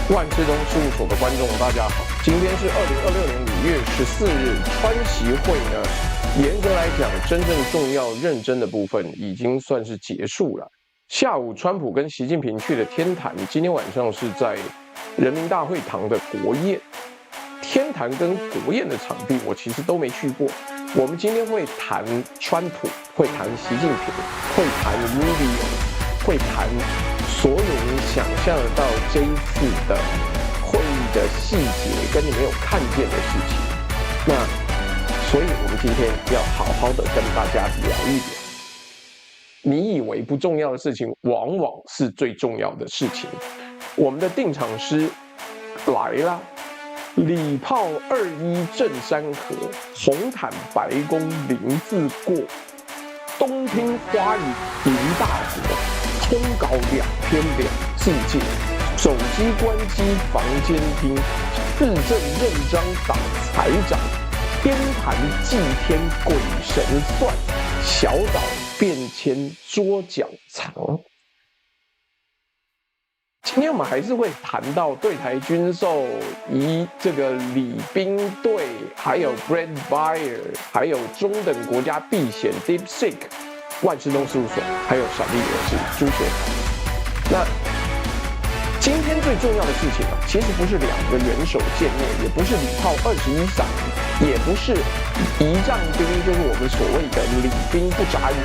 万事通事务所的观众，大家好，今天是2026年5月14日，川习会呢，严格来讲，真正重要认真的部分已经算是结束了。下午，川普跟习近平去了天坛，今天晚上是在人民大会堂的国宴。天坛跟国宴的场地，我其实都没去过。我们今天会谈川普，会谈习近平，会谈 Rubio， 会谈所有你想象得到这一次的会议的细节跟你没有看见的事情。那所以我们今天要好好的跟大家聊一聊。你以为不重要的事情，往往是最重要的事情。我们的定场诗来啦。礼炮21震山河，红毯白宫0字过。东听花语迎大国，通稿2篇2字界。手机关机房间听，市政认章党财长。天坛祭天鬼神算，小岛变迁桌脚藏。今天我们还是会谈到对台军售，这个礼宾队，还有 Brad Buyer， 还有中等国家避险 DeepSeek， 万事通事务所，还有小弟我是朱学恒。那今天最重要的事情啊，其实不是2个元首见面，也不是礼炮21响，也不是仪仗兵，就是我们所谓的礼兵不眨眼。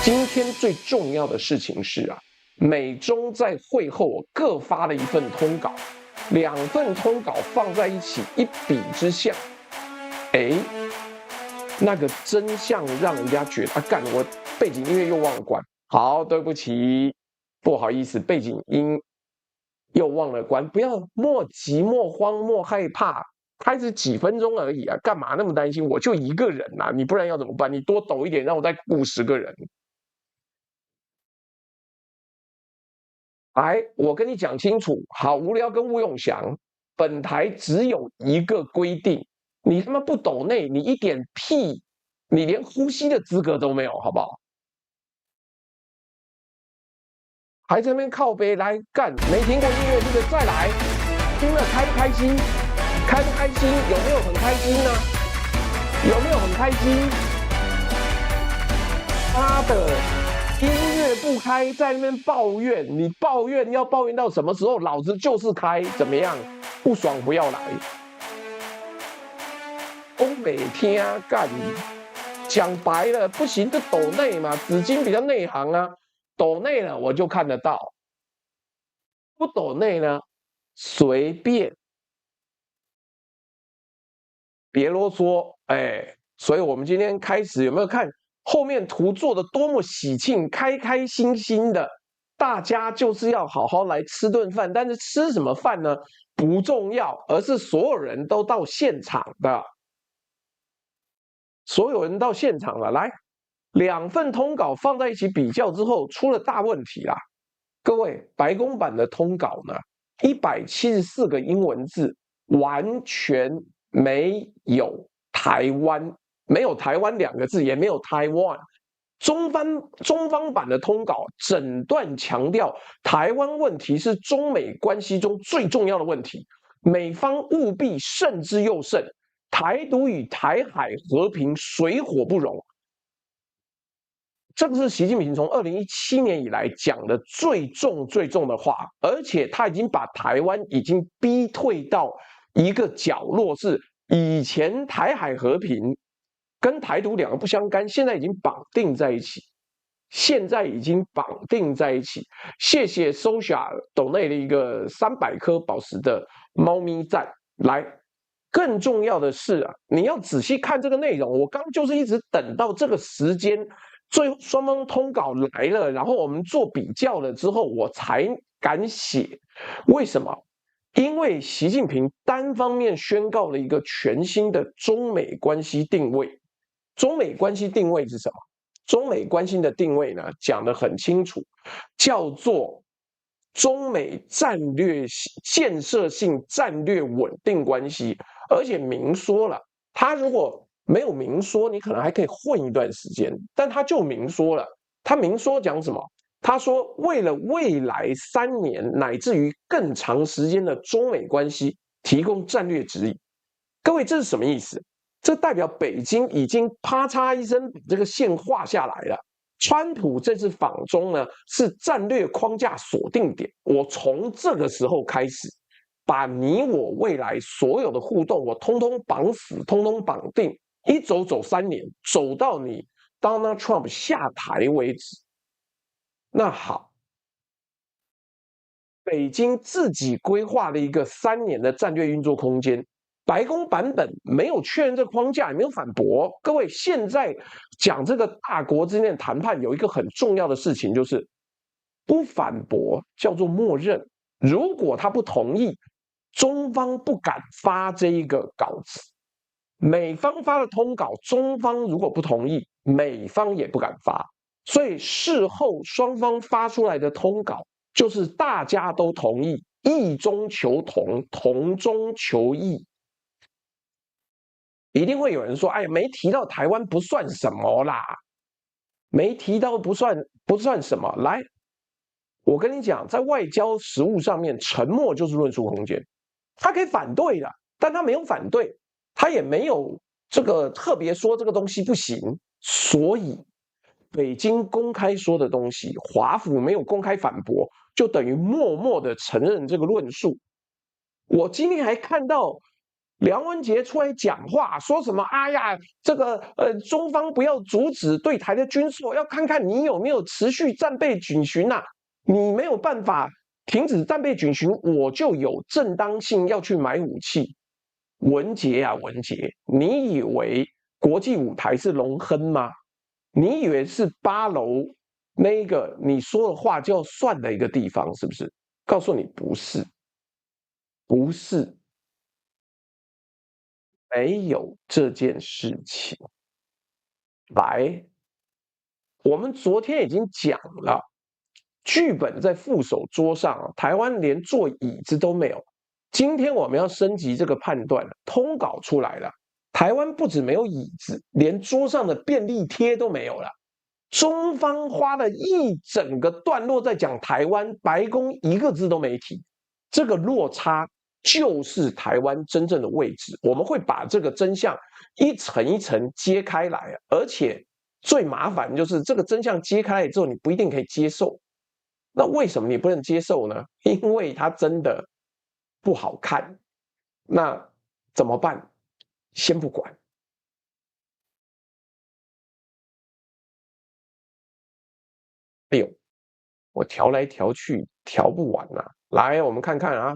今天最重要的事情是啊。美中在会后各发了一份通稿，2份通稿放在一起，一比之下，那个真相让人家觉得我背景音乐又忘了关，好，对不起，不好意思，背景音又忘了关，不要莫急莫慌莫害怕，开始几分钟而已啊，干嘛那么担心？我就一个人啊，你不然要怎么办？你多抖一点，让我再雇10个人。来，我跟你讲清楚，好无聊跟吴永祥，本台只有一个规定，你他妈不抖内，你一点屁，你连呼吸的资格都没有，好不好？还在那边靠背来干，没听过音乐是不是？再来，听了开不开心？开不开心？有没有很开心呢？有没有很开心？妈的！音乐不开，在那边抱怨，你抱怨要抱怨到什么时候？老子就是开，怎么样？不爽不要来。欧美听干，讲白了不行就抖内嘛，紫金比较内行啊，抖内了我就看得到，不抖内呢随便，别啰嗦，所以我们今天开始有没有看？后面图做的多么喜庆，开开心心的，大家就是要好好来吃顿饭。但是吃什么饭呢？不重要，而是所有人都到现场的，所有人到现场了。来，2份通稿放在一起比较之后，出了大问题啦。各位，白宫版的通稿呢，174个英文字，完全没有台湾。没有台湾2个字，也没有台湾。中方版的通稿整段强调，台湾问题是中美关系中最重要的问题。美方务必慎之又慎，台独与台海和平水火不容。这个是习近平从2017年以来讲的最重的话，而且他已经把台湾已经逼退到一个角落，是以前台海和平跟台独两个不相干，现在已经绑定在一起。谢谢 Socia 抖内的一个300颗宝石的猫咪赞。来，更重要的是啊，你要仔细看这个内容。我刚就是一直等到这个时间，最后双方通稿来了，然后我们做比较了之后，我才敢写。为什么？因为习近平单方面宣告了一个全新的中美关系定位。中美关系定位是什么？中美关系的定位呢，讲得很清楚，叫做中美战略建设性战略稳定关系，而且明说了。他如果没有明说，你可能还可以混一段时间，但他就明说了。他明说讲什么？他说，为了未来3年乃至于更长时间的中美关系提供战略指引。各位，这是什么意思？这代表北京已经啪嚓一声把这个线画下来了。川普这次访中呢，是战略框架锁定点。我从这个时候开始，把你我未来所有的互动，我通通绑死，通通绑定，一走3年，走到你 Donald Trump 下台为止。那好，北京自己规划了一个3年的战略运作空间。白宫版本没有确认这个框架，也没有反驳。各位，现在讲这个大国之间的谈判，有一个很重要的事情，就是不反驳叫做默认。如果他不同意，中方不敢发这一个稿子。美方发了通稿，中方如果不同意，美方也不敢发。所以事后双方发出来的通稿，就是大家都同意，异中求同，同中求异。一定会有人说：“哎呀，没提到台湾不算什么啦，没提到不算什么。”来，我跟你讲，在外交实务上面，沉默就是论述空间。他可以反对的，但他没有反对，他也没有这个特别说这个东西不行。所以，北京公开说的东西，华府没有公开反驳，就等于默默的承认这个论述。我今天还看到梁文杰出来讲话，说什么？哎呀，这个中方不要阻止对台的军售，要看看你有没有持续战备军巡呐。你没有办法停止战备军巡，我就有正当性要去买武器。文杰啊，文杰，你以为国际舞台是龙亨吗？你以为是8楼那个你说的话就要算的一个地方，是不是？告诉你不是，不是。没有这件事情。来，我们昨天已经讲了，剧本在副手桌上，台湾连坐椅子都没有。今天我们要升级这个判断，通稿出来了，台湾不止没有椅子，连桌上的便利贴都没有了。中方花了一整个段落在讲台湾，白宫一个字都没提，这个落差就是台湾真正的位置。我们会把这个真相一层一层揭开来，而且最麻烦就是这个真相揭开来之后，你不一定可以接受。那为什么你不能接受呢？因为它真的不好看。那怎么办？先不管。哎呦，我调来调去调不完啊！来，我们看看啊。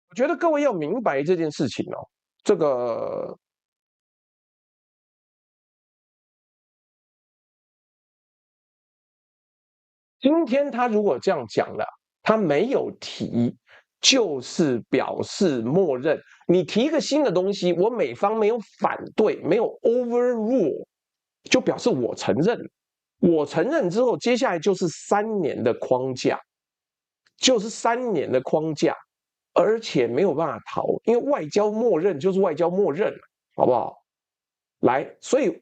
我觉得各位要明白这件事情哦。这个今天他如果这样讲了，他没有提，就是表示默认。你提一个新的东西，我美方没有反对，没有 overrule， 就表示我承认。我承认之后，接下来就是3年的框架，就是3年的框架，而且没有办法逃，因为外交默认就是外交默认，好不好？来，所以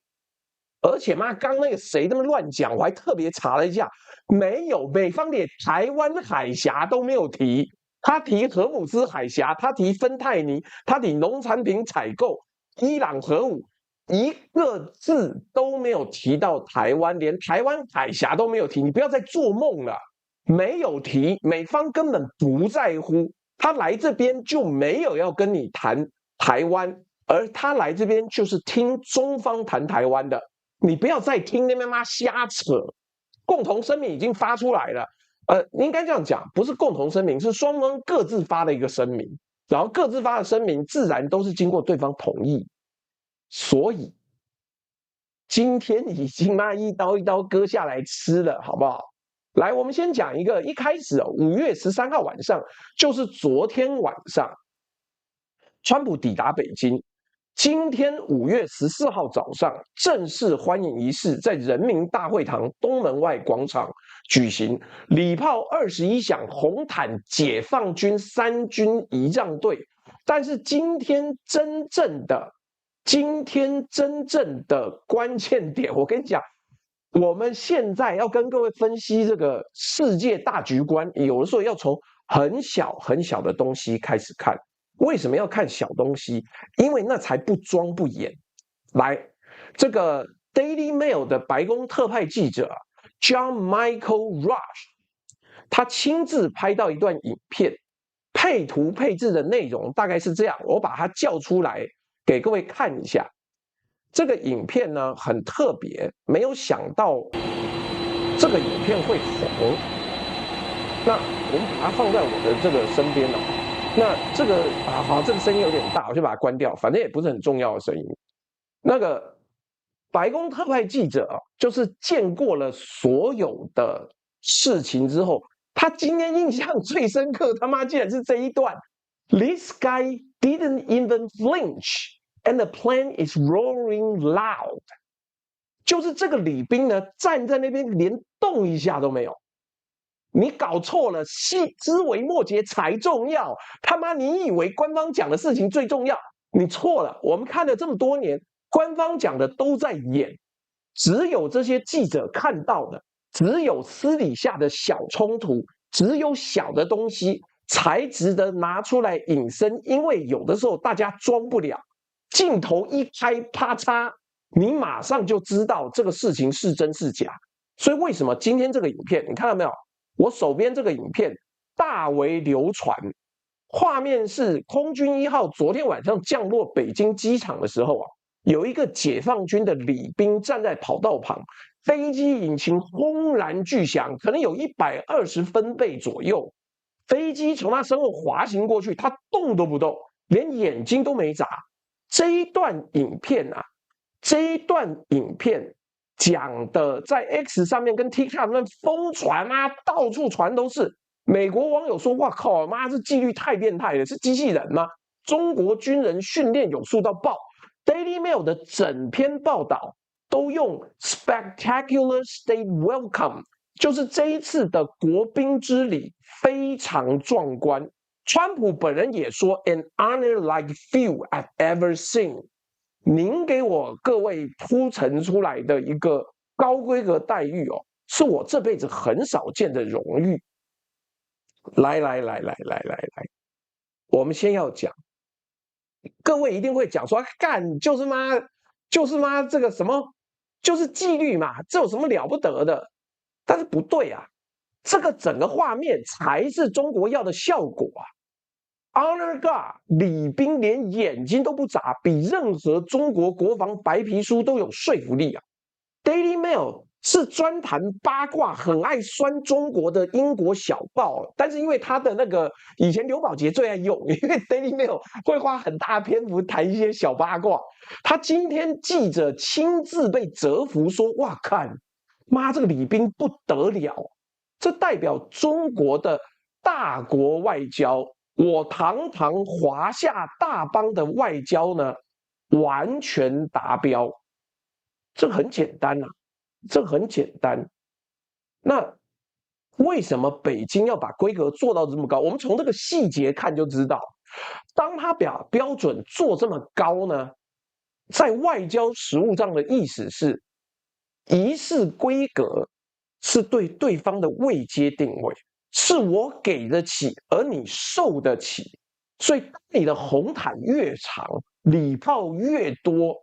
而且妈，刚那个谁这么乱讲，我还特别查了一下，没有，美方连台湾海峡都没有提。他提荷姆斯海峡，他提芬太尼，他提农产品采购，伊朗核武，一个字都没有提到台湾，连台湾海峡都没有提。你不要再做梦了，没有提，美方根本不在乎。他来这边就没有要跟你谈台湾，而他来这边就是听中方谈台湾的。你不要再听那边妈瞎扯，共同声明已经发出来了。应该这样讲，不是共同声明，是双方各自发的一个声明，然后各自发的声明自然都是经过对方同意，所以今天已经妈一刀一刀割下来吃了，好不好？来，我们先讲一个，一开始5月13号晚上，就是昨天晚上，川普抵达北京。今天5月14号早上，正式欢迎仪式在人民大会堂东门外广场举行，礼炮21响，红毯解放军3军仪仗队。但是今天真正的关键点，我跟你讲，我们现在要跟各位分析这个世界大局观，有的时候要从很小很小的东西开始看。为什么要看小东西？因为那才不装不演。来，这个 Daily Mail 的白宫特派记者 John Michael Rush， 他亲自拍到一段影片，配图配置的内容大概是这样，我把它叫出来给各位看一下。这个影片呢很特别，没有想到这个影片会红。那我们把它放在我的这个身边哦。那这个好，这个声音有点大，我就把它关掉，反正也不是很重要的声音。那个白宫特派记者就是见过了所有的事情之后，他今天印象最深刻，他妈竟然是这一段 ：This guy didn't even flinch, and the plane is roaring loud。就是这个礼宾呢，站在那边连动一下都没有。你搞错了，枝微末节才重要。他妈，你以为官方讲的事情最重要？你错了。我们看了这么多年，官方讲的都在演，只有这些记者看到的，只有私底下的小冲突，只有小的东西才值得拿出来引申。因为有的时候大家装不了，镜头一开，啪嚓，你马上就知道这个事情是真是假。所以为什么今天这个影片，你看到没有？我手边这个影片大为流传，画面是空军1号昨天晚上降落北京机场的时候有一个解放军的礼宾站在跑道旁，飞机引擎轰然巨响，可能有120分贝左右，飞机从他身后滑行过去，他动都不动，连眼睛都没眨。这一段影片讲的在 X 上面跟 TikTok 上面疯传到处传都是。美国网友说：“哇靠，妈，这纪律太变态了，是机器人吗？中国军人训练有素到爆。” Daily Mail 的整篇报道都用 spectacular state welcome， 就是这一次的国宾之礼非常壮观。川普本人也说 ：“An honor like few I've ever seen。”您给我各位铺陈出来的一个高规格待遇是我这辈子很少见的荣誉。来，我们先要讲，各位一定会讲说，干就是妈这个什么，就是纪律嘛，这有什么了不得的？但是不对啊，这个整个画面才是中国要的效果啊。Honor God， 礼宾连眼睛都不眨，比任何中国国防白皮书都有说服力啊。Daily Mail 是专谈八卦，很爱酸中国的英国小报，但是因为他的那个以前刘宝杰最爱用，因为 Daily Mail 会花很大篇幅谈一些小八卦。他今天记者亲自被折服说：“哇，看妈这个礼宾不得了，这代表中国的大国外交。”我堂堂华夏大邦的外交呢，完全达标。这很简单这很简单。那为什么北京要把规格做到这么高？我们从这个细节看就知道，当他把标准做这么高呢，在外交实务上的意思是，仪式规格是对对方的位阶定位，是我给得起，而你受得起。所以，当你的红毯越长，礼炮越多，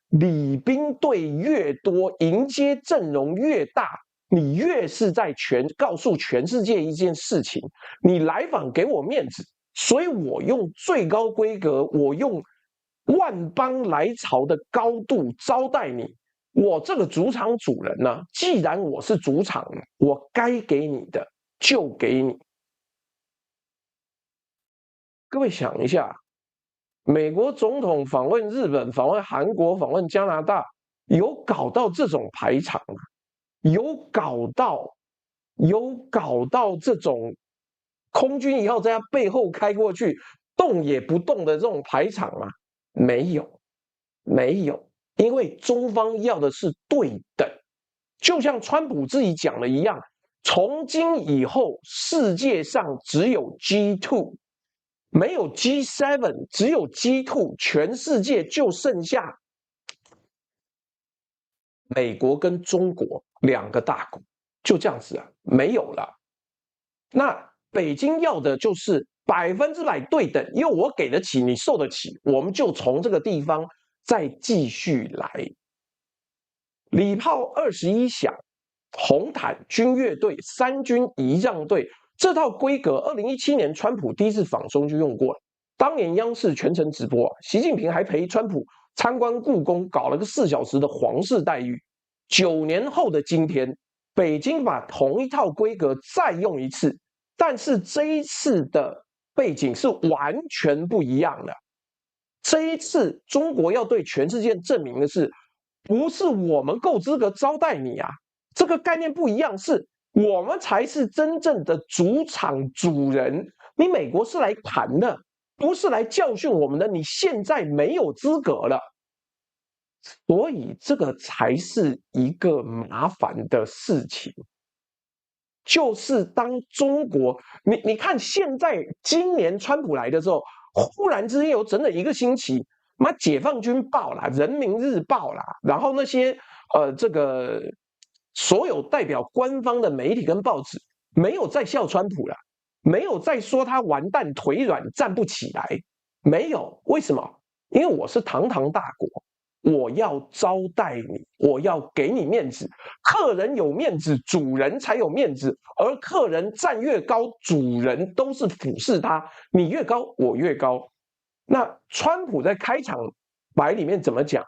礼宾队越多，迎接阵容越大，你越是在告诉全世界一件事情：你来访给我面子，所以我用最高规格，我用万邦来朝的高度招待你。我这个主场主人呢，既然我是主场，我该给你的就给你。各位想一下，美国总统访问日本、访问韩国、访问加拿大，有搞到这种排场吗？有搞到这种空军1号在他背后开过去，动也不动的这种排场吗？没有，没有，因为中方要的是对等，就像川普自己讲的一样，从今以后世界上只有 G2。没有 G7，只有 G2，全世界就剩下美国跟中国2个大国，就这样子啊，没有了。那北京要的就是100%对等，因为我给得起，你受得起，我们就从这个地方再继续来。礼炮21响，红毯军乐队3军仪仗队。这套规格，2017年川普第一次访中就用过了。当年央视全程直播，习近平还陪川普参观故宫，搞了个4小时的皇室待遇。9年后的今天，北京把同一套规格再用一次，但是这一次的背景是完全不一样的。这一次，中国要对全世界证明的是，不是我们够资格招待你啊，这个概念不一样，是我们才是真正的主场主人。你美国是来谈的，不是来教训我们的。你现在没有资格了，所以这个才是一个麻烦的事情。就是当中国，你看现在今年川普来的时候，忽然之间有整整1个星期，妈解放军报啦，人民日报啦，然后那些这个所有代表官方的媒体跟报纸，没有再笑川普了，没有再说他完蛋腿软站不起来，没有。为什么？因为我是堂堂大国，我要招待你，我要给你面子。客人有面子，主人才有面子。而客人站越高，主人都是俯视他。你越高，我越高。那川普在开场白里面怎么讲？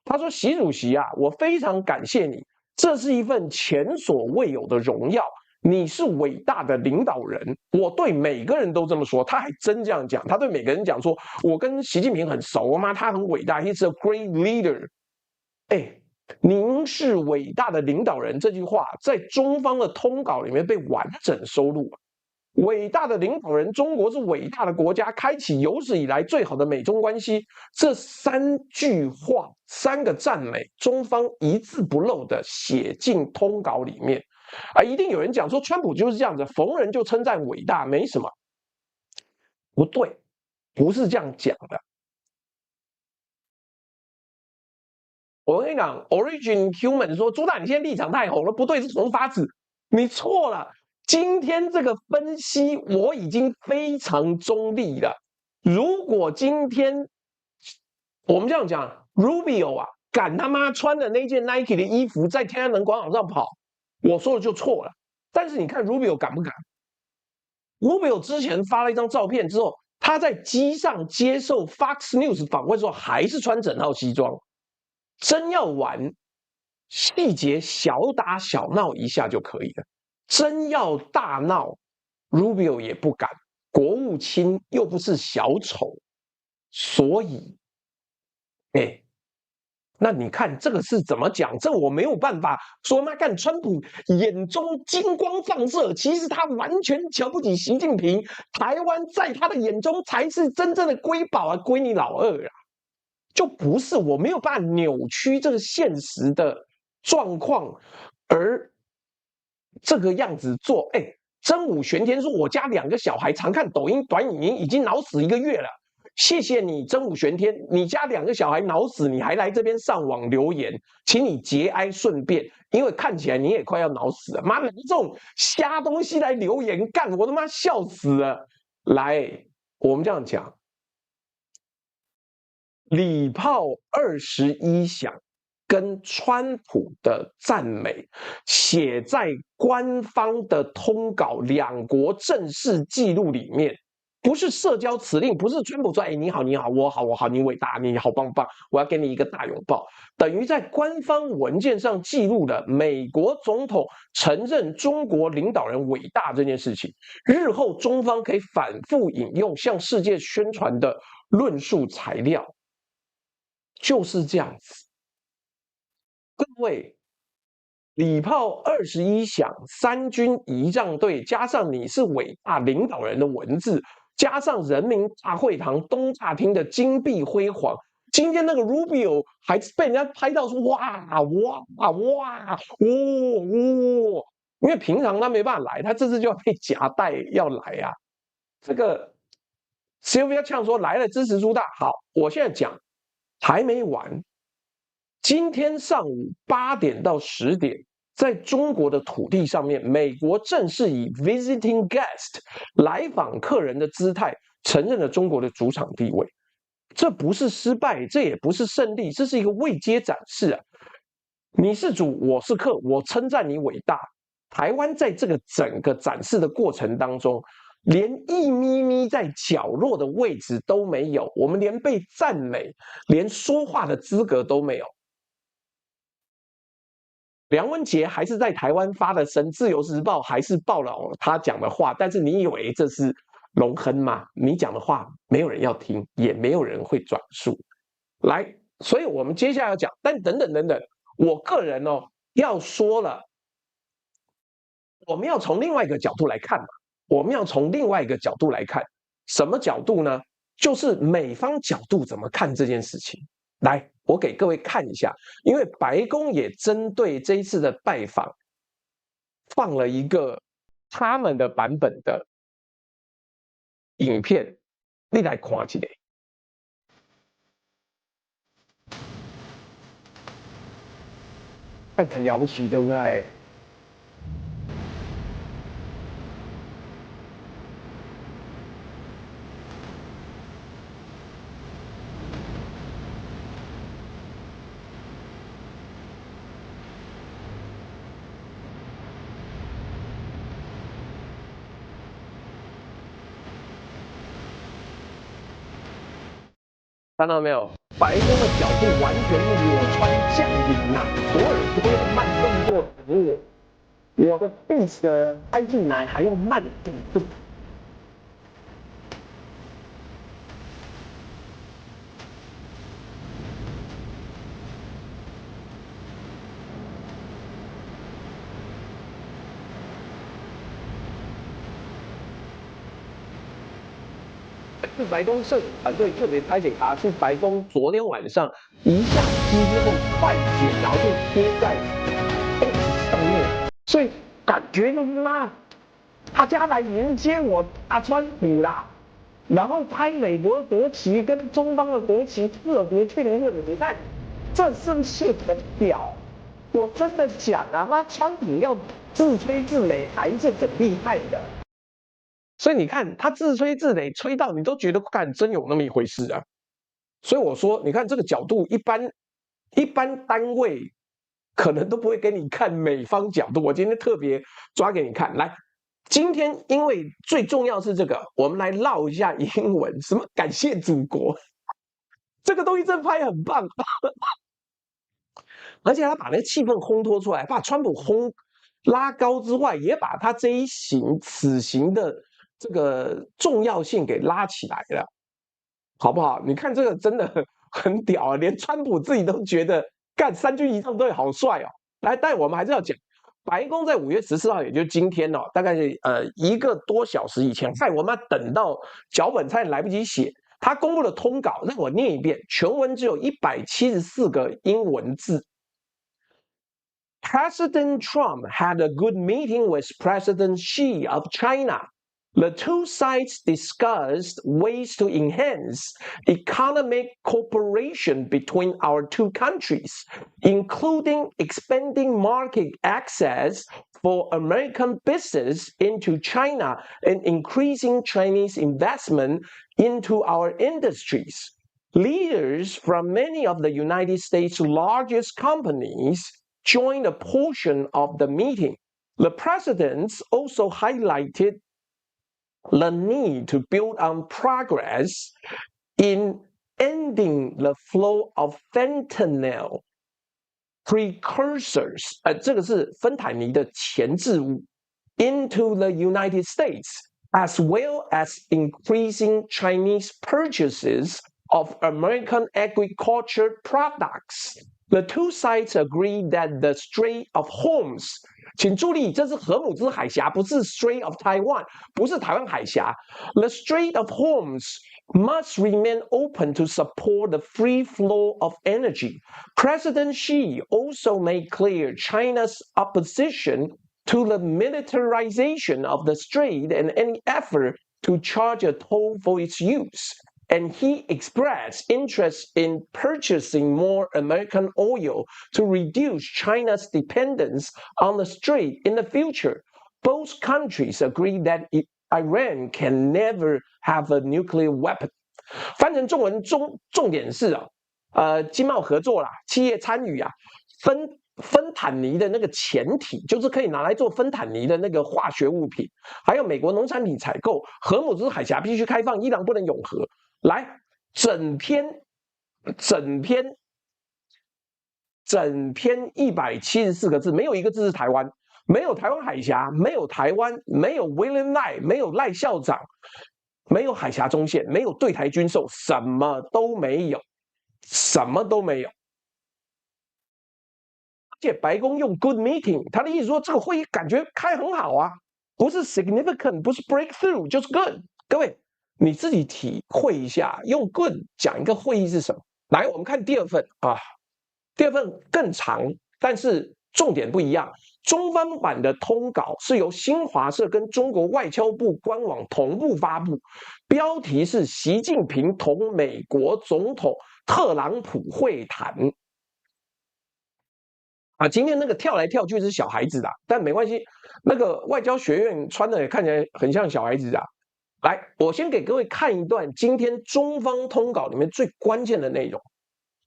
他说：“习主席啊，我非常感谢你，这是一份前所未有的荣耀。你是伟大的领导人。”我对每个人都这么说，他还真这样讲。他对每个人讲说：“我跟习近平很熟吗？他很伟大 ，He's a great leader。”哎，您是伟大的领导人这句话，在中方的通稿里面被完整收录。伟大的领导人，中国是伟大的国家，开启有史以来最好的美中关系。这3句话，3个赞美，中方一字不漏的写进通稿里面。一定有人讲说，川普就是这样子，逢人就称赞伟大，没什么。不对，不是这样讲的。我跟你讲 ，Origin Human 说朱大，你现在立场太红了，不对，是从发子，你错了。今天这个分析我已经非常中立了。如果今天我们这样讲 ，Rubio 啊，敢他妈穿的那件 Nike 的衣服在天安门广场上跑，我说的就错了。但是你看 Rubio 敢不敢 ？Rubio 之前发了一张照片之后，他在机上接受 Fox News 访问的时候，还是穿整套西装。真要玩，细节小打小闹一下就可以了。真要大闹 ，Rubio 也不敢，国务卿又不是小丑，所以，那你看这个是怎么讲？这我没有办法说。那看川普眼中金光放射，其实他完全瞧不起习近平。台湾在他的眼中才是真正的瑰宝啊，归你老二啊！就不是，我没有办法扭曲这个现实的状况，而这个样子做。真武玄天说，我家2个小孩常看抖音短影音，已经脑死1个月了。谢谢你，真武玄天，你家2个小孩脑死，你还来这边上网留言，请你节哀顺变，因为看起来你也快要脑死了。妈的，这种瞎东西来留言，干我他妈笑死了。来，我们这样讲，礼炮21响跟川普的赞美写在官方的通稿两国正式记录里面，不是社交辞令，不是川普说你好你好我好我好你伟大你好棒棒，我要给你一个大拥抱，等于在官方文件上记录了美国总统承认中国领导人伟大这件事情，日后中方可以反复引用向世界宣传的论述材料，就是这样子。各位，礼炮21响，三军仪仗队，加上你是伟大领导人的文字，加上人民大会堂东大厅的金碧辉煌，今天那个 Rubio 还被人家拍到说哇，因为平常他没办法来，他这次就要被夹带要来啊。这个 Sylvia 呛说来了支持朱大，好，我现在讲还没完。今天上午8点到10点，在中国的土地上面，美国正式以 visiting guest 来访客人的姿态，承认了中国的主场地位。这不是失败，这也不是胜利，这是一个位阶展示啊！你是主，我是客，我称赞你伟大。台湾在这个整个展示的过程当中，连一咪咪在角落的位置都没有，我们连被赞美，连说话的资格都没有。梁文杰还是在台湾发了声，《自由时报》还是报了他讲的话，但是你以为这是龙亨吗？你讲的话没有人要听，也没有人会转述。来，所以我们接下来要讲，但等等等等，我个人要说了，我们要从另外一个角度来看嘛，我们要从另外一个角度来看，什么角度呢？就是美方角度怎么看这件事情。来，我给各位看一下，因为白宫也针对这一次的拜访，放了一个他们的版本的影片，你来看一下。看很了不起，对不对？看到没有？白宫的角度完全是裸穿降临呐，所有人都用慢动作服务。我的 face 的拍进来还用慢动作。是白宫摄影团队特别拍给他，是白宫昨天晚上一下机之后快剪，然后就贴在 X 上面，所以感觉他妈他家来迎接我大川普啦，然后拍美国国旗跟中方的国旗特别去联合，你看这是不是很屌？我真的讲啊，那川普要自吹自擂还是很厉害的。所以你看，他自吹自擂，吹到你都觉得，干真有那么一回事啊！所以我说，你看这个角度，一般单位可能都不会给你看美方角度。我今天特别抓给你看，来，今天因为最重要是这个，我们来唠一下英文，什么感谢祖国，这个东西真拍很棒，而且他把那个气氛烘托出来，把川普拉高之外，也把他这一此行的这个重要性给拉起来了，好不好？你看这个真的很屌啊，连川普自己都觉得干三军仪仗队好帅哦。来，但我们还是要讲，白宫在5月14号，也就是今天哦，大概是1个多小时以前，害我们等到脚本差点来不及写，他公布了通稿，让我念一遍，全文只有174个英文字。President Trump had a good meeting with President Xi of China. The two sides discussed ways to enhance economic cooperation between our two countries, including expanding market access for American business into China and increasing Chinese investment into our industries. Leaders from many of the United States' largest companies joined a portion of the meeting. The presidents also highlighted the need to build on progress in ending the flow of fentanyl precursors， 这个是芬坦尼的前置物 ，into the United States, as well as increasing Chinese purchases of American agriculture products. The two sides agreed that the Strait of Hormuz， 请注意，这是荷姆兹海峡，不是 Strait of Taiwan， 不是台湾海峡。The Strait of Hormuz must remain open to support the free flow of energy. President Xi also made clear China's opposition to the militarization of the strait and any effort to charge a toll for its use. And he expressed interest in purchasing more American oil to reduce China's dependence on the strait in the future. Both countries agreed that Iran can never have a nuclear weapon. 翻成中文重点是经贸合作啦，企业参与啊，芬坦尼的那个前体就是可以拿来做芬坦尼的那个化学物品，还有美国农产品采购，荷姆兹海峡必须开放，伊朗不能拥核。来，整篇174个字，没有一个字是台湾，没有台湾海峡，没有台湾，没有 William Lai， 没有赖校长，没有海峡中线，没有对台军售，什么都没有，什么都没有。而且白宫用 good meeting， 他的意思说这个会议感觉开很好啊，不是 significant， 不是 breakthrough， 就是 good。各位。你自己体会一下，用 good 讲一个会议是什么？来，我们看第二份啊，第二份更长，但是重点不一样。中văn版的通稿是由新华社跟中国外交部官网同步发布，标题是习近平同美国总统特朗普会谈。今天那个跳来跳去是小孩子的，但没关系，那个外交学院穿的也看起来很像小孩子啊。来，我先给各位看一段今天中方通稿里面最关键的内容。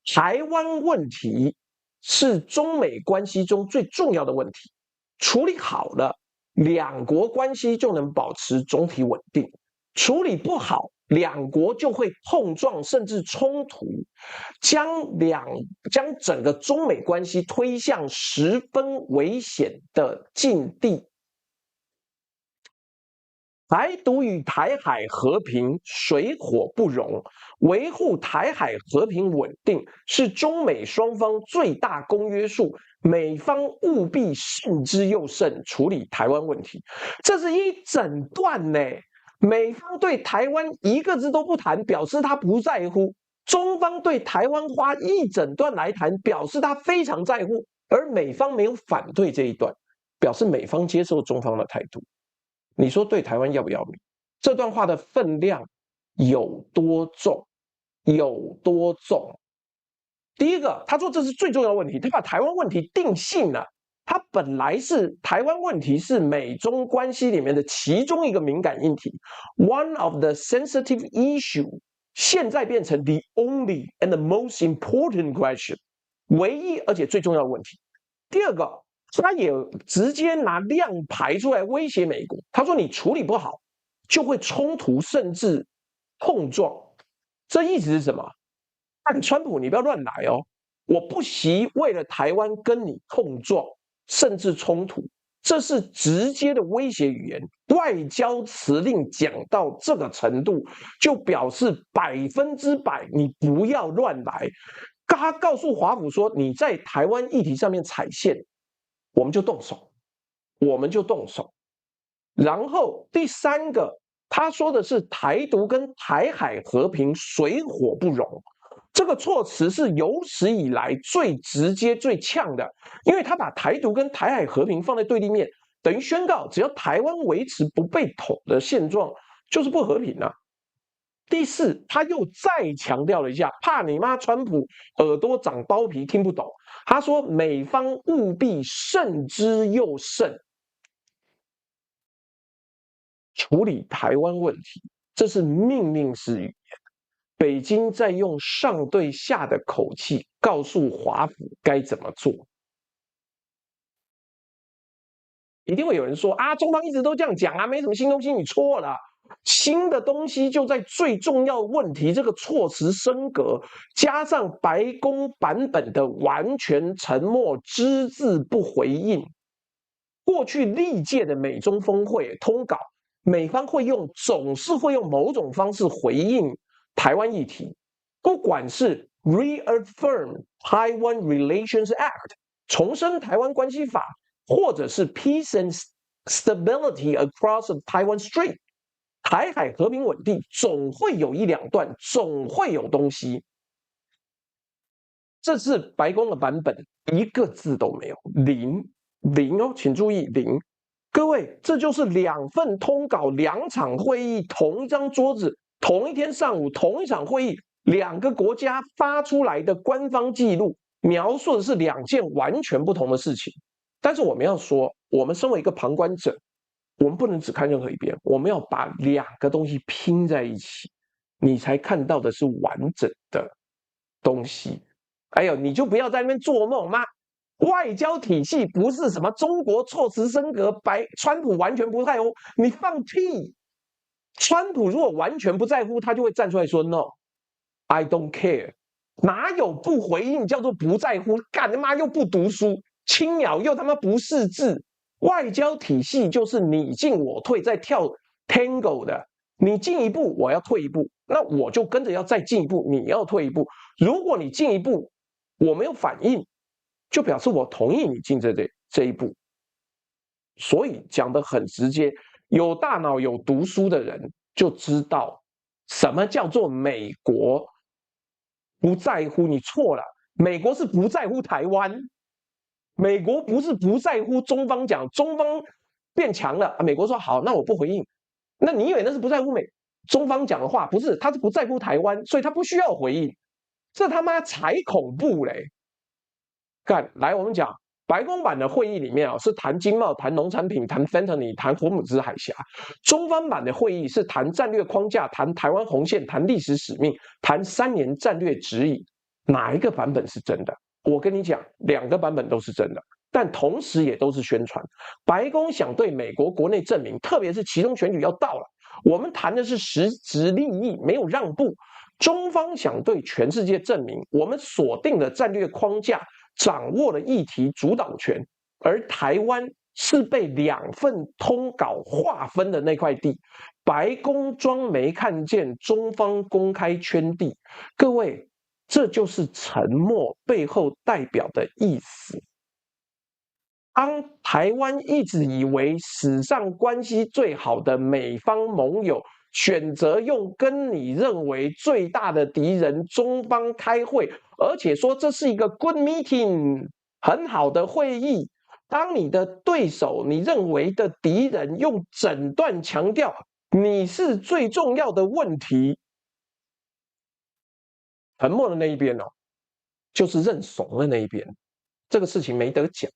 台湾问题是中美关系中最重要的问题，处理好了，两国关系就能保持总体稳定；处理不好，两国就会碰撞甚至冲突，将整个中美关系推向十分危险的境地。台独与台海和平水火不容，维护台海和平稳定是中美双方最大公约数，美方务必慎之又慎处理台湾问题。这是一整段呢，美方对台湾一个字都不谈，表示他不在乎；中方对台湾花一整段来谈，表示他非常在乎，而美方没有反对这一段，表示美方接受中方的态度。你说对台湾要不要命？这段话的分量有多重？有多重？第一个，他说这是最重要的问题，他把台湾问题定性了。他本来是台湾问题是美中关系里面的其中一个敏感议题 ，one of the sensitive issue， 现在变成 the only and the most important question， 唯一而且最重要的问题。第二个。他也直接拿亮牌出来威胁美国，他说你处理不好就会冲突甚至碰撞，这意思是什么？但川普你不要乱来哦，我不惜为了台湾跟你碰撞甚至冲突，这是直接的威胁语言。外交辞令讲到这个程度，就表示100%你不要乱来。他告诉华府说你在台湾议题上面踩线。我们就动手，然后第三个，他说的是台独跟台海和平水火不容，这个措辞是有史以来最直接、最呛的，因为他把台独跟台海和平放在对立面，等于宣告，只要台湾维持不被统的现状，就是不和平啊。第四，他又再强调了一下，怕你妈川普耳朵长包皮听不懂。他说，美方务必慎之又慎，处理台湾问题，这是命令式语言。北京在用上对下的口气告诉华府该怎么做。一定会有人说啊，中方一直都这样讲啊，没什么新东西，你错了。新的东西就在最重要问题这个措辞升格，加上白宫版本的完全沉默、只字不回应。过去历届的美中峰会通稿，美方总是会用某种方式回应台湾议题，不管是 reaffirm Taiwan Relations Act 重申台湾关系法，或者是 peace and stability across the Taiwan Strait 台海和平稳定，总会有一两段，总会有东西。这次白宫的版本一个字都没有，零哦，请注意零。各位，这就是2份通稿，2场会议，同一张桌子，同一天上午，同一场会议，2个国家发出来的官方记录，描述的是2件完全不同的事情。但是我们要说，我们身为一个旁观者，我们不能只看任何一边，我们要把2个东西拼在一起，你才看到的是完整的东西。哎呦，你就不要在那边做梦吗？外交体系不是什么中国措辞升格，川普完全不在乎，你放屁！川普如果完全不在乎，他就会站出来说 No，I don't care。哪有不回应叫做不在乎？干他妈又不读书，青鸟又他妈不识字。外交体系就是你进我退，在跳 tango 的，你进一步，我要退一步，那我就跟着要再进一步，你要退一步。如果你进一步，我没有反应，就表示我同意你进这一步。所以讲得很直接，有大脑有读书的人就知道什么叫做美国不在乎。你错了，美国是不在乎台湾，美国不是不在乎中方讲，中方变强了，美国说好，那我不回应。那你以为那是不在乎中方讲的话？不是，他是不在乎台湾，所以他不需要回应。这他妈才恐怖嘞！看来，我们讲白宫版的会议里面啊，是谈经贸、谈农产品、谈 fentanyl、谈霍姆兹海峡；中方版的会议是谈战略框架、谈台湾红线、谈历史使命、谈3年战略指引。哪一个版本是真的？我跟你讲，2个版本都是真的，但同时也都是宣传。白宫想对美国国内证明，特别是期中选举要到了，我们谈的是实质利益，没有让步。中方想对全世界证明，我们锁定了战略框架，掌握了议题主导权，而台湾是被2份通稿划分的那块地，白宫装没看见，中方公开圈地。各位，这就是沉默背后代表的意思。当台湾一直以为史上关系最好的美方盟友选择用跟你认为最大的敌人中方开会，而且说这是一个 good meeting 很好的会议，当你的对手你认为的敌人用整段强调你是最重要的问题，沉默的那一边哦，就是认怂的那一边，这个事情没得讲。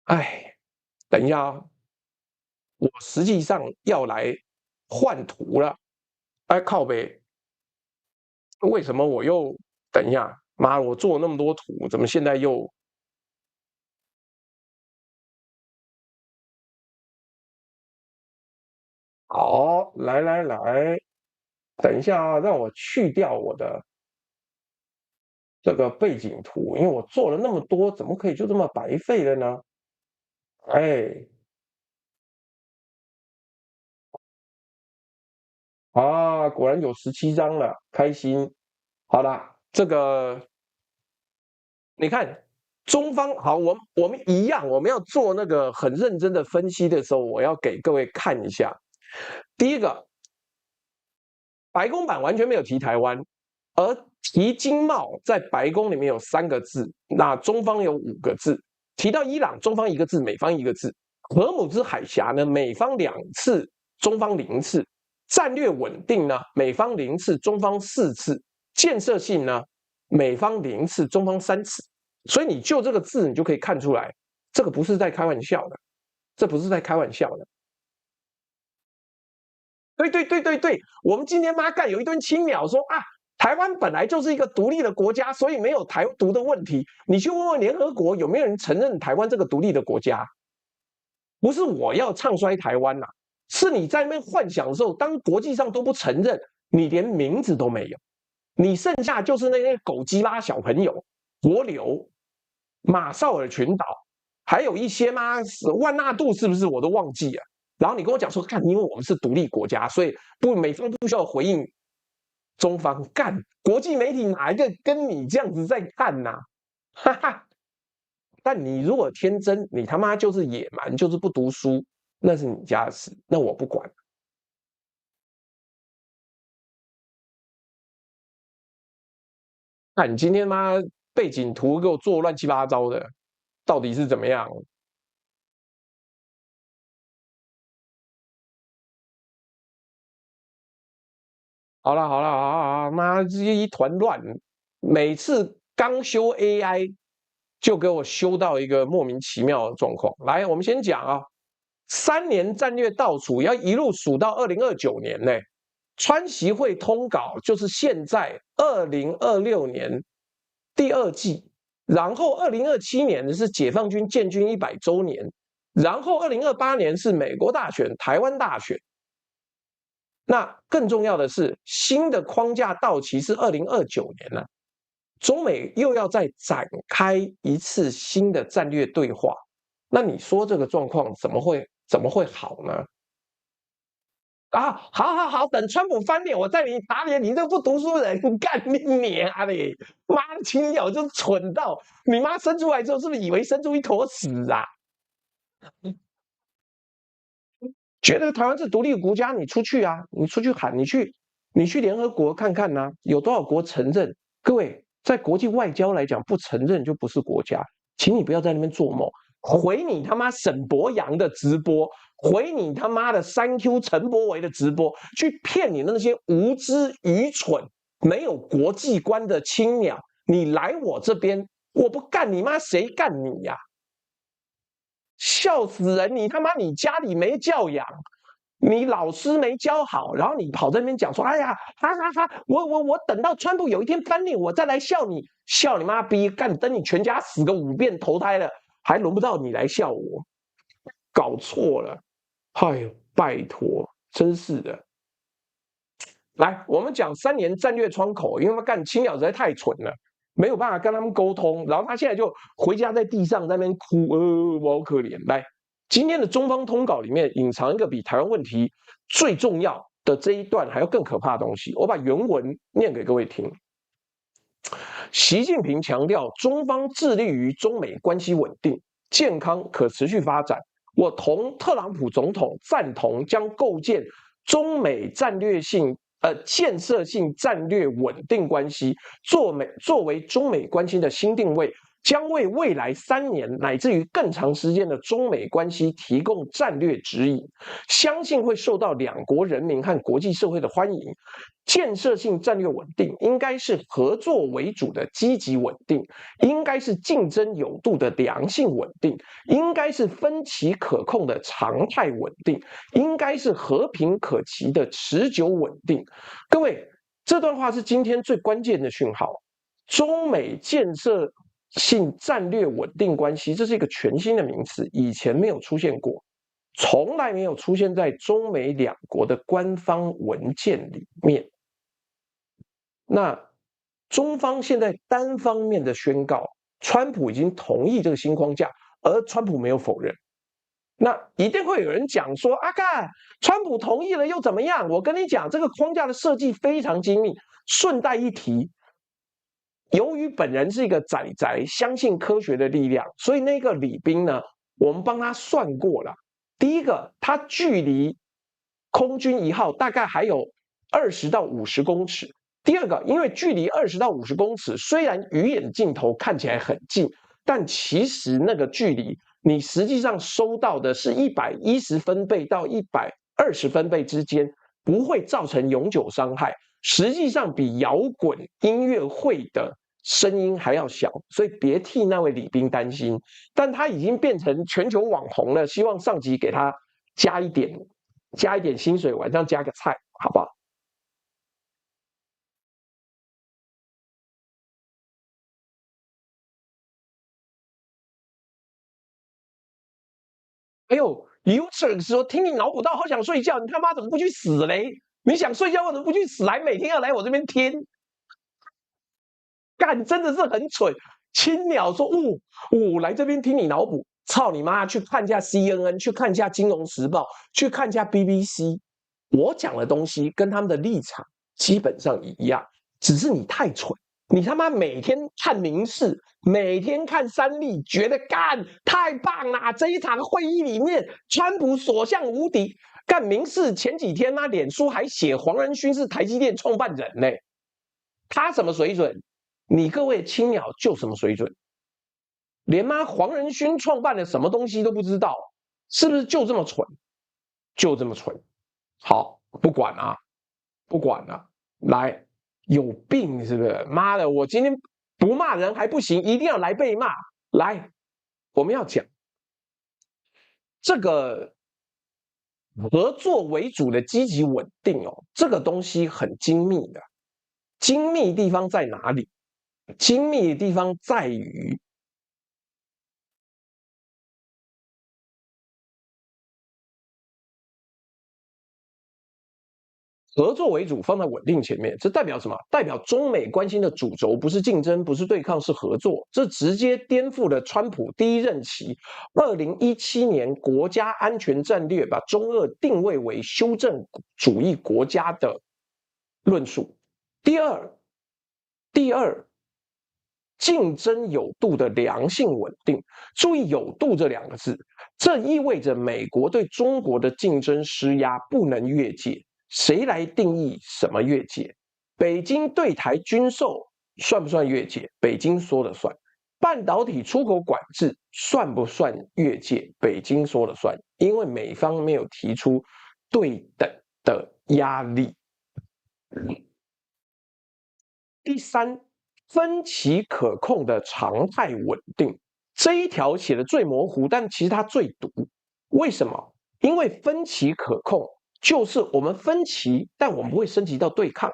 哎，等一下啊，我实际上要来换图了。哎，靠北，为什么我又等一下？妈，我做那么多图，怎么现在又？好，来，等一下啊，让我去掉我的这个背景图，因为我做了那么多，怎么可以就这么白费了呢？哎，啊，果然有17张了，开心。好啦，这个你看，中方好，我们一样，我们要做那个很认真的分析的时候，我要给各位看一下。第一个，白宫版完全没有提台湾，而提经贸在白宫里面有3个字，那中方有5个字。提到伊朗，中方一个字，美方一个字；荷姆兹海峡呢，美方2次，中方0次；战略稳定呢，美方0次，中方4次；建设性呢，美方0次，中方3次。所以你就这个字，你就可以看出来，这个不是在开玩笑的，这不是在开玩笑的。对，我们今天干有一堆青鸟说啊，台湾本来就是一个独立的国家，所以没有台独的问题。你去问问联合国有没有人承认台湾这个独立的国家？不是我要唱衰台湾呐、是你在那边幻想的时候，当国际上都不承认，你连名字都没有，你剩下就是那些狗鸡巴小朋友，帛琉、马绍尔群岛，还有一些万纳度是不是我都忘记了。然后你跟我讲说，看，因为我们是独立国家，所以美方不需要回应中方。干，国际媒体哪一个跟你这样子在看呐、哈哈。但你如果天真，你他妈就是野蛮，就是不读书，那是你家的事，那我不管。那你今天背景图给我做乱七八糟的，到底是怎么样？好了，妈，这一团乱。每次刚修 AI，就给我修到一个莫名其妙的状况。来，我们先讲啊，3年战略倒数要一路数到2029年呢。川习会通稿就是现在2026年第2季，然后2027年是解放军建军100周年，然后2028年是美国大选、台湾大选。那更重要的是，新的框架到期是2029年了，中美又要再展开一次新的战略对话。那你说这个状况怎么会好呢？啊，好，等川普翻脸，我再你打脸，你这不读书人，干你娘嘞！妈的，青鸟就蠢到你妈生出来之后，是不是以为生出一坨屎啊？觉得台湾是独立的国家，你出去啊，你出去喊，你去联合国看看呐、有多少国承认？各位，在国际外交来讲，不承认就不是国家，请你不要在那边做梦。回你他妈沈博阳的直播，回你他妈的3Q 陈柏惟的直播，去骗你的那些无知、愚蠢、没有国际观的青鸟，你来我这边，我不干你妈，谁干你呀、笑死人！你他妈你家里没教养，你老师没教好，然后你跑这边讲说，哎呀，我等到川普有一天翻脸，我再来笑你，笑你妈逼！干，等你全家死个5遍投胎了，还轮不到你来笑我，搞错了！哎呦，拜托，真是的。来，我们讲3年战略窗口，因为他干青鸟实在太蠢了，没有办法跟他们沟通，然后他现在就回家在地上在那边哭，我好可怜。来，今天的中方通稿里面隐藏一个比台湾问题最重要的这一段还要更可怕的东西，我把原文念给各位听。习近平强调，中方致力于中美关系稳定、健康、可持续发展。我同特朗普总统赞同将构建中美建设性战略稳定关系作为中美关系的新定位，将为未来3年乃至于更长时间的中美关系提供战略指引，相信会受到2国人民和国际社会的欢迎。建设性战略稳定应该是合作为主的积极稳定，应该是竞争有度的良性稳定，应该是分歧可控的常态稳定，应该是和平可期的持久稳定。各位，这段话是今天最关键的讯号。中美建设性战略稳定关系，这是一个全新的名词，以前没有出现过。从来没有出现在中美2国的官方文件里面。那中方现在单方面的宣告，川普已经同意这个新框架，而川普没有否认。那一定会有人讲说，干，川普同意了又怎么样？我跟你讲，这个框架的设计非常精密。顺带一提，由于本人是一个宅，相信科学的力量，所以那个礼宾呢，我们帮他算过了。第一个，它距离空军1号大概还有20到50公尺。第二个，因为距离20到50公尺，虽然鱼眼镜头看起来很近，但其实那个距离，你实际上收到的是110分贝到120分贝之间，不会造成永久伤害。实际上比摇滚音乐会的声音还要小，所以别替那位李斌担心。但他已经变成全球网红了，希望上级给他加一点薪水，晚上加个菜，好不好？哎呦 ，user 说听你脑补到好想睡觉，你他妈怎么不去死嘞？你想睡觉为什么不去死？还每天要来我这边听，干真的是很蠢。青鸟说，来这边听你脑补，操你妈！去看一下 CNN， 去看一下《金融时报》，去看一下 BBC。我讲的东西跟他们的立场基本上一样，只是你太蠢。你他妈每天看民视，每天看三立，觉得干太棒啦！这一场会议里面，川普所向无敌。干民视前几天妈脸书还写黄仁勋是台积电创办人呢，他什么水准？你各位青鸟就什么水准？连妈黄仁勋创办的什么东西都不知道，是不是就这么蠢？就这么蠢。好，不管啊，不管了、啊，来，有病是不是？妈的，我今天不骂人还不行，一定要来被骂。来，我们要讲这个合作为主的积极稳定哦，这个东西很精密的。精密地方在哪里？精密的地方在于，合作为主放在稳定前面，这代表什么？代表中美关系的主轴不是竞争，不是对抗，是合作。这直接颠覆了川普第一任期2017年国家安全战略把中俄定位为修正主义国家的论述。第二，竞争有度的良性稳定。注意"有度"这2个字，这意味着美国对中国的竞争施压不能越界。谁来定义什么越界？北京对台军售算不算越界？北京说了算。半导体出口管制算不算越界？北京说了算。因为美方没有提出对等的压力。第3，分歧可控的常态稳定。这一条写的最模糊，但其实它最毒。为什么？因为分歧可控。就是我们分歧，但我们不会升级到对抗。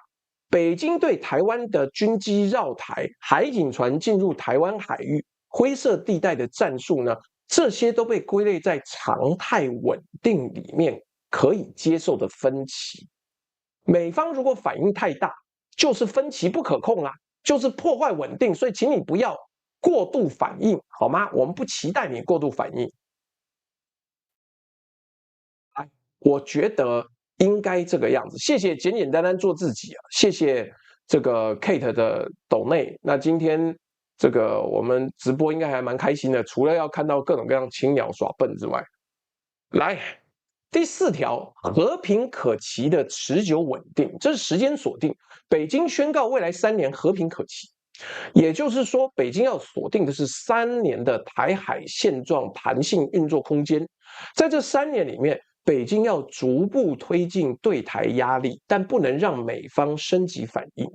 北京对台湾的军机绕台、海警船进入台湾海域、灰色地带的战术呢，这些都被归类在常态稳定里面可以接受的分歧。美方如果反应太大，就是分歧不可控啦，就是破坏稳定，所以请你不要过度反应，好吗？我们不期待你过度反应。我觉得应该这个样子。谢谢简简单单做自己啊！谢谢这个 Kate 的抖内。那今天这个我们直播应该还蛮开心的，除了要看到各种各样青鸟耍笨之外，来第4条，和平可期的持久稳定，这是时间锁定。北京宣告未来3年和平可期，也就是说，北京要锁定的是3年的台海现状弹性运作空间，在这3年里面。北京要逐步推进对台压力，但不能让美方升级反应。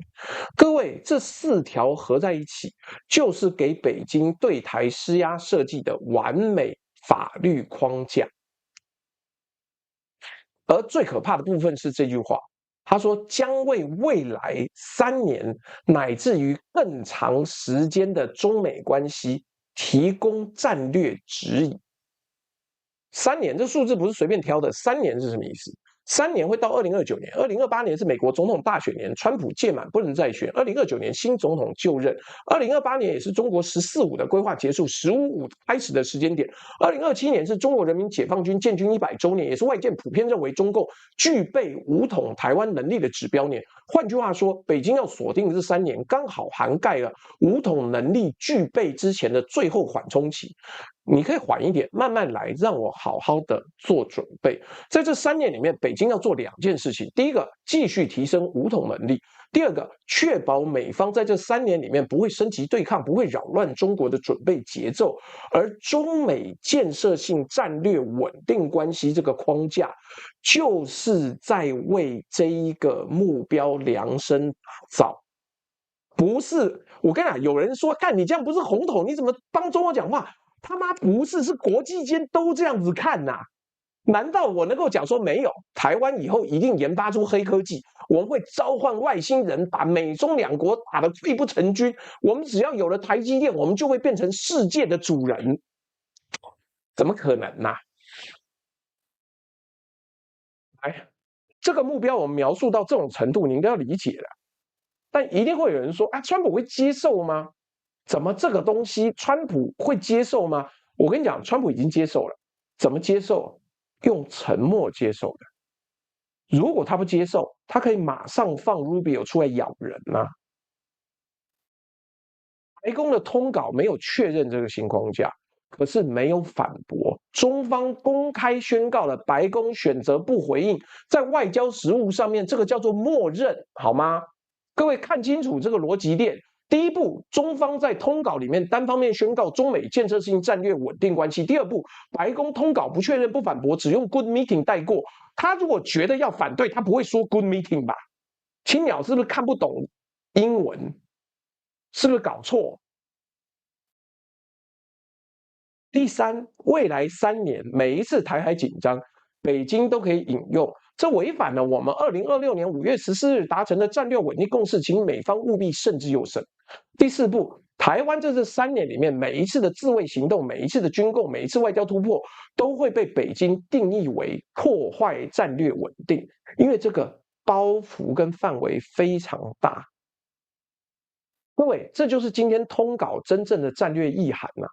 各位，这4条合在一起，就是给北京对台施压设计的完美法律框架。而最可怕的部分是这句话，他说将为未来3年乃至于更长时间的中美关系提供战略指引。3年，这数字不是随便挑的。3年是什么意思？3年会到2029年，2028年是美国总统大选年，川普届满不能再选，2029年新总统就任，2028年也是中国“14·5”的规划结束，“15·5”开始的时间点，2027年是中国人民解放军建军100周年，也是外界普遍认为中共具备武统台湾能力的指标年。换句话说，北京要锁定的这3年，刚好涵盖了武统能力具备之前的最后缓冲期。你可以缓一点，慢慢来，让我好好的做准备。在这3年里面，北京要做2件事情：第一个，继续提升武统能力；第二个，确保美方在这3年里面不会升级对抗，不会扰乱中国的准备节奏。而中美建设性战略稳定关系这个框架，就是在为这一个目标量身打造。不是，我跟你讲，有人说，看你这样不是红统，你怎么帮中国讲话？他妈不是，是国际间都这样子看呐、难道我能够讲说没有？台湾以后一定研发出黑科技，我们会召唤外星人，把美中2国打得溃不成军。我们只要有了台积电，我们就会变成世界的主人。怎么可能呢、哎，这个目标我们描述到这种程度，你应该要理解了。但一定会有人说，啊，川普会接受吗？怎么这个东西川普会接受吗？我跟你讲，川普已经接受了。怎么接受？用沉默接受的。如果他不接受，他可以马上放 Rubio 出来咬人啊。白宫的通稿没有确认这个新框架，可是没有反驳。中方公开宣告了，白宫选择不回应，在外交实务上面，这个叫做默认，好吗？各位看清楚这个逻辑链。第一步，中方在通稿里面单方面宣告中美建设性战略稳定关系。第二步，白宫通稿不确认不反驳，只用 good meeting 带过。他如果觉得要反对，他不会说 good meeting 吧？青鸟是不是看不懂英文？是不是搞错？第三，未来3年每一次台海紧张，北京都可以引用。这违反了我们2026年5月14日达成的战略稳定共识，请美方务必慎之又慎。第4步，台湾这3年里面每一次的自卫行动、每一次的军购、每一次外交突破，都会被北京定义为破坏战略稳定，因为这个包袱跟范围非常大。各位，这就是今天通稿真正的战略意涵啊！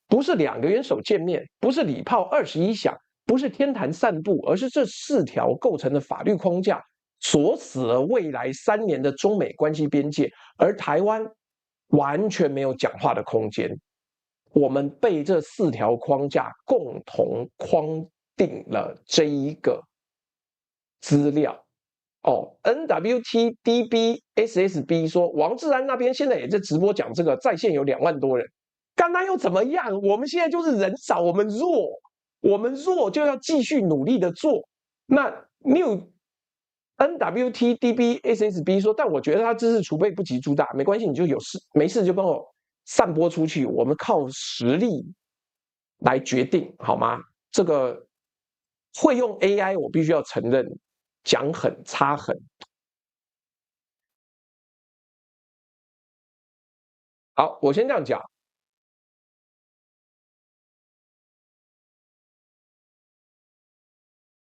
不是2个元首见面，不是礼炮21响，不是天坛散步，而是这4条构成的法律框架，锁死了未来3年的中美关系边界，而台湾完全没有讲话的空间。我们被这4条框架共同框定了这一个资料。NWTDB SSB 说，王志安那边现在也在直播讲这个，在线有2万多人。干那又怎么样？我们现在就是人少，我们弱就要继续努力的做。那 NWTDB SSB 说，但我觉得他知识储备不及朱大，没关系，你就有事没事就帮我散播出去，我们靠实力来决定，好吗？这个会用 AI， 我必须要承认，讲很差很。好，我先这样讲。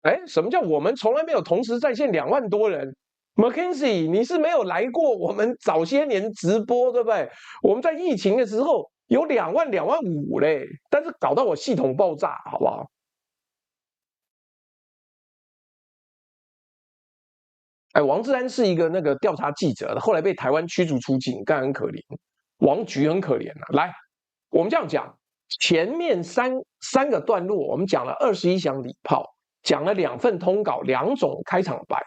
哎，什么叫我们从来没有同时在线2万多人 ？McKinsey， 你是没有来过我们早些年直播，对不对？我们在疫情的时候有2万、2万5嘞，但是搞到我系统爆炸，好不好？哎，王志安是一个那个调查记者，后来被台湾驱逐出境，干很可怜。王局很可怜啊。来，我们这样讲，前面三个段落，我们讲了21响礼炮。讲了2份通稿，2种开场白，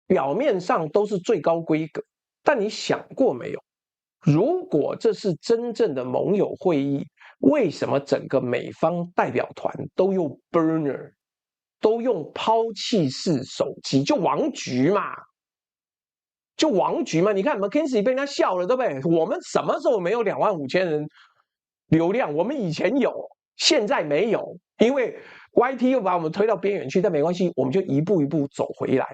表面上都是最高规格，但你想过没有？如果这是真正的盟友会议，为什么整个美方代表团都用 burner， 都用抛弃式手机？就王局嘛，你看 McKinsey 被人家笑了，对不对？我们什么时候没有2万5千人流量？我们以前有，现在没有，因为 YT 又把我们推到边缘去，但没关系，我们就一步一步走回来。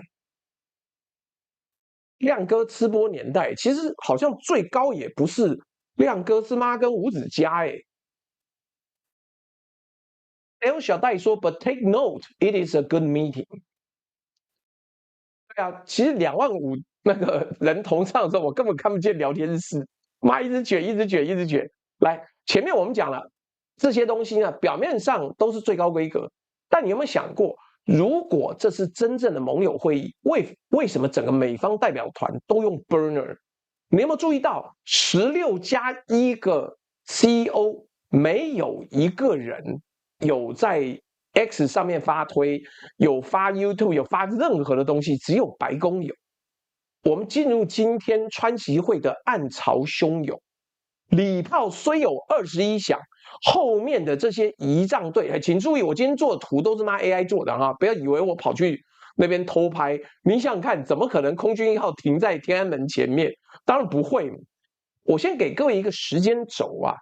亮哥吃播年代，其实好像最高也不是亮哥，是妈跟吴子嘉L 小戴说 ，But take note, it is a good meeting。对啊，其实2万5那个人同上的时候，我根本看不见聊天室，妈一直卷。来，前面我们讲了这些东西呢，表面上都是最高规格，但你有没有想过，如果这是真正的盟友会议，为什么整个美方代表团都用 burner？ 你有没有注意到16+1个 CEO 没有一个人有在 X 上面发推，有发 YouTube， 有发任何的东西，只有白宫有。我们进入今天川习会的暗潮汹涌，礼炮虽有21响，后面的这些仪仗队，请注意，我今天做的图都是妈 AI 做的哈，不要以为我跑去那边偷拍。你想想看，怎么可能空军1号停在天安门前面？当然不会。我先给各位一个时间轴啊，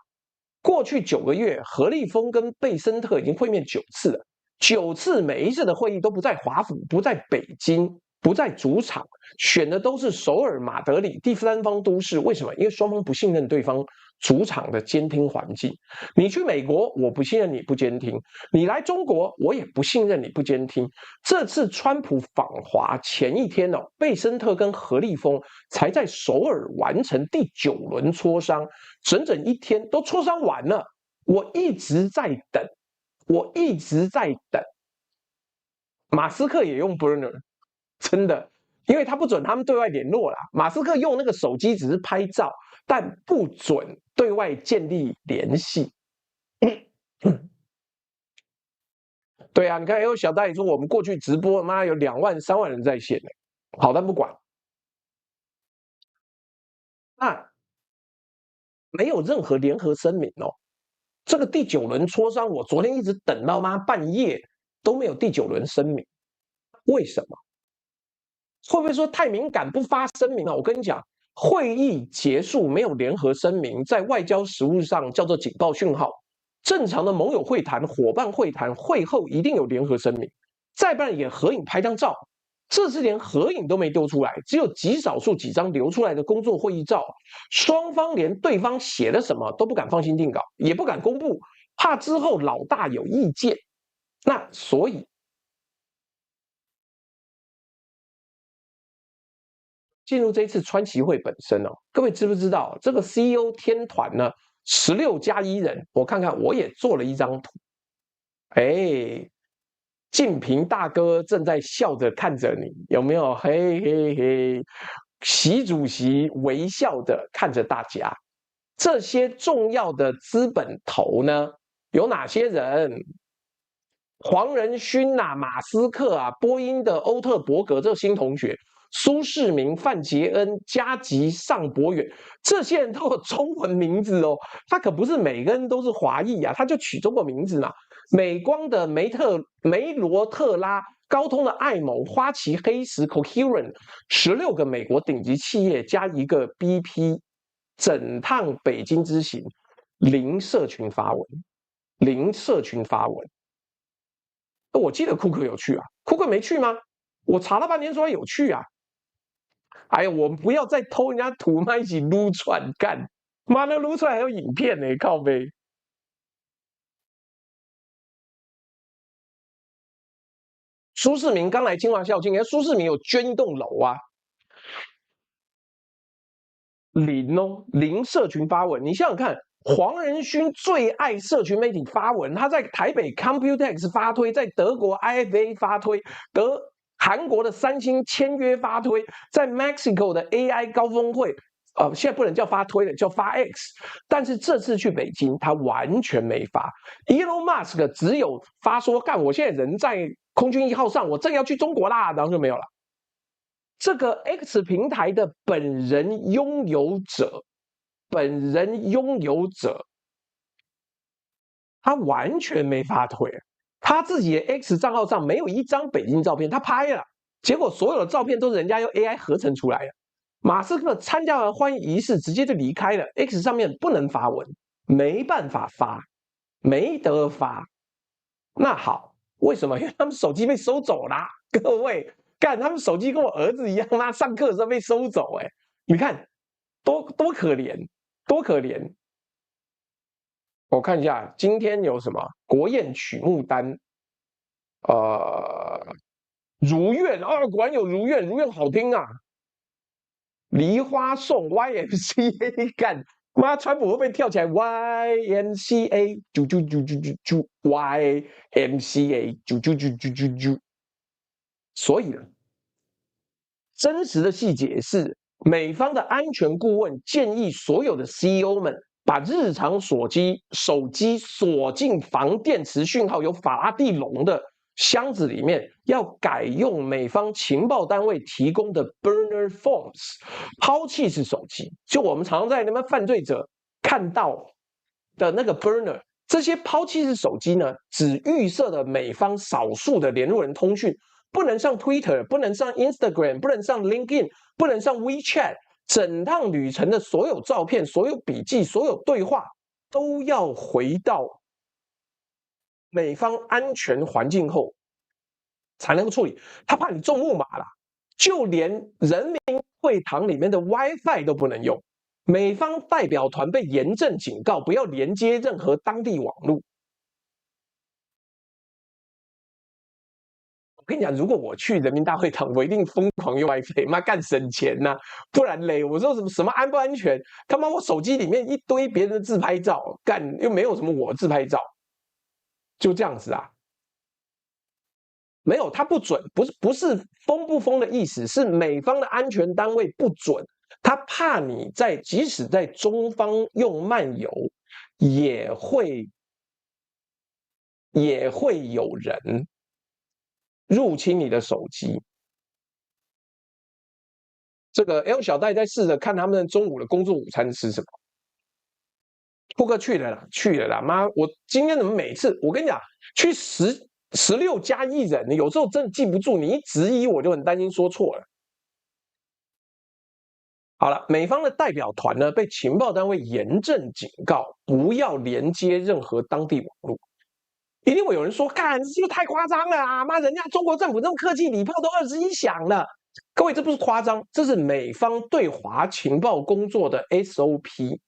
过去9个月，何立峰跟贝森特已经会面9次了，9次每一次的会议都不在华府，不在北京。不在主场，选的都是首尔、马德里第三方都市。为什么？因为双方不信任对方主场的监听环境。你去美国，我不信任你不监听；你来中国，我也不信任你不监听。这次川普访华前一天哦，贝森特跟何立峰才在首尔完成第9轮磋商，整整1天都磋商完了。我一直在等，马斯克也用 Burner。真的，因为他不准他们对外联络啦。马斯克用那个手机只是拍照，但不准对外建立联系。对啊，你看，有小戴说我们过去直播，妈有2万、3万人在线呢。好，但不管，那没有任何联合声明哦。这个第9轮磋商，我昨天一直等到妈半夜都没有第9轮声明，为什么？会不会说太敏感不发声明啊？我跟你讲，会议结束没有联合声明，在外交实务上叫做警报讯号。正常的盟友会谈、伙伴会谈，会后一定有联合声明，再不然也合影拍张照。这次连合影都没丢出来，只有极少数几张流出来的工作会议照。双方连对方写了什么都不敢放心定稿，也不敢公布，怕之后老大有意见。那所以。进入这一次川习会本身哦，各位知不知道这个 CEO 天团呢？16+1人，我看看，我也做了一张图。哎，晋平大哥正在笑着看着你，有没有？嘿嘿嘿，习主席微笑的看着大家。这些重要的资本头呢，有哪些人？黄仁勋呐、马斯克啊，波音的欧特伯格这个新同学。苏世民、范杰恩、加吉、尚博远，这些人都有中文名字哦。他可不是每个人都是华裔啊，他就取中国名字嘛。美光的梅罗特拉、高通的艾某、花旗、黑石、Coherent， 16个美国顶级企业加一个 BP， 整趟北京之行零社群发文。我记得库克有去啊，库克没去吗？我查了半天说有去啊。哎呀，我们不要再偷人家图嘛，一起撸串干，妈的撸出来还有影片呢，靠背。苏世民刚来清华校庆，人家苏世民有捐一栋楼啊，零社群发文。你想想看，黄仁勋最爱社群媒体发文，他在台北 Computex 发推，在德国 IFA 发推，韩国的3星签约发推，在 Mexico 的 AI 高峰会，现在不能叫发推了，叫发 X。但是这次去北京，他完全没发。Elon Musk 只有发说，干，我现在人在空军1号上，我正要去中国啦，然后就没有了。这个 X 平台的本人拥有者，他完全没发推。他自己的 X 账号上没有一张北京照片，他拍了，结果所有的照片都是人家用 AI 合成出来的。马斯克参加完欢迎仪式，直接就离开了。X 上面不能发文，没办法发，没得发。那好，为什么？因为他们手机被收走了。各位，干，他们手机跟我儿子一样，妈上课的时候被收走，哎，你看多可怜，多可怜。我看一下今天有什么国宴曲目单，如愿哦，果然有如愿，如愿好听啊。梨花颂 YMCA 干，妈川普会不会跳起来 YMCA 啾 YMCA 啾。所以呢，真实的细节是，美方的安全顾问建议所有的 CEO 们把日常手机锁进防电磁讯号有法拉第笼的箱子里面，要改用美方情报单位提供的 burner phones 抛弃式手机，就我们常常在那边犯罪者看到的那个 burner。这些抛弃式手机呢，只预设了美方少数的联络人通讯，不能上 Twitter， 不能上 Instagram， 不能上 LinkedIn， 不能上 WeChat。整趟旅程的所有照片、所有笔记、所有对话，都要回到美方安全环境后才能够处理。他怕你中木马啦，就连人民会堂里面的 WiFi 都不能用。美方代表团被严正警告，不要连接任何当地网络。我跟你讲，如果我去人民大会堂，我一定疯狂用 WiFi， 妈干省钱呐、不然嘞，我说什么安不安全？他妈我手机里面一堆别人的自拍照，干又没有什么我自拍照，就这样子啊。没有，他不准，不是封不封的意思，是美方的安全单位不准。他怕你即使在中方用漫游，也会有人入侵你的手机。这个 L 小戴在试着看他们中午的工作午餐吃什么。库克去了啦，妈！我今天怎么每次我跟你讲，去16加1人，有时候真的记不住，你一质疑我就很担心说错了。好了，美方的代表团呢被情报单位严正警告，不要连接任何当地网络。一定会有人说，干，这是不是太夸张了啊？妈，人家中国政府这么客气，礼炮都21响了。各位，这不是夸张，这是美方对华情报工作的 SOP。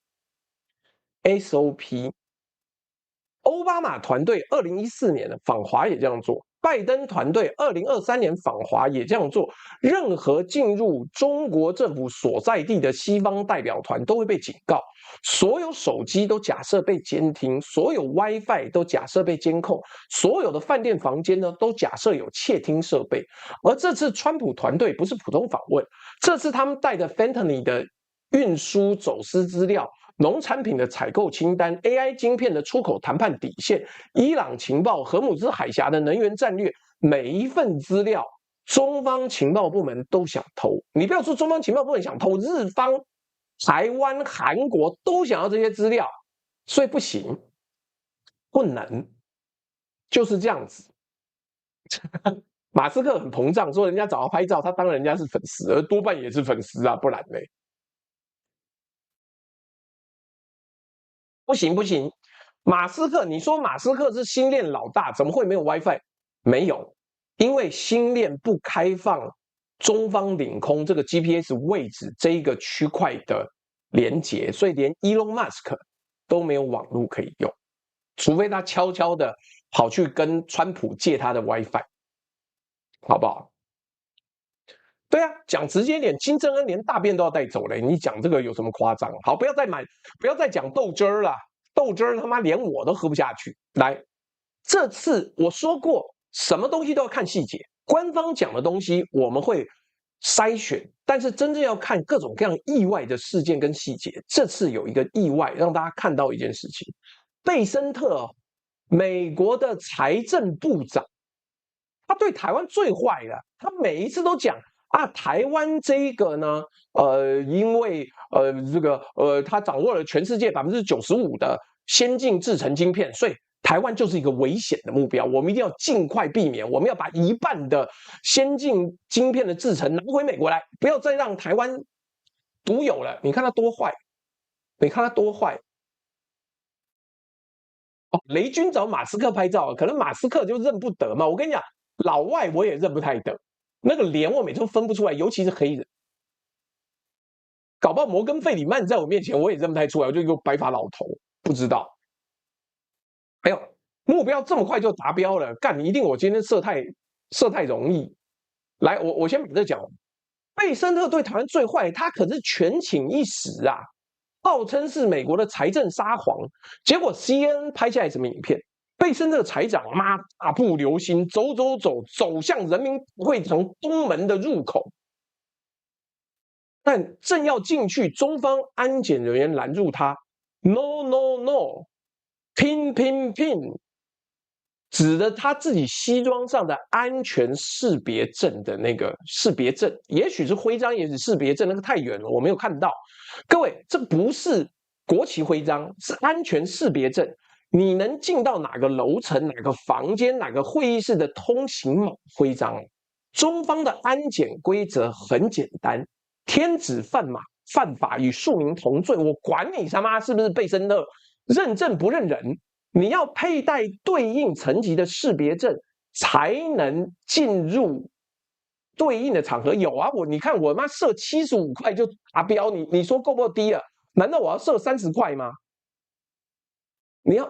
奥巴马团队2014年的访华也这样做，拜登团队2023年访华也这样做。任何进入中国政府所在地的西方代表团都会被警告，所有手机都假设被监听，所有 WiFi 都假设被监控，所有的饭店房间呢都假设有窃听设备。而这次川普团队不是普通访问，这次他们带的 Fentanyl 的运输走私资料、农产品的采购清单、AI 晶片的出口谈判底线、伊朗情报、荷姆兹海峡的能源战略，每一份资料，中方情报部门都想偷。你不要说中方情报部门想偷，日方、台湾、韩国都想要这些资料，所以不行，不能，就是这样子。马斯克很膨胀，说人家找他拍照，他当然人家是粉丝，而多半也是粉丝啊，不然嘞。不行，马斯克，你说马斯克是星链老大，怎么会没有 WiFi？ 没有，因为星链不开放中方领空这个 GPS 位置这一个区块的连接，所以连 Elon Musk 都没有网络可以用，除非他悄悄的跑去跟川普借他的 WiFi， 好不好？对啊，讲直接点，金正恩连大便都要带走了，你讲这个有什么夸张？好，不要再讲豆汁儿了，豆汁儿他妈连我都喝不下去。来，这次我说过，什么东西都要看细节，官方讲的东西我们会筛选，但是真正要看各种各样意外的事件跟细节。这次有一个意外，让大家看到一件事情：贝森特，美国的财政部长，他对台湾最坏了，他每一次都讲。啊，台湾这一个呢，因为它掌握了全世界95%的先进制程晶片，所以台湾就是一个危险的目标，我们一定要尽快避免，我们要把1半的先进晶片的制程拿回美国来，不要再让台湾独有了。你看他多坏，哦，雷军找马斯克拍照，可能马斯克就认不得嘛。我跟你讲，老外我也认不太得。那个脸我每次都分不出来，尤其是黑人，搞不好摩根费里曼在我面前我也认不太出来，我就一个白发老头，不知道。哎呦，目标这么快就达标了，干！一定我今天设太容易。来，我先把这讲。贝森特对台湾最坏，他可是权倾一时啊，号称是美国的财政沙皇。结果 CNN 拍下来什么影片？贝森特财长妈大步流星走向人民会堂东门的入口，但正要进去，中方安检人员拦住他， ，no no no，拼拼拼，指的他自己西装上的安全识别证的那个识别证，也许是徽章，也许是识别证，那个太远了，我没有看到。各位，这不是国旗徽章，是安全识别证。你能进到哪个楼层、哪个房间、哪个会议室的通行码徽章？中方的安检规则很简单：天子犯马犯法与庶民同罪，我管你他妈是不是贝森特，认证不认人。你要佩戴对应层级的识别证，才能进入对应的场合。有啊，你看我妈设75块就达标，你说够不够低了？难道我要设30块吗？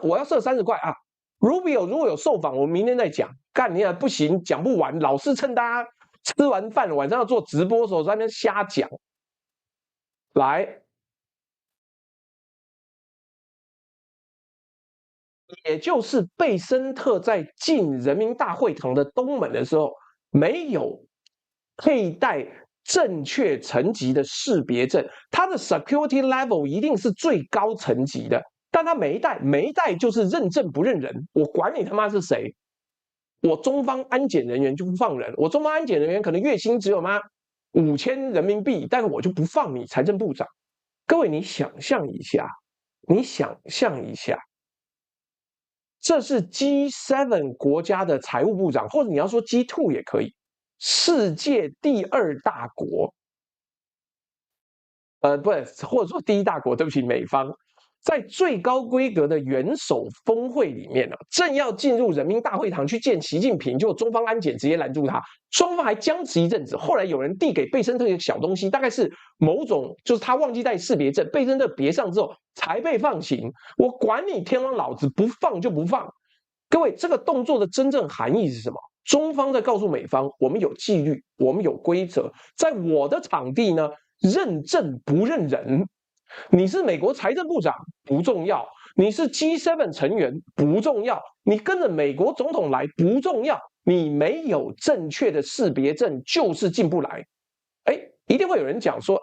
我要设30块啊 ！Rubio 如果有受访，我明天再讲。干你啊，不行，讲不完。老是趁大家吃完饭晚上要做直播的时候，在那边瞎讲。来，也就是贝森特在进人民大会堂的东门的时候，没有佩戴正确层级的识别证，他的 security level 一定是最高层级的，但他没带，没带就是认证不认人，我管你他妈是谁，我中方安检人员就不放人，我中方安检人员可能月薪只有5000人民币，但是我就不放你财政部长。各位，你想象一下，你想象一下。这是 G7 国家的财务部长，或者你要说 G2 也可以，世界第2大国，不，或者说第1大国，对不起，美方在最高规格的元首峰会里面呢，正要进入人民大会堂去见习近平，就中方安检直接拦住他，双方还僵持一阵子。后来有人递给贝森特一个小东西，大概是某种，就是他忘记带识别证，贝森特别上之后才被放行。我管你天王老子，不放就不放。各位，这个动作的真正含义是什么？中方在告诉美方，我们有纪律，我们有规则，在我的场地呢，认证不认人。你是美国财政部长不重要，你是 G7 成员不重要，你跟着美国总统来不重要，你没有正确的识别证就是进不来。哎，一定会有人讲说，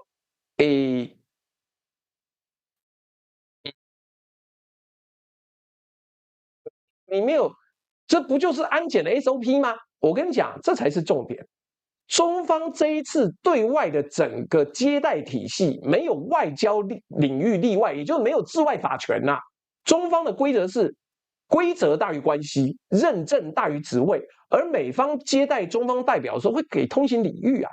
哎，你没有，这不就是安检的 SOP 吗？我跟你讲，这才是重点。中方这一次对外的整个接待体系没有外交领域例外，也就是没有治外法权呐、中方的规则是规则大于关系，认证大于职位，而美方接待中方代表的时候会给通行礼遇啊，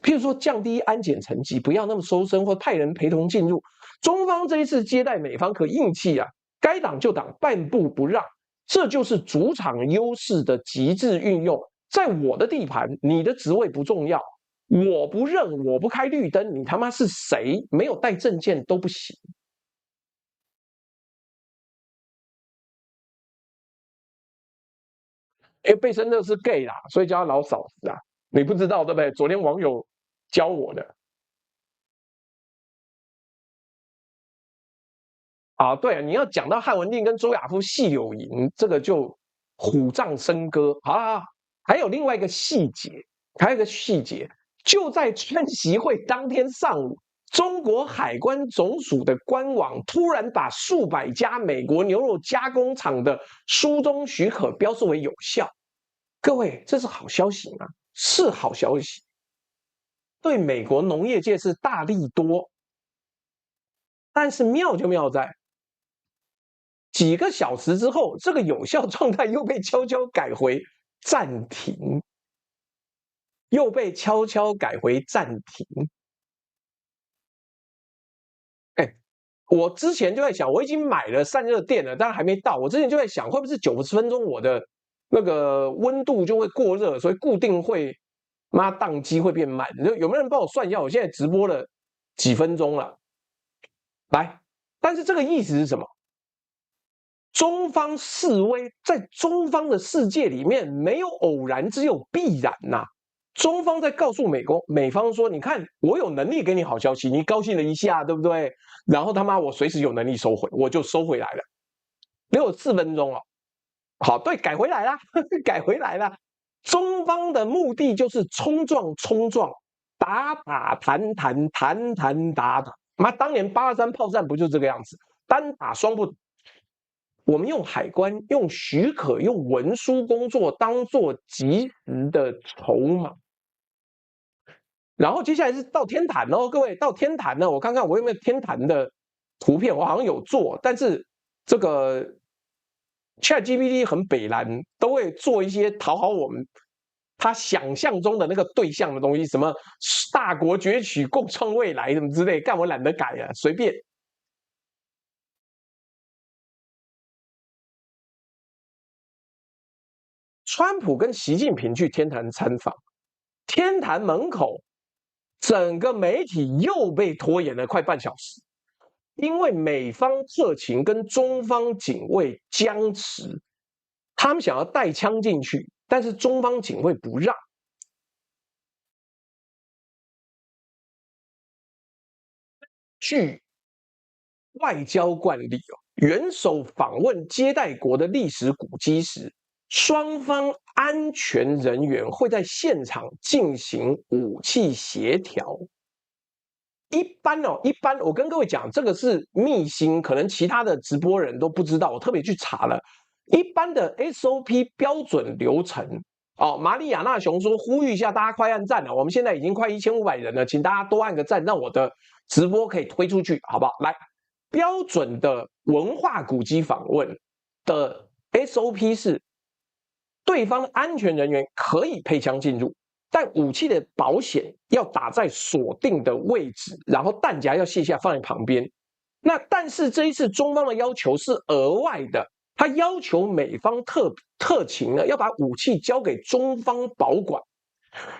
譬如说降低安检层级，不要那么收身，或派人陪同进入。中方这一次接待美方可硬气啊，该挡就挡，半步不让，这就是主场优势的极致运用。在我的地盘，你的职位不重要，我不认，我不开绿灯，你他妈是谁？没有带证件都不行。贝森特是 gay 啦，所以叫他老嫂子啊，你不知道对不对？昨天网友教我的。啊，对啊，你要讲到汉文帝跟周亚夫戏有赢，这个就虎杖笙歌啊。还有另外一个细节，还有一个细节，就在川习会当天上午，中国海关总署的官网突然把数百家美国牛肉加工厂的书中许可标示为有效。各位，这是好消息吗？是好消息，对美国农业界是大利多。但是妙就妙在，几个小时之后，这个有效状态又被悄悄改回暂停，又被悄悄改回暂停。哎，我之前就在想，我已经买了散热垫了，但还没到。我之前就在想，会不会是90分钟我的那个温度就会过热，所以固定会宕机会变慢。有没有人帮我算一下？我现在直播了几分钟了？来，但是这个意思是什么？中方示威，在中方的世界里面，没有偶然，只有必然呐、中方在告诉美方说：“你看，我有能力给你好消息，你高兴了一下，对不对？然后他妈我随时有能力收回，我就收回来了。64分钟了，好，对，改回来啦，改回来啦。中方的目的就是冲撞，打打谈谈，谈谈打打，妈，当年823炮战不就这个样子，单打双不。我们用海关、用许可、用文书工作当做及时的筹码，然后接下来是到天坛哦，各位到天坛呢，我看看我有没有天坛的图片，我好像有做，但是这个 ChatGPT 很北蓝，都会做一些讨好我们他想象中的那个对象的东西，什么大国崛起、共创未来什么之类，干我懒得改啊，随便。川普跟习近平去天坛参访，天坛门口整个媒体又被拖延了快半小时，因为美方特勤跟中方警卫僵持，他们想要带枪进去，但是中方警卫不让。据外交惯例元首访问接待国的历史古迹时，双方安全人员会在现场进行武器协调。一般我跟各位讲，这个是秘辛，可能其他的直播人都不知道，我特别去查了。一般的 SOP 标准流程玛丽亚娜熊说呼吁一下大家快按赞了，我们现在已经快1500人了，请大家多按个赞，让我的直播可以推出去，好不好？来，标准的文化古迹访问的 SOP 是，对方的安全人员可以配枪进入，但武器的保险要打在锁定的位置，然后弹夹要卸下放在旁边。那但是这一次中方的要求是额外的，他要求美方特勤呢要把武器交给中方保管。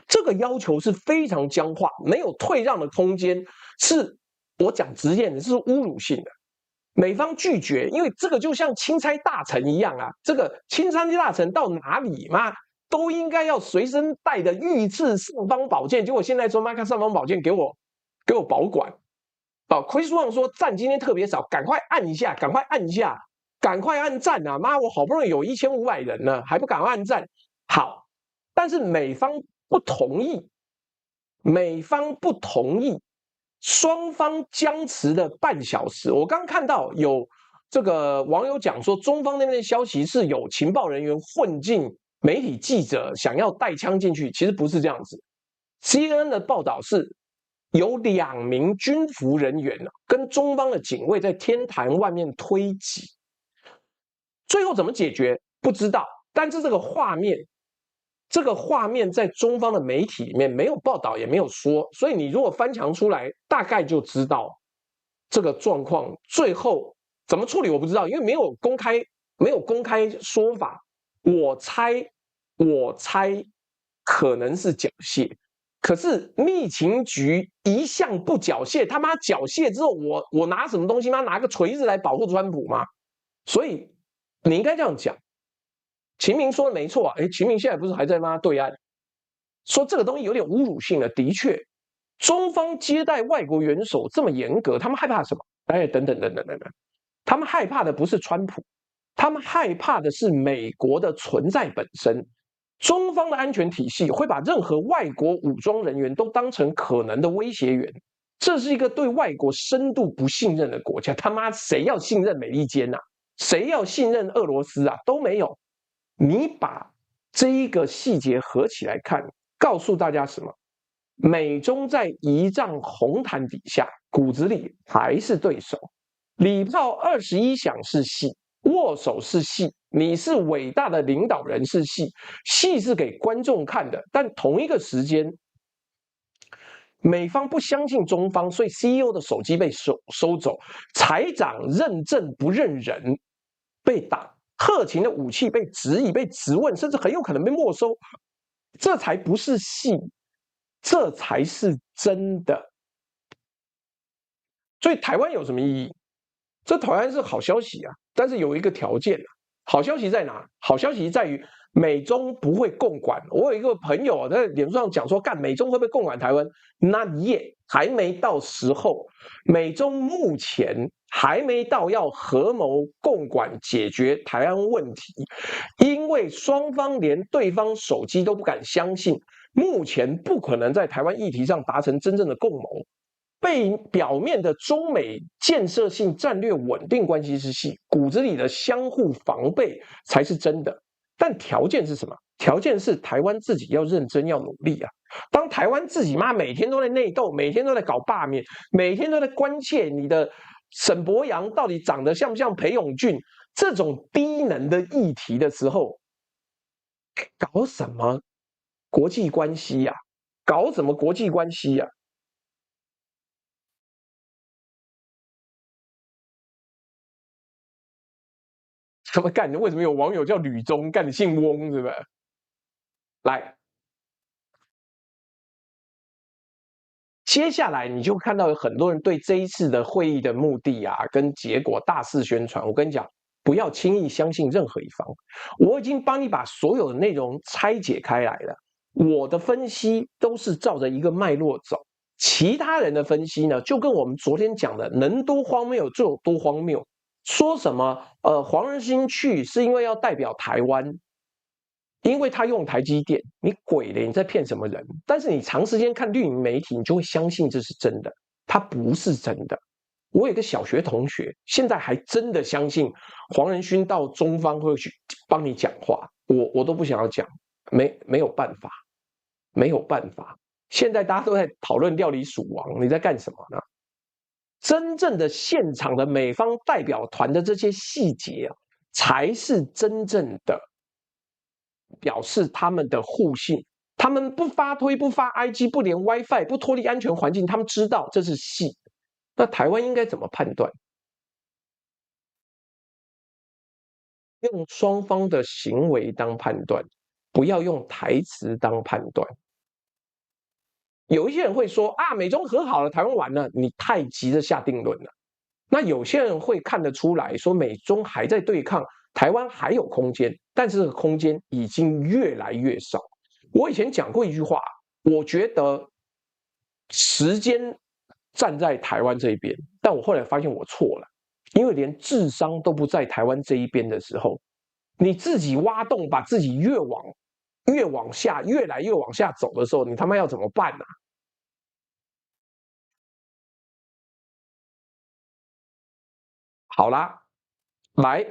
这个要求是非常僵化，没有退让的空间，是我讲直接的，是侮辱性的。美方拒绝，因为这个就像钦差大臣一样啊，这个钦差大臣到哪里嘛，都应该要随身带的御赐尚方宝剑，结果现在说妈看尚方宝剑给我保管。Chris Wang 说赞今天特别少，赶快按一下，赶快按一下，赶快按赞啊！妈，我好不容易有1500人呢，还不赶快按赞？好，但是美方不同意，双方僵持了半小时。我刚看到有这个网友讲说，中方那边的消息是有情报人员混进媒体记者，想要带枪进去，其实不是这样子。CNN 的报道是有2名军服人员跟中方的警卫在天坛外面推挤，最后怎么解决不知道，但是这个画面在中方的媒体里面没有报道，也没有说，所以你如果翻墙出来，大概就知道这个状况最后怎么处理，我不知道，因为没有公开说法。我猜可能是缴械，可是密情局一向不缴械，他妈缴械之后，我拿什么东西吗？拿个锤子来保护川普吗？所以你应该这样讲。秦明说的没错秦明现在不是还在吗？对岸说这个东西有点侮辱性了。的确，中方接待外国元首这么严格，他们害怕什么？等等，他们害怕的不是川普，他们害怕的是美国的存在本身。中方的安全体系会把任何外国武装人员都当成可能的威胁源，这是一个对外国深度不信任的国家。他妈谁要信任美利坚啊？谁要信任俄罗斯啊？都没有。你把这一个细节合起来看，告诉大家什么？美中在仪仗红毯底下，骨子里还是对手。礼炮21响是戏，握手是戏，你是伟大的领导人是戏，戏是给观众看的。但同一个时间，美方不相信中方，所以 CEO 的手机被收走，财长认证不认人被打，特勤的武器被质疑、被质问，甚至很有可能被没收。这才不是戏，这才是真的。所以台湾有什么意义？这台湾是好消息啊，但是有一个条件啊。好消息在哪？好消息在于美中不会共管。我有一个朋友在脸书上讲说，干美中会不会共管台湾？Not yet，还没到时候。美中目前还没到要合谋共管解决台湾问题，因为双方连对方手机都不敢相信，目前不可能在台湾议题上达成真正的共谋。表面的中美建设性战略稳定关系是戏，骨子里的相互防备才是真的。但条件是什么？条件是台湾自己要认真，要努力啊！当台湾自己每天都在内斗，每天都在搞罢免，每天都在关切你的沈伯洋到底长得像不像裴勇俊这种低能的议题的时候，搞什么国际关系呀？搞什么国际关系呀？什么干？为什么有网友叫吕中干？你姓翁是不是？来，接下来你就看到有很多人对这一次的会议的目的跟结果大肆宣传。我跟你讲，不要轻易相信任何一方。我已经帮你把所有的内容拆解开来了，我的分析都是照着一个脉络走。其他人的分析呢，就跟我们昨天讲的，能多荒谬就有多荒谬。说什么黄仁勋去是因为要代表台湾，因为他用台积电，你鬼嘞！你在骗什么人？但是你长时间看绿营媒体，你就会相信这是真的，它不是真的。我有个小学同学，现在还真的相信黄仁勋到中方会去帮你讲话，我都不想要讲，没有办法，没有办法。现在大家都在讨论料理鼠王，你在干什么呢？真正的现场的美方代表团的这些细节才是真正的表示他们的互信。他们不发推、不发 IG、不连 WiFi、不脱离安全环境，他们知道这是戏。那台湾应该怎么判断？用双方的行为当判断，不要用台词当判断。有一些人会说美中和好了，台湾完了，你太急着下定论了。那有些人会看得出来说，美中还在对抗，台湾还有空间，但是这个空间已经越来越少。我以前讲过一句话，我觉得时间站在台湾这一边，但我后来发现我错了，因为连智商都不在台湾这一边的时候，你自己挖洞，把自己越往下，越来越往下走的时候，你他妈要怎么办啊？好啦，来，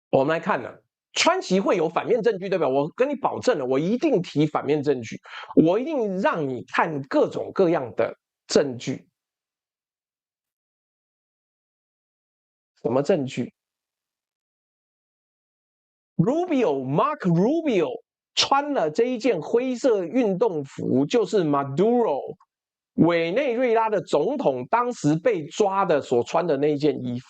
我们来看呢，川崎会有反面证据，对吧？我跟你保证了，我一定提反面证据，我一定让你看各种各样的证据。什么证据 ？Mark Rubio 穿了这一件灰色运动服，就是 Maduro 委内瑞拉的总统当时被抓的所穿的那一件衣服。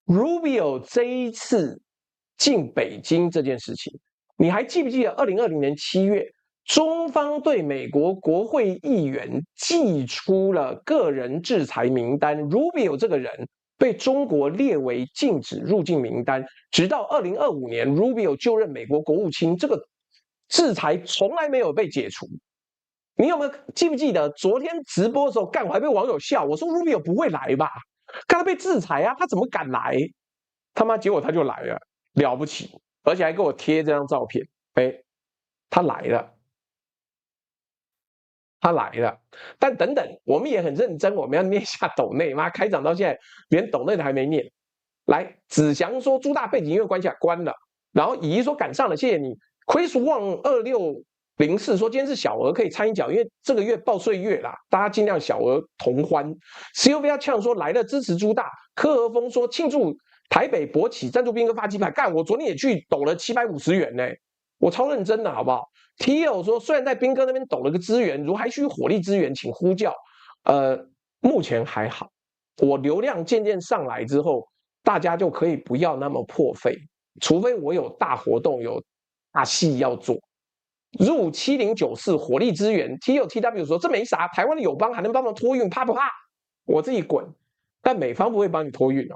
Rubio 这一次进北京这件事情，你还记不记得2020年7月，中方对美国国会议员寄出了个人制裁名单 ，Rubio 这个人被中国列为禁止入境名单，直到2025年 Rubio 就任美国国务卿，这个制裁从来没有被解除。你有没有记不记得昨天直播的时候，我还被网友笑，我说 Rubio 不会来吧？看他被制裁他怎么敢来？他妈，结果他就来了，了不起，而且还给我贴这张照片。他来了，他来了。但等等，我们也很认真，我们要念一下斗内。妈，开场到现在连斗内都还没念。来，子祥说朱大背景音乐关卡关了，然后乙一说赶上了，谢谢你。Chris Wang 2604说今天是小额可以参一脚，因为这个月报税月啦，大家尽量小额同欢。Sylvia 呛说来了支持朱大。柯和峰说庆祝台北博起赞助兵哥发鸡排，干我昨天也去抖了750元呢，我超认真的好不好 ？T.O 说虽然在兵哥那边抖了个资源，如还需火力支援，请呼叫。目前还好，我流量渐渐上来之后，大家就可以不要那么破费，除非我有大活动有大戏要做。入7094火力支援 ，T.O.T.W 说这没啥，台湾的友邦还能帮忙托运，怕不怕？我自己滚，但美方不会帮你托运哦。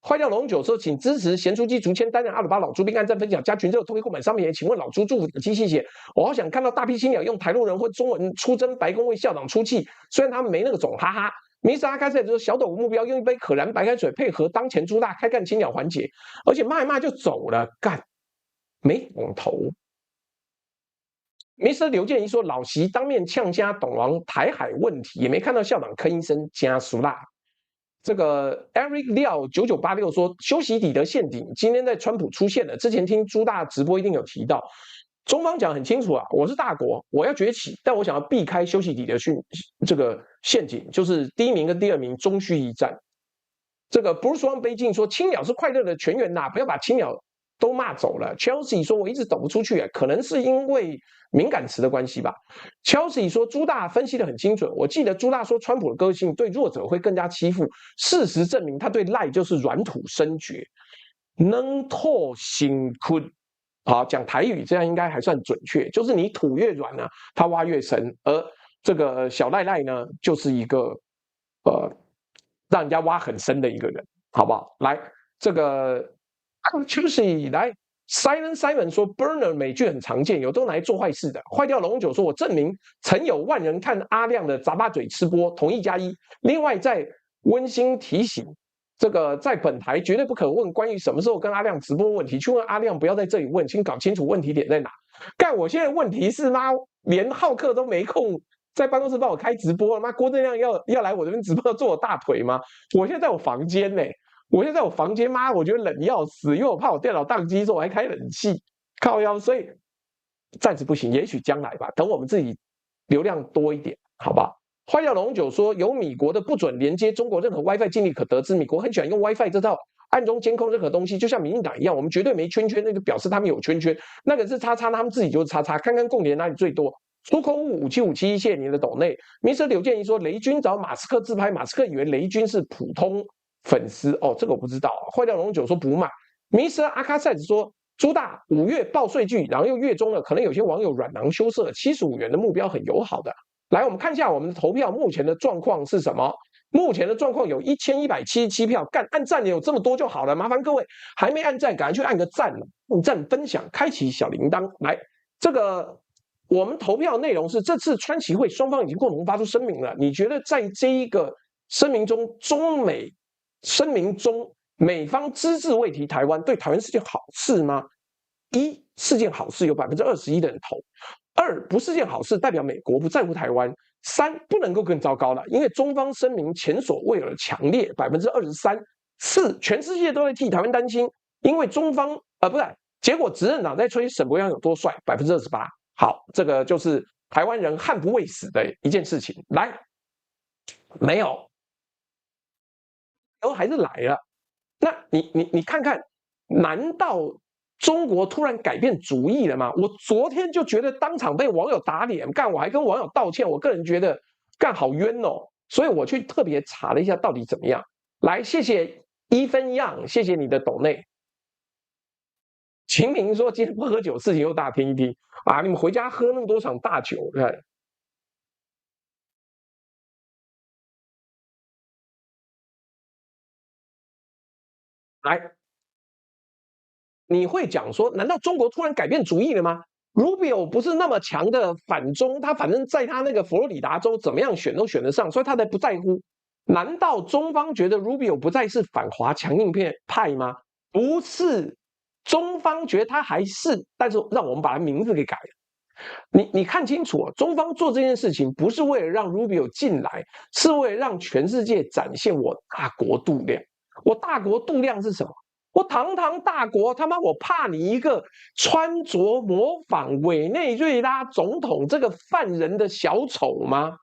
坏掉龙九说，请支持咸猪鸡竹签担任阿鲁巴老猪兵按赞分享加群之后推购买商品。请问老猪祝福点击谢谢。我好想看到大批青鸟用台路人或中文出征白宫为校长出气，虽然他们没那个种，哈哈。Mr. 阿开赛说小斗目标用一杯可燃白开水配合当前猪大开干青鸟环节，而且骂一骂就走了，干没懂头。Mr. 刘建一说，老习当面呛瞎董王台海问题，也没看到校长吭一声加苏辣。这个 Eric 廖9986说，修习底的陷阱今天在川普出现了。之前听朱大直播一定有提到，中方讲很清楚啊，我是大国，我要崛起，但我想要避开修习底的这个陷阱，就是第一名跟第二名终须一战。这个 Bruce Wang 北京说，青鸟是快乐的泉源呐，不要把青鸟都骂走了。Chelsea 说，我一直抖不出去，可能是因为敏感词的关系吧。Chelsea 说，朱大分析的很精准。我记得朱大说，川普的个性对弱者会更加欺负。事实证明，他对赖就是软土生绝，能拓心坤。好，讲台语这样应该还算准确，就是你土越软呢，他挖越深。而这个小赖赖呢，就是一个让人家挖很深的一个人，好不好？来，这个 Chelsea 来 Silent Simon 说 ，Burner 美剧很常见，有都拿来做坏事的。坏掉龙九说，我证明曾有万人看阿亮的杂巴嘴吃播，同意加一。另外，再温馨提醒，这个在本台绝对不可问关于什么时候跟阿亮直播问题，去问阿亮，不要在这里问，请搞清楚问题点在哪。干，我现在问题是妈，连浩克都没空在办公室帮我开直播了，妈郭正亮要来我这边直播做我大腿吗？我现在在我房间呢、我现在在我房间，妈，我觉得冷要死，因为我怕我电脑宕机，说我还开冷气，靠腰，所以暂时不行，也许将来吧，等我们自己流量多一点，好不好？坏掉龙九说，有米国的不准连接中国任何 WiFi， 尽力可得知，米国很喜欢用 WiFi 这套暗中监控任何东西，就像民进党一样，我们绝对没圈圈，那就表示他们有圈圈，那个是叉叉，他们自己就是叉叉，看看共联哪里最多。出口物5757，谢谢您的抖内。Mr. 刘建一说，雷军找马斯克自拍，马斯克以为雷军是普通粉丝哦，这个我不知道。坏掉龙九说不买。Mr. 阿卡塞子说，朱大5月报税季，然后又月中了，可能有些网友软囊羞涩，75元的目标很友好的。来，我们看一下我们的投票目前的状况是什么？目前的状况有1177票，干按赞有这么多就好了，麻烦各位还没按赞，赶快去按个赞，按赞分享，开启小铃铛。来，这个我们投票内容是这次川习会双方已经共同发出声明了，你觉得在这一个声明中，中美声明中美方只字未提台湾，对台湾是件好事吗？一是件好事，有21%的人投。2不是件好事，代表美国不在乎台湾。3不能够更糟糕了，因为中方声明前所未有的强烈，23%。4全世界都在替台湾担心，因为中方不是，结果执政党在吹沈伯洋有多帅，28%。好，这个就是台湾人悍不畏死的一件事情。来，没有，还是来了。那你看看，难道中国突然改变主意了吗？我昨天就觉得当场被网友打脸，干我还跟网友道歉，我个人觉得干好冤哦，所以我去特别查了一下到底怎么样。来，谢谢一分样，谢谢你的抖内。秦明说今天不喝酒，事情又大，听一听啊！你们回家喝那么多场大酒，来。你会讲说，难道中国突然改变主意了吗 ？Rubio 不是那么强的反中，他反正在他那个佛罗里达州怎么样选都选得上，所以他才不在乎。难道中方觉得 Rubio 不再是反华强硬派吗？不是，中方觉得他还是，但是让我们把他名字给改了。你看清楚哦，中方做这件事情不是为了让 Rubio 进来，是为了让全世界展现我大国度量。我大国度量是什么？我堂堂大国，他妈我怕你一个穿着模仿委内瑞拉总统这个犯人的小丑吗？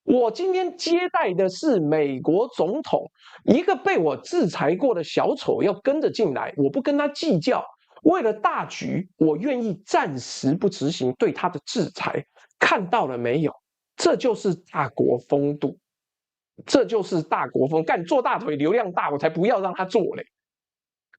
我今天接待的是美国总统，一个被我制裁过的小丑要跟着进来，我不跟他计较。为了大局，我愿意暂时不执行对他的制裁。看到了没有？这就是大国风度，这就是大国风。干做大腿流量大，我才不要让他做嘞。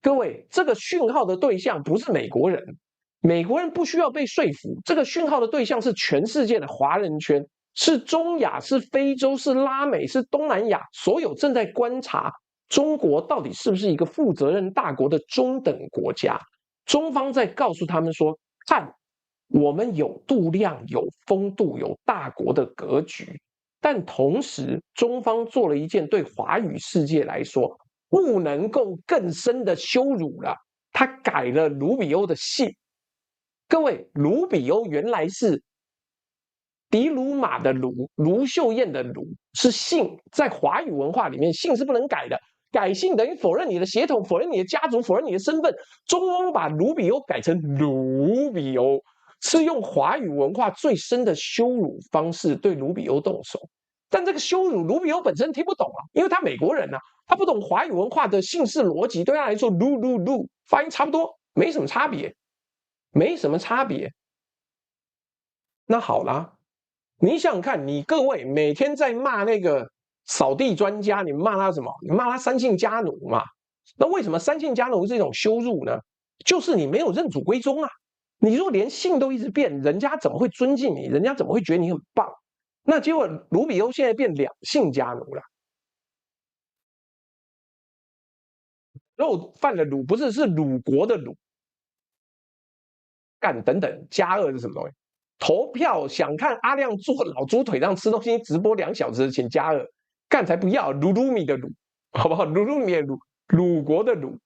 各位，这个讯号的对象不是美国人，美国人不需要被说服。这个讯号的对象是全世界的华人圈，是中亚，是非洲，是拉美，是东南亚，所有正在观察中国到底是不是一个负责任大国的中等国家。中方在告诉他们说，看，我们有度量，有风度，有大国的格局，但同时中方做了一件对华语世界来说不能够更深的羞辱了，他改了卢比欧的姓。各位，卢比欧原来是迪鲁马的鲁，卢秀燕的鲁是姓，在华语文化里面姓是不能改的，改姓等于否认你的血统，否认你的家族，否认你的身份。中翁把卢比欧改成卢比欧，是用华语文化最深的羞辱方式对卢比欧动手。但这个羞辱卢比欧本身听不懂啊，因为他美国人啊，他不懂华语文化的姓氏逻辑，对他来说卢发音差不多，没什么差别，没什么差别。那好啦，你想想看，你各位每天在骂那个扫地专家，你骂他什么？你骂他三姓家奴嘛？那为什么三姓家奴是一种羞辱呢？就是你没有认祖归宗啊！你若连姓都一直变，人家怎么会尊敬你？人家怎么会觉得你很棒？那结果卢比欧现在变两姓家奴了，肉犯了鲁，不是是鲁国的鲁，干等等，加二是什么东西？投票想看阿亮坐老猪腿上吃东西，直播2小时，请加二，干才不要，鲁鲁米的鲁，好不好？鲁鲁米的鲁，鲁国的鲁。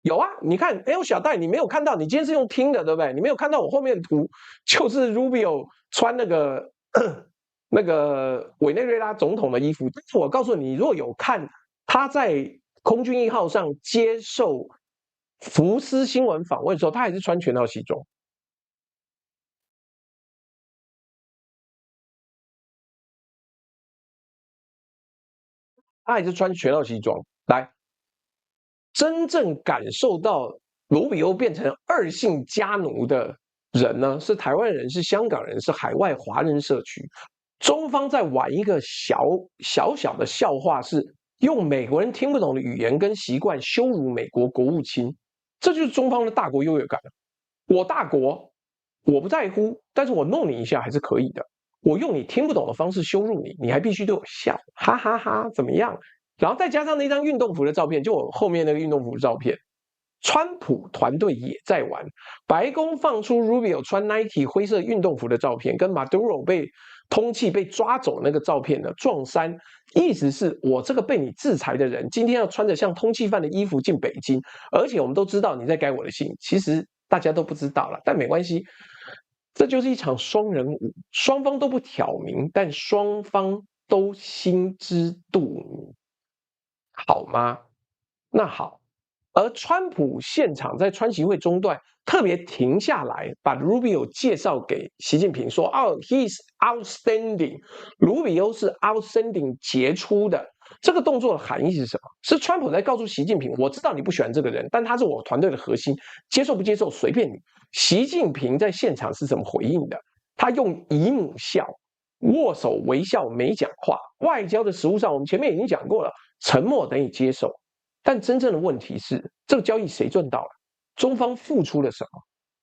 有啊，你看，哎呦，小戴，你没有看到，你今天是用听的，对不对？你没有看到我后面的图，就是 Rubio 穿那个那个委内瑞拉总统的衣服。但是我告诉你，如果有看他在空军1号上接受福斯新闻访问的时候，他还是穿全套西装，他还是穿全套西装。来，真正感受到卢比欧变成二姓家奴的人呢，是台湾人，是香港人，是海外华人社区。中方在玩一个小小的笑话，是用美国人听不懂的语言跟习惯羞辱美国国务卿，这就是中方的大国优越感。我大国，我不在乎，但是我弄你一下还是可以的。我用你听不懂的方式羞辱你，你还必须对我笑，哈哈哈，怎么样？然后再加上那张运动服的照片，就我后面那个运动服的照片，川普团队也在玩。白宫放出 Rubio 穿 Nike 灰色运动服的照片，跟 Maduro 被通缉被抓走那个照片的撞衫，意思是我这个被你制裁的人，今天要穿着像通缉犯的衣服进北京，而且我们都知道你在改我的姓，其实大家都不知道了，但没关系，这就是一场双人舞，双方都不挑明，但双方都心知肚明，好吗？那好，而川普现场在川习会中段特别停下来，把 Rubio 介绍给习近平，说：“哦，he's outstanding， 卢比欧是 outstanding 杰出的。”这个动作的含义是什么？是川普在告诉习近平：“我知道你不喜欢这个人，但他是我团队的核心，接受不接受随便你。”习近平在现场是怎么回应的？他用姨母笑，握手微笑，没讲话。外交的实务上，我们前面已经讲过了，沉默等于接受。但真正的问题是，这个交易谁赚到了？中方付出了什么？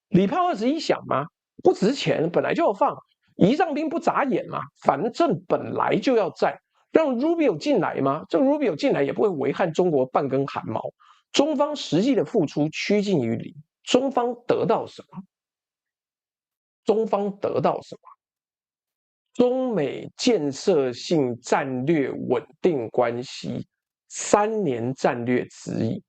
礼炮21响吗？不值钱，本来就要放。仪仗兵不眨眼嘛，反正本来就要在。让 Rubio 进来吗？这 Rubio 进来也不会危害中国半根汗毛。中方实际的付出趋近于零，中方得到什么？中方得到什么？中美建设性战略稳定关系3年战略指引，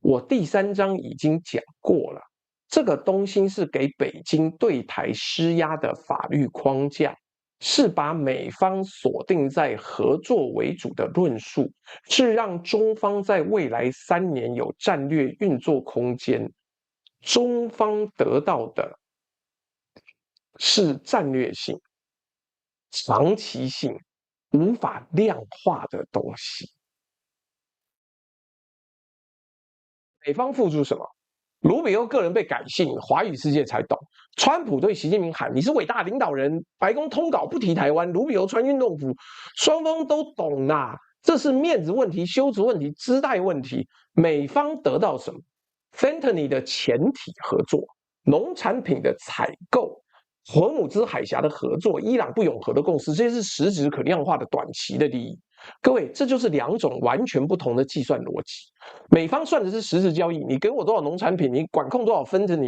我第3章已经讲过了。这个东西是给北京对台施压的法律框架，是把美方锁定在合作为主的论述，是让中方在未来3年有战略运作空间。中方得到的是战略性、长期性、无法量化的东西。美方付出什么？卢比欧个人被改姓，华语世界才懂。川普对习近平喊：“你是伟大领导人。”白宫通稿不提台湾，卢比欧穿运动服，双方都懂啦。这是面子问题、羞耻问题、姿态问题。美方得到什么 ？Fentanyl 的前体合作，农产品的采购，荷姆兹海峡的合作，伊朗不永和的共识，这些是实质可量化的短期的利益。各位，这就是2种完全不同的计算逻辑。美方算的是实质交易，你给我多少农产品，你管控多少分成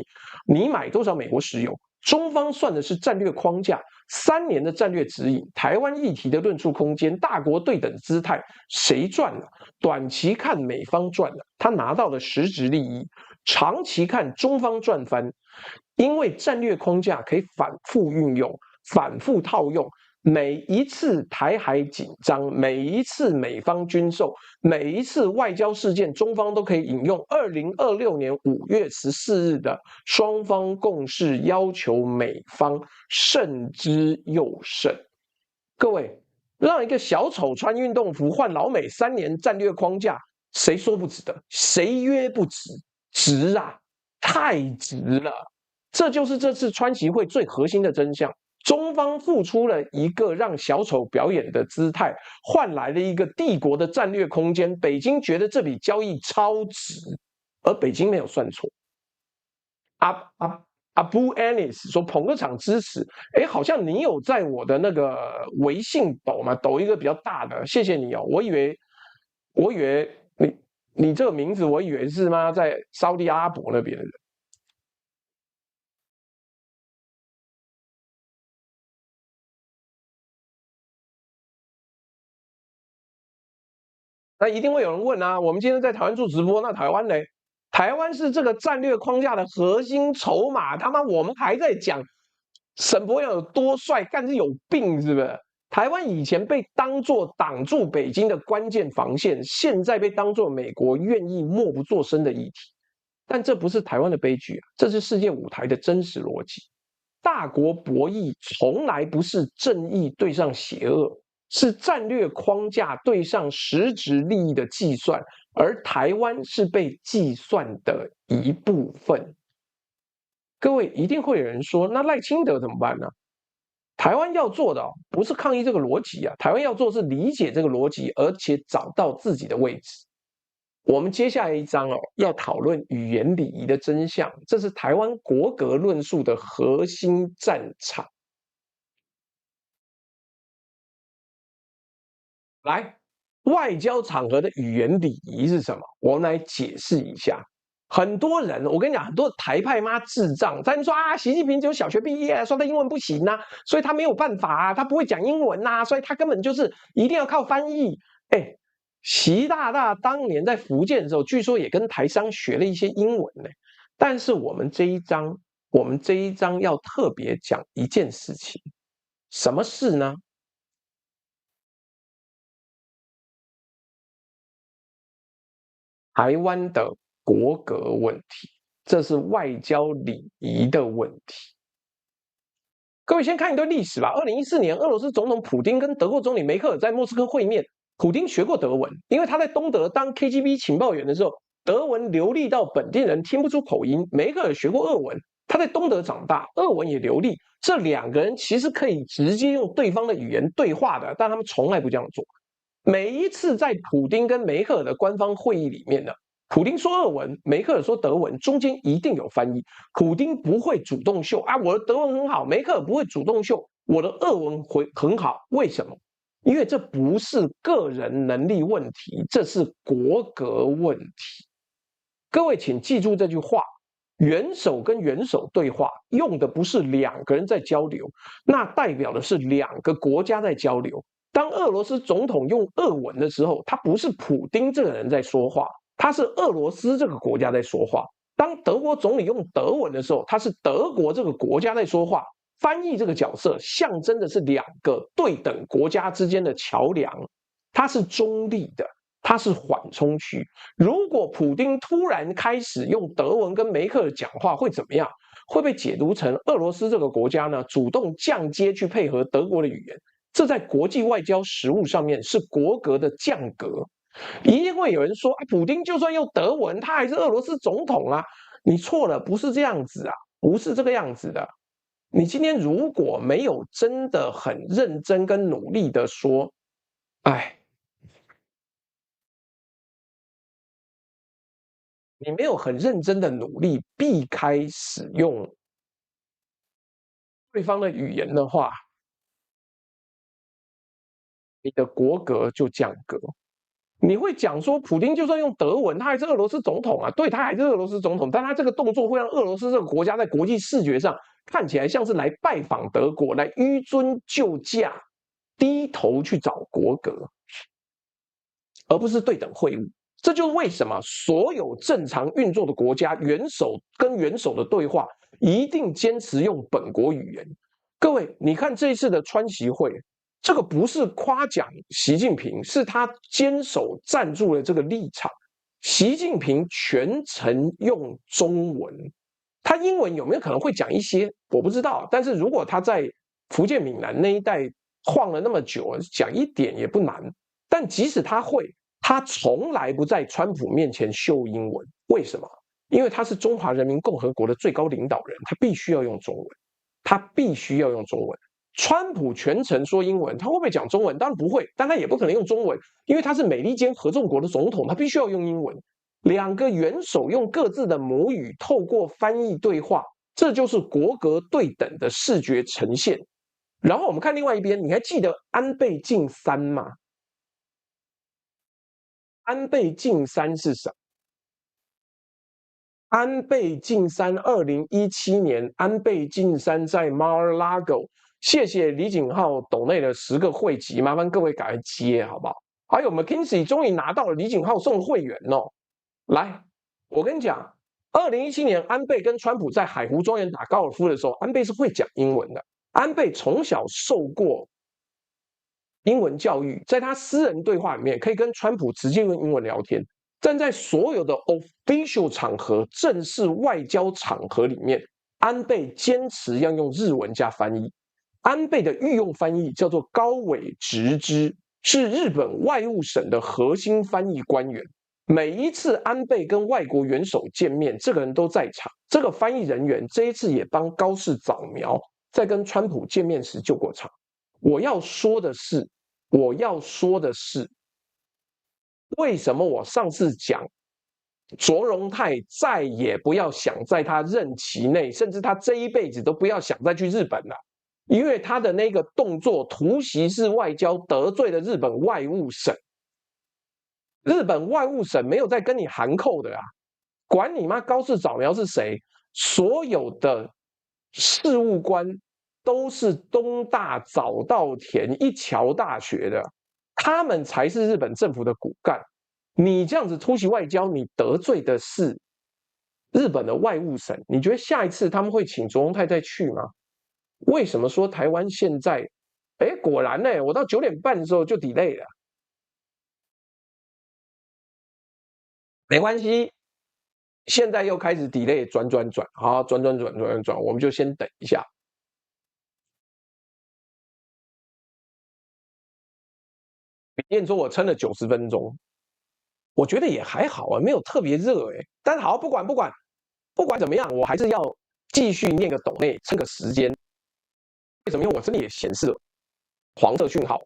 你买多少美国石油。中方算的是战略框架，3年的战略指引，台湾议题的论述空间，大国对等姿态，谁赚了？短期看美方赚了，他拿到了实质利益。长期看中方赚翻，因为战略框架可以反复运用、反复套用。每一次台海紧张，每一次美方军售，每一次外交事件，中方都可以引用2026年5月14日的双方共识，要求美方慎之又慎。各位，让一个小丑穿运动服换老美3年战略框架，谁说不值得？谁约不值？值啊，太值了！这就是这次川习会最核心的真相。中方付出了一个让小丑表演的姿态，换来了一个帝国的战略空间。北京觉得这笔交易超值，而北京没有算错。Abu Anis 说捧个场支持，哎，好像你有在我的那个微信抖嘛，抖一个比较大的，谢谢你哦。我以为你这个名字，我以为是吗？在沙特阿拉伯那边的人。那一定会有人问啊，我们今天在台湾做直播，那台湾呢？台湾是这个战略框架的核心筹码，他妈我们还在讲沈伯洋有多帅，干是有病是不是？台湾以前被当作挡住北京的关键防线，现在被当作美国愿意默不作声的议题。但这不是台湾的悲剧啊，这是世界舞台的真实逻辑。大国博弈从来不是正义对上邪恶，是战略框架对上实质利益的计算，而台湾是被计算的一部分。各位一定会有人说，那赖清德怎么办呢？台湾要做的不是抗议这个逻辑啊，台湾要做的是理解这个逻辑，而且找到自己的位置。我们接下来一章要讨论语言礼仪的真相，这是台湾国格论述的核心战场。来，外交场合的语言礼仪是什么？我们来解释一下。很多人，我跟你讲，很多台派妈智障，在那说啊，习近平只有小学毕业，说他英文不行啊，所以他没有办法啊，他不会讲英文啊，所以他根本就是一定要靠翻译。哎，习大大当年在福建的时候，据说也跟台商学了一些英文呢。但是我们这一章要特别讲一件事情，什么事呢？台湾的国格问题，这是外交礼仪的问题。各位先看一段历史吧。2014年，俄罗斯总统普丁跟德国总理梅克尔在莫斯科会面。普丁学过德文，因为他在东德当 KGB 情报员的时候，德文流利到本地人听不出口音。梅克尔学过俄文，他在东德长大，俄文也流利。这2个人其实可以直接用对方的语言对话的，但他们从来不这样做。每一次在普丁跟梅克尔的官方会议里面呢，普丁说俄文，梅克尔说德文，中间一定有翻译。普丁不会主动秀啊，我的德文很好，梅克尔不会主动秀，我的俄文会很好。为什么？因为这不是个人能力问题，这是国格问题。各位请记住这句话：元首跟元首对话，用的不是2个人在交流，那代表的是2个国家在交流。当俄罗斯总统用俄文的时候，他不是普丁这个人在说话，他是俄罗斯这个国家在说话。当德国总理用德文的时候，他是德国这个国家在说话。翻译这个角色象征的是2个对等国家之间的桥梁，它是中立的，它是缓冲区。如果普丁突然开始用德文跟梅克尔讲话，会怎么样？会被解读成俄罗斯这个国家呢主动降阶去配合德国的语言，这在国际外交实务上面是国格的降格。一定会有人说，普丁就算用德文，他还是俄罗斯总统啊！你错了，不是这样子啊，不是这个样子的。你今天如果没有真的很认真跟努力的说，你没有很认真的努力避开使用对方的语言的话，你的国格就降格。你会讲说，普丁就算用德文，他还是俄罗斯总统啊，对，他还是俄罗斯总统，但他这个动作会让俄罗斯这个国家在国际视觉上看起来像是来拜访德国，来纡尊就驾，低头去找国格，而不是对等会晤。这就是为什么所有正常运作的国家，元首跟元首的对话一定坚持用本国语言。各位，你看这一次的川习会，这个不是夸奖习近平，是他坚守站住了这个立场。习近平全程用中文，他英文有没有可能会讲一些？我不知道。但是如果他在福建闽南那一带晃了那么久，讲一点也不难。但即使他会，他从来不在川普面前秀英文。为什么？因为他是中华人民共和国的最高领导人，他必须要用中文，他必须要用中文。川普全程说英文，他会不会讲中文？当然不会，但他也不可能用中文，因为他是美利坚合众国的总统，他必须要用英文。两个元首用各自的母语，透过翻译对话，这就是国格对等的视觉呈现。然后我们看另外一边，你还记得安倍晋三吗？安倍晋三是什么？安倍晋三2017年，安倍晋三在 Mar-a-Lago。谢谢李景浩抖内的10个会籍，麻烦各位赶快接好不好？还有 McKinsey 终于拿到了李景浩送的会员哦。来，我跟你讲，2017年安倍跟川普在海湖庄园打高尔夫的时候，安倍是会讲英文的。安倍从小受过英文教育，在他私人对话里面可以跟川普直接用英文聊天。但在所有的 official 场合、正式外交场合里面，安倍坚持要用日文加翻译。安倍的御用翻译叫做高尾直之，是日本外务省的核心翻译官员。每一次安倍跟外国元首见面，这个人都在场。这个翻译人员这一次也帮高市早苗在跟川普见面时救过场。我要说的是，为什么我上次讲卓荣泰再也不要想在他任期内，甚至他这一辈子都不要想再去日本了？因为他的那个动作突袭式外交得罪了日本外务省。日本外务省没有在跟你函扣的啊，管你妈高市早苗是谁，所有的事务官都是东大早稻田一桥大学的，他们才是日本政府的骨干。你这样子突袭外交，你得罪的是日本的外务省，你觉得下一次他们会请卓荣泰再去吗？为什么说台湾现在，果然呢，我到9点半的时候就 delay 了，没关系，现在又开始 delay 转，好，转，我们就先等一下。笔电说我撑了90分钟，我觉得也还好啊，没有特别热但好，不管怎么样，我还是要继续念个抖内撑个时间。为什么？因为我这里也显示了黄色讯号。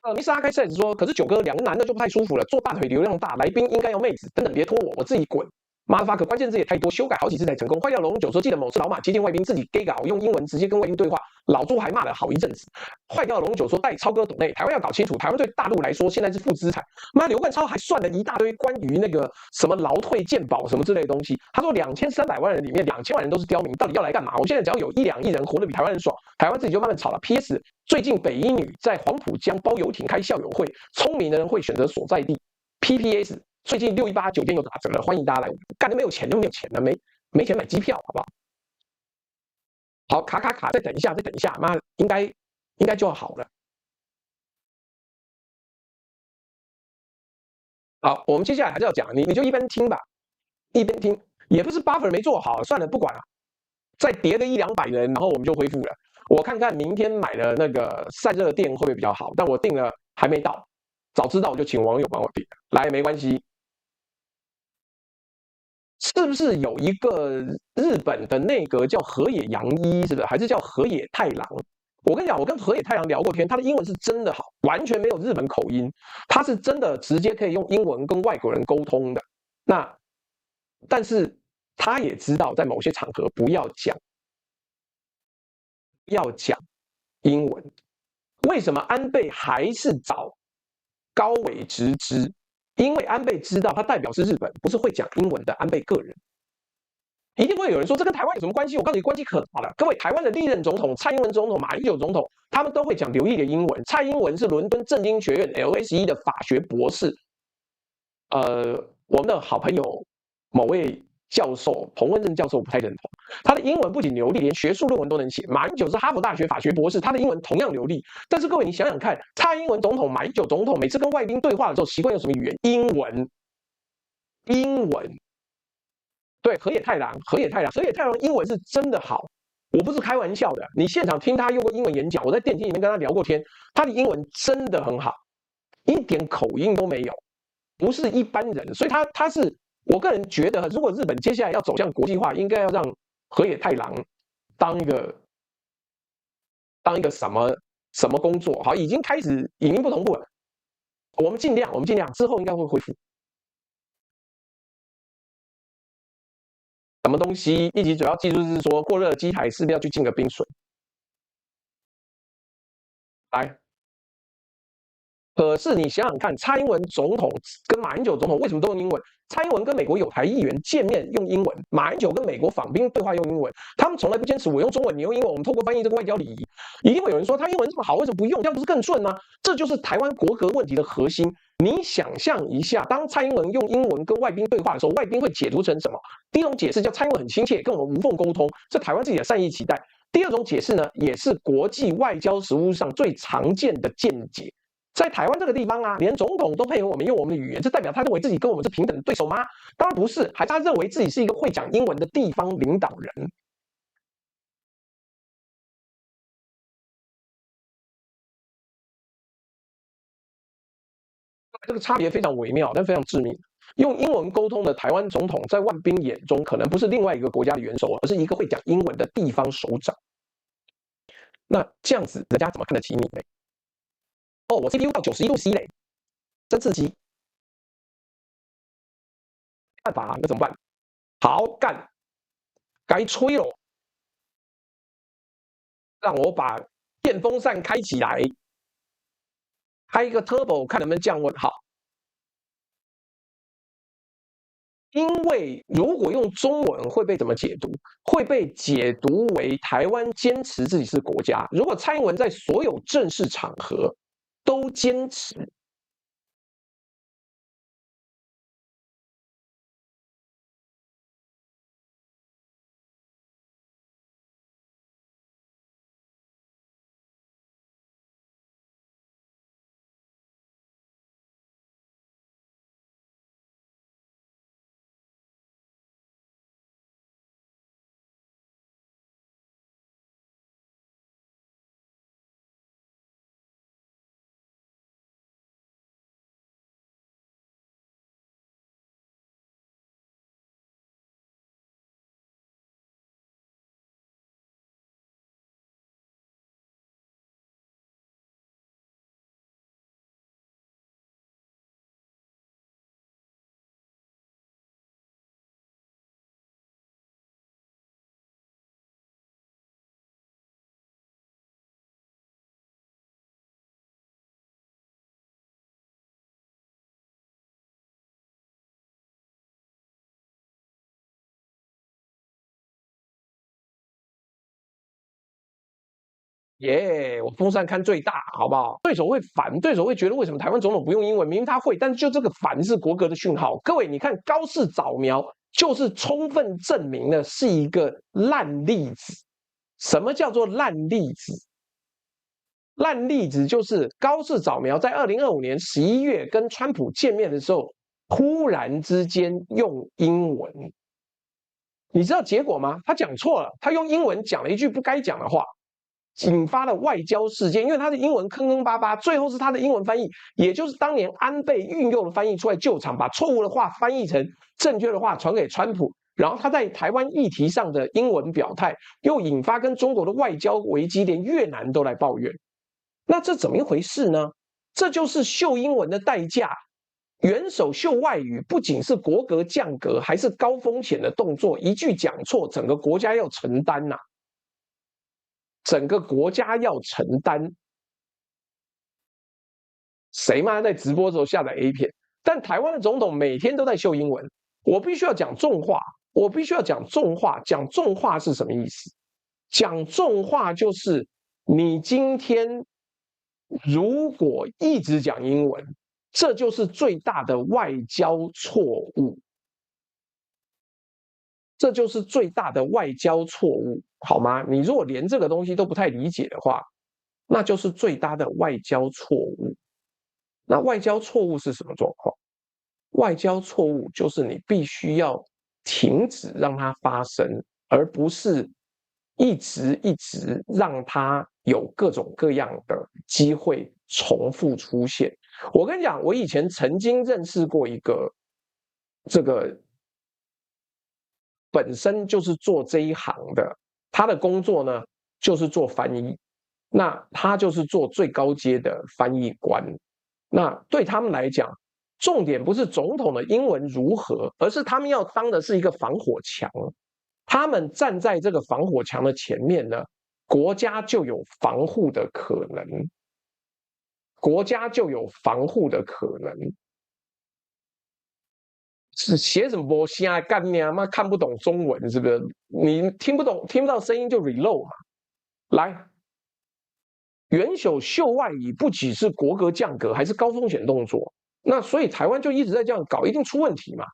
Mr. 阿开 says 说，可是九哥2个男的就不太舒服了，做大腿流量大，来宾应该要妹子，等等别拖我自己滚。妈的 fuck， 关键字也太多，修改好几次才成功。坏掉龙九说，记得某次老马接见外宾，自己 gay 搞，用英文直接跟外宾对话，老朱还骂了好一阵子。坏掉龙九说，带超哥懂内，台湾要搞清楚，台湾对大陆来说现在是负资产。妈，刘冠超还算了一大堆关于那个什么劳退健保什么之类的东西。他说2300万人里面2000万人都是刁民，到底要来干嘛？我现在只要有1-2亿人活得比台湾人爽，台湾自己就慢慢吵了。PS， 最近北一女在黄浦江包游艇开校友会，聪明的人会选择所在地。PPS。最近618酒店有打折了，欢迎大家来。干的没有钱就没有钱了，没钱买机票，好不好？好，卡，再等一下，妈，应该就好了。好，我们接下来还是要讲，你就一边听吧，一边听，也不是 buffer 没做好，算了，不管了，再叠个100-200人，然后我们就恢复了。我看看明天买的那个散热垫会不会比较好，但我订了还没到，早知道我就请网友帮我订，来，没关系。是不是有一个日本的内阁叫河野洋一，是不是？还是叫河野太郎？我跟你讲，我跟河野太郎聊过天，他的英文是真的好，完全没有日本口音，他是真的直接可以用英文跟外国人沟通的。那，但是他也知道在某些场合不要讲英文。为什么安倍还是找高尾直之？因为安倍知道他代表是日本，不是会讲英文的安倍个人。一定会有人说这跟台湾有什么关系？我告诉你，关系可大了。各位，台湾的历任总统，蔡英文总统、马英九总统，他们都会讲流利的英文。蔡英文是伦敦政经学院 LSE 的法学博士，我们的好朋友某位教授彭文正教授不太认同，他的英文不仅流利，连学术论文都能写。马英九是哈佛大学法学博士，他的英文同样流利。但是各位，你想想看，蔡英文总统、马英九总统每次跟外宾对话的时候，习惯用什么语言？英文。英文。对，河野太郎英文是真的好，我不是开玩笑的。你现场听他用过英文演讲，我在电梯里面跟他聊过天，他的英文真的很好，一点口音都没有，不是一般人。所以他是我个人觉得，如果日本接下来要走向国际化，应该要让河野太郎当一个什么工作，好，已经开始已经不同步了。我们尽量之后应该会恢复。什么东西？一级主要技术是说，过热的机台势必要去进个冰水。来，可是你想想看，蔡英文总统跟马英九总统为什么都用英文？蔡英文跟美国友台议员见面用英文，马英九跟美国访宾对话用英文，他们从来不坚持我用中文，你用英文，我们透过翻译这个外交礼仪。一定会有人说他英文这么好，为什么不用？这样不是更顺吗？这就是台湾国格问题的核心。你想象一下，当蔡英文用英文跟外宾对话的时候，外宾会解读成什么？第一种解释叫蔡英文很亲切，跟我们无缝沟通，这台湾自己的善意期待。第二种解释呢，也是国际外交实务上最常见的见解。在台湾这个地方啊，连总统都配合我们用我们的语言，这代表他认为自己跟我们是平等的对手吗？当然不是，还是他认为自己是一个会讲英文的地方领导人。这个差别非常微妙，但非常致命。用英文沟通的台湾总统，在万宾眼中可能不是另外一个国家的元首，而是一个会讲英文的地方首长。那这样子，人家怎么看得起你呢？哦，我 CPU 到91度 C 嘞，真刺激！办法，那怎么办？好干，该吹了，让我把电风扇开起来，开一个 turbo， 看能不能降温。好，因为如果用中文会被怎么解读？会被解读为台湾坚持自己是国家。如果蔡英文在所有正式场合都坚持耶，我风扇看最大，好不好？对手会烦，对手会觉得为什么台湾总统不用英文？明明他会，但是就这个烦是国格的讯号。各位，你看高市早苗就是充分证明了是一个烂例子。什么叫做烂例子？烂例子就是高市早苗在2025年11月跟川普见面的时候，突然之间用英文，你知道结果吗？他讲错了，他用英文讲了一句不该讲的话。引发了外交事件，因为他的英文坑坑巴巴，最后是他的英文翻译，也就是当年安倍运用的翻译出来救场，把错误的话翻译成正确的话传给川普，然后他在台湾议题上的英文表态，又引发跟中国的外交危机，连越南都来抱怨。那这怎么一回事呢？这就是秀英文的代价。元首秀外语不仅是国格降格，还是高风险的动作，一句讲错，整个国家要承担呐。整个国家要承担，谁妈在直播的时候下载 A 片？但台湾的总统每天都在秀英文，我必须要讲重话。我必须要讲重话。讲重话是什么意思？讲重话就是你今天如果一直讲英文，这就是最大的外交错误。这就是最大的外交错误，好吗？你如果连这个东西都不太理解的话，那就是最大的外交错误。那外交错误是什么状况？外交错误就是你必须要停止让它发生，而不是一直让它有各种各样的机会重复出现。我跟你讲，我以前曾经认识过一个这个本身就是做这一行的，他的工作呢就是做翻译，那他就是做最高阶的翻译官。那对他们来讲，重点不是总统的英文如何，而是他们要当的是一个防火墙。他们站在这个防火墙的前面呢，国家就有防护的可能，国家就有防护的可能。是写什么波西啊干你啊妈看不懂中文是不是？你听不懂听不到声音就 reload 嘛。来，元首秀外语不只是国格降格，还是高风险动作。那所以台湾就一直在这样搞，一定出问题嘛。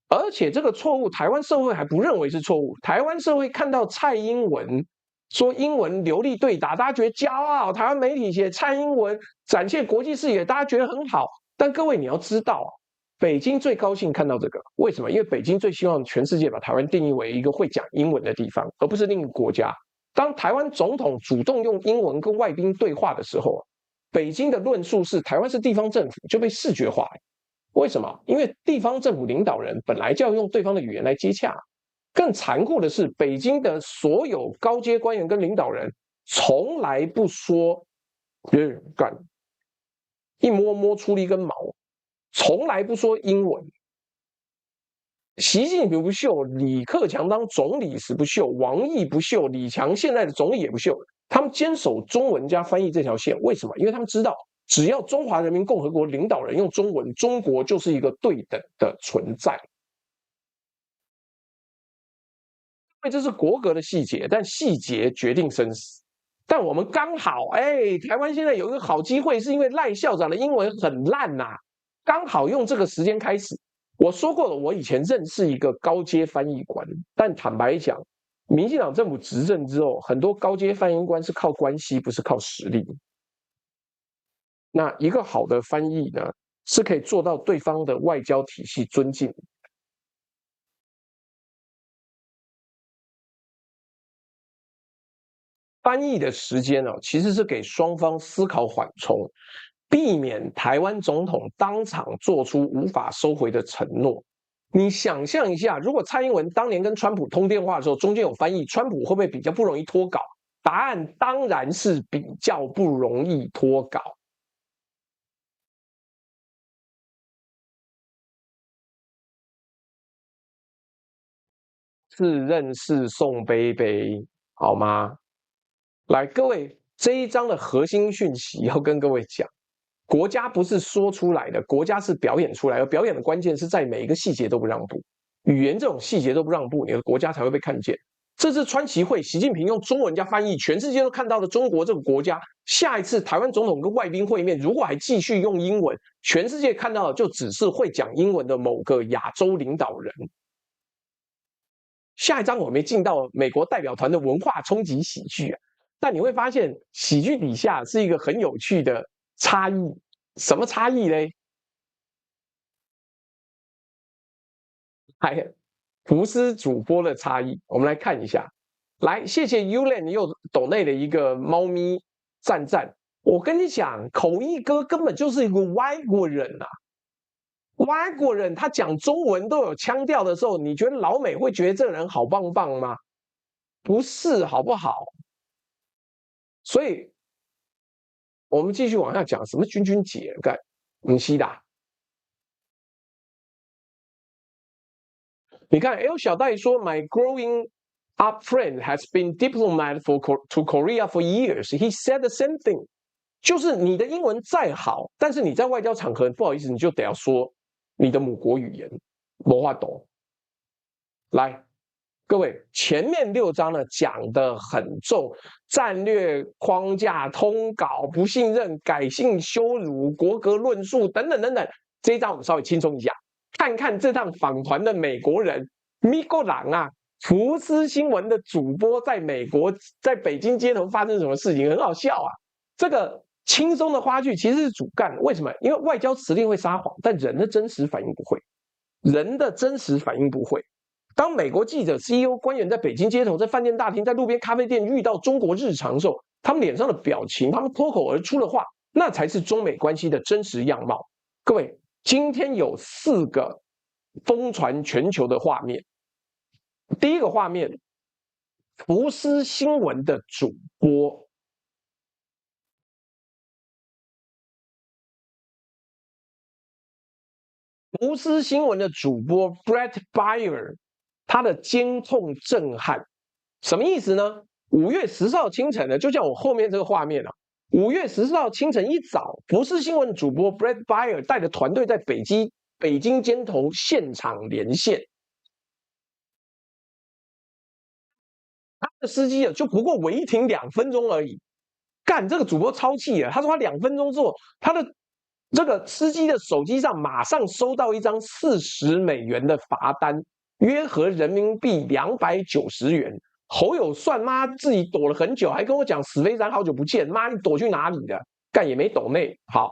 而且这个错误，台湾社会还不认为是错误。台湾社会看到蔡英文说英文流利对答，大家觉得骄傲。台湾媒体写蔡英文展现国际视野，大家觉得很好。但各位你要知道，北京最高兴看到这个，为什么？因为北京最希望全世界把台湾定义为一个会讲英文的地方，而不是另一个国家。当台湾总统主动用英文跟外宾对话的时候，北京的论述是台湾是地方政府，就被视觉化。为什么？因为地方政府领导人本来就要用对方的语言来接洽。更残酷的是，北京的所有高阶官员跟领导人从来不说干，一摸出了一根毛，从来不说英文。习近平不秀，李克强当总理时不秀，王毅不秀，李强现在的总理也不秀。他们坚守中文加翻译这条线，为什么？因为他们知道，只要中华人民共和国领导人用中文，中国就是一个对等的存在。因为这是国格的细节，但细节决定生死。但我们刚好，台湾现在有一个好机会，是因为赖校长的英文很烂呐，刚好用这个时间开始。我说过了，我以前认识一个高阶翻译官，但坦白讲，民进党政府执政之后，很多高阶翻译官是靠关系，不是靠实力。那一个好的翻译呢，是可以做到对方的外交体系尊敬。翻译的时间呢，其实是给双方思考缓冲，避免台湾总统当场做出无法收回的承诺。你想象一下，如果蔡英文当年跟川普通电话的时候，中间有翻译，川普会不会比较不容易脱稿？答案当然是比较不容易脱稿。自认是宋杯杯，好吗？来，各位，这一章的核心讯息要跟各位讲。国家不是说出来的，国家是表演出来的。而表演的关键是在每一个细节都不让步，语言这种细节都不让步，你的国家才会被看见。这次川崎会，习近平用中文加翻译，全世界都看到了中国这个国家。下一次台湾总统跟外宾会面，如果还继续用英文，全世界看到的就只是会讲英文的某个亚洲领导人。下一章我没进到美国代表团的文化冲击喜剧啊，但你会发现喜剧底下是一个很有趣的差异。什么差异嘞？还福斯主播的差异，我们来看一下。来，谢谢 Ulan 又抖内的一个猫咪赞赞。我跟你讲，口译哥根本就是一个外国人啊！外国人他讲中文都有腔调的时候，你觉得老美会觉得这个人好棒棒吗？不是，好不好？所以，我们继续往下讲，什么君君姐干，不是的。你看 L 小戴说 ，My growing up friend has been diplomat to Korea for years. He said the same thing. 就是你的英文再好，但是你在外交场合，不好意思，你就得要说你的母国语言，没法懂。来，各位，前面6章呢讲得很重，战略框架、通稿、不信任、改信、羞辱、国格论述等等等等。这一章我们稍微轻松一下，看看这趟访团的美国人米国朗啊，福斯新闻的主播在美国在北京街头发生什么事情，很好笑啊。这个轻松的花絮其实是主干，为什么？因为外交辞令会撒谎，但人的真实反应不会，人的真实反应不会。当美国记者、CEO、官员在北京街头、在饭店大厅、在路边咖啡店遇到中国日常的时候，他们脸上的表情，他们脱口而出的话，那才是中美关系的真实样貌。各位，今天有4个疯传全球的画面。第一个画面，福斯新闻的主播。福斯新闻的主播 Brett Baier， 他的监控震撼，什么意思呢？5月14号清晨呢，就像我后面这个画面啊，5月14号清晨一早，福斯新闻主播 Brett Baier 带着团队在北京街头现场连线。他的司机就不过违停2分钟而已，干，这个主播超气了，他说他2分钟之后，他的这个司机的手机上马上收到一张40美元的罚单，约合人民币290元。侯友算妈自己躲了很久，还跟我讲死飞山好久不见，妈你躲去哪里了？干也没抖内。好，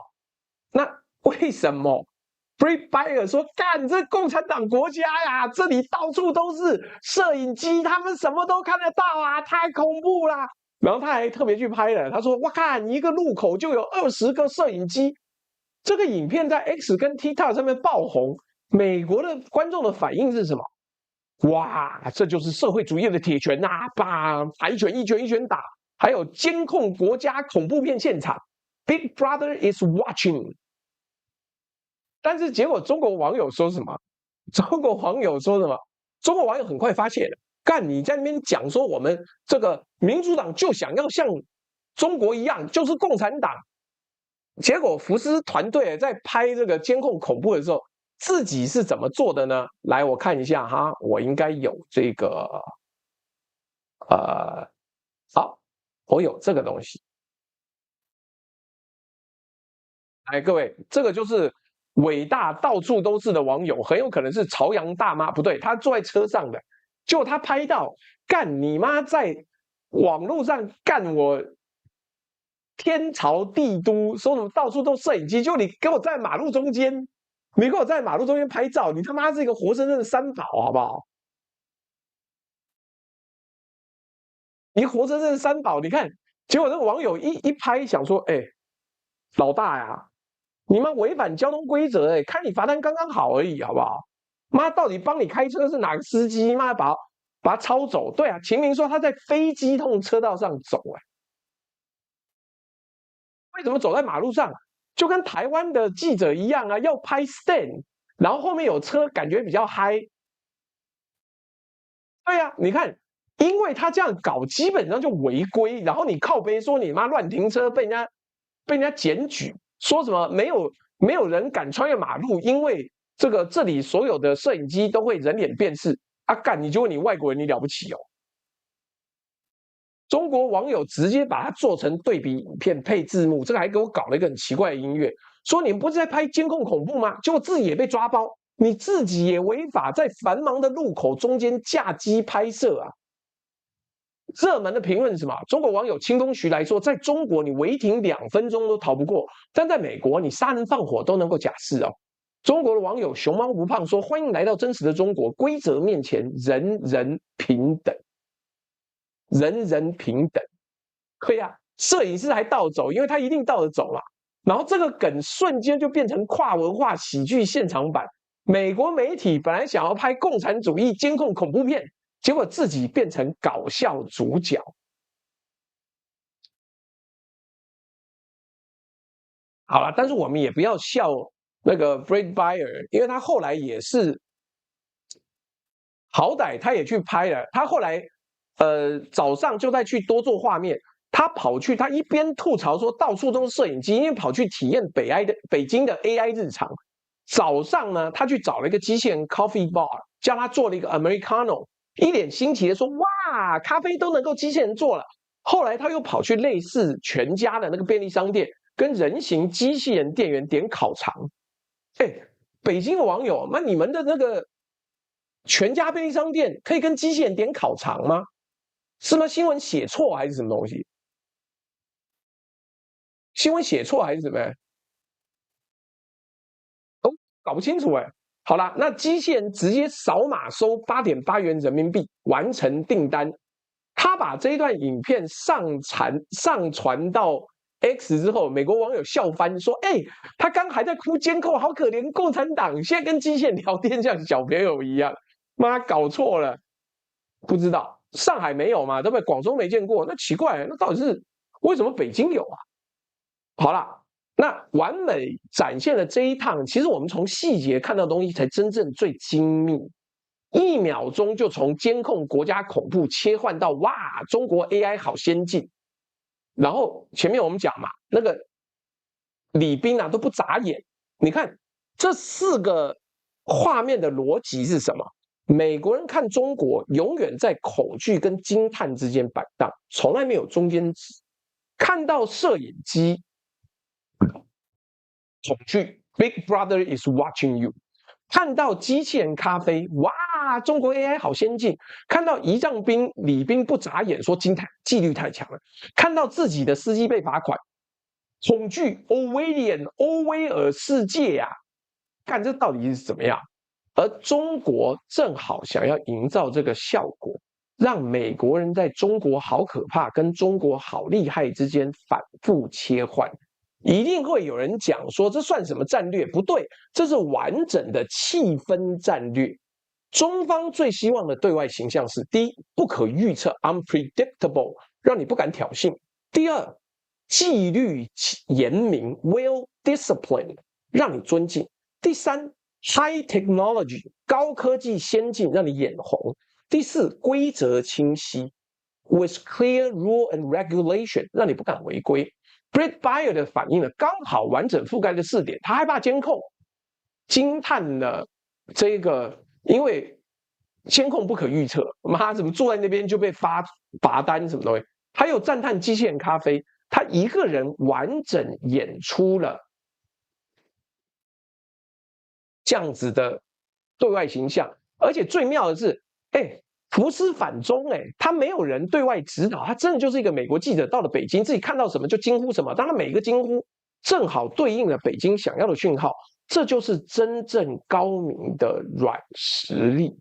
那为什么Brett Baier 说干这共产党国家呀，这里到处都是摄影机，他们什么都看得到啊，太恐怖啦！然后他还特别去拍了，他说哇看一个路口就有20个摄影机。这个影片在 X 跟 TikTok 上面爆红，美国的观众的反应是什么？哇，这就是社会主义的铁拳呐！把一拳一拳一拳打，还有监控国家恐怖片现场 ，Big Brother is watching。但是结果中国网友说什么？中国网友说什么？中国网友很快发现了，干你在那边讲说我们这个民主党就想要像中国一样，就是共产党。结果福斯团队在拍这个监控恐怖的时候，自己是怎么做的呢？来，我看一下哈，我应该有这个，好，我有这个东西。哎，各位，这个就是伟大到处都是的网友，很有可能是朝阳大妈，不对，他坐在车上的，结果他拍到，干你妈在网络上干我。天朝帝都，说什么到处都摄影机，就你给我在马路中间，你给我在马路中间拍照，你他妈是一个活生生的三宝，好不好？你活生生的三宝，你看，结果那个网友一拍，想说，哎，老大呀，你妈违反交通规则，哎，看你罚单刚刚好而已，好不好？妈，到底帮你开车是哪个司机？妈，把他抄走。对啊，秦明说他在非机动车道上走，哎。为什么走在马路上，就跟台湾的记者一样啊？要拍 stand， 然后后面有车，感觉比较嗨。对呀、啊，你看，因为他这样搞，基本上就违规。然后你靠背说你妈乱停车，被人家检举，说什么没有人敢穿越马路，因为这里所有的摄影机都会人脸辨识啊！干，你就问你外国人，你了不起哦？中国网友直接把它做成对比影片配字幕，这个还给我搞了一个很奇怪的音乐，说你们不是在拍监控恐怖吗？结果自己也被抓包，你自己也违法，在繁忙的路口中间架机拍摄啊！热门的评论是什么？中国网友清风徐来说，在中国你违停2分钟都逃不过，但在美国你杀人放火都能够假释哦。中国的网友熊猫不胖说：“欢迎来到真实的中国，规则面前人人平等。”人人平等，对呀、啊，摄影师还倒走，因为他一定倒着走嘛。然后这个梗瞬间就变成跨文化喜剧现场版。美国媒体本来想要拍共产主义监控恐怖片，结果自己变成搞笑主角。好了，但是我们也不要笑那个 Brett Baier， 因为他后来也是，好歹他也去拍了，他后来。早上就再去多做画面，他一边吐槽说到处都是摄影机，因为跑去体验北京的 AI 日常。早上呢，他去找了一个机器人 Coffee Bar，叫他做了一个 Americano， 一脸新奇的说：“哇，咖啡都能够机器人做了。”后来他又跑去类似全家的那个便利商店，跟人形机器人店员点烤肠。北京的网友，那你们的那个全家便利商店可以跟机器人点烤肠吗？是吗？新闻写错还是什么东西？新闻写错还是什么？搞不清楚哎。好啦，那机器人直接扫码收8.8元人民币完成订单。他把这一段影片上传到 X 之后，美国网友笑翻说：“他刚还在哭监控，好可怜，共产党现在跟机器人聊天像小朋友一样，妈搞错了，不知道上海没有嘛，对不对？广州没见过，那奇怪，那到底是为什么北京有啊？”好啦，那完美展现了这一趟，其实我们从细节看到的东西才真正最精密。1秒钟就从监控国家恐怖切换到哇，中国 AI 好先进。然后前面我们讲嘛，那个李斌啊都不眨眼。你看这4个画面的逻辑是什么？美国人看中国永远在恐惧跟惊叹之间摆荡，从来没有中间值。看到摄影机，恐惧 ，Big Brother is watching you。看到机器人咖啡，哇，中国 AI 好先进。看到仪仗兵李斌不眨眼，说惊叹纪律太强了。看到自己的司机被罚款，恐惧欧威尔世界呀、看这到底是怎么样？而中国正好想要营造这个效果，让美国人在中国好可怕跟中国好厉害之间反复切换。一定会有人讲说，这算什么战略？不对，这是完整的气氛战略。中方最希望的对外形象是：第一，不可预测 （unpredictable）， 让你不敢挑衅；第二，纪律严明 （well disciplined）， 让你尊敬；第三，high technology， 高科技先进，让你眼红；第四，规则清晰 （with clear rule and regulation）， 让你不敢违规。Brett Baer 的反应呢，刚好完整覆盖了4点。他害怕监控，惊叹了这个，因为监控不可预测，妈怎么坐在那边就被发罚单什么东西？还有赞叹机器人咖啡，他一个人完整演出了这样子的对外形象，而且最妙的是，福斯反中，他没有人对外指导，他真的就是一个美国记者到了北京，自己看到什么就惊呼什么，当然每一个惊呼正好对应了北京想要的讯号，这就是真正高明的软实力，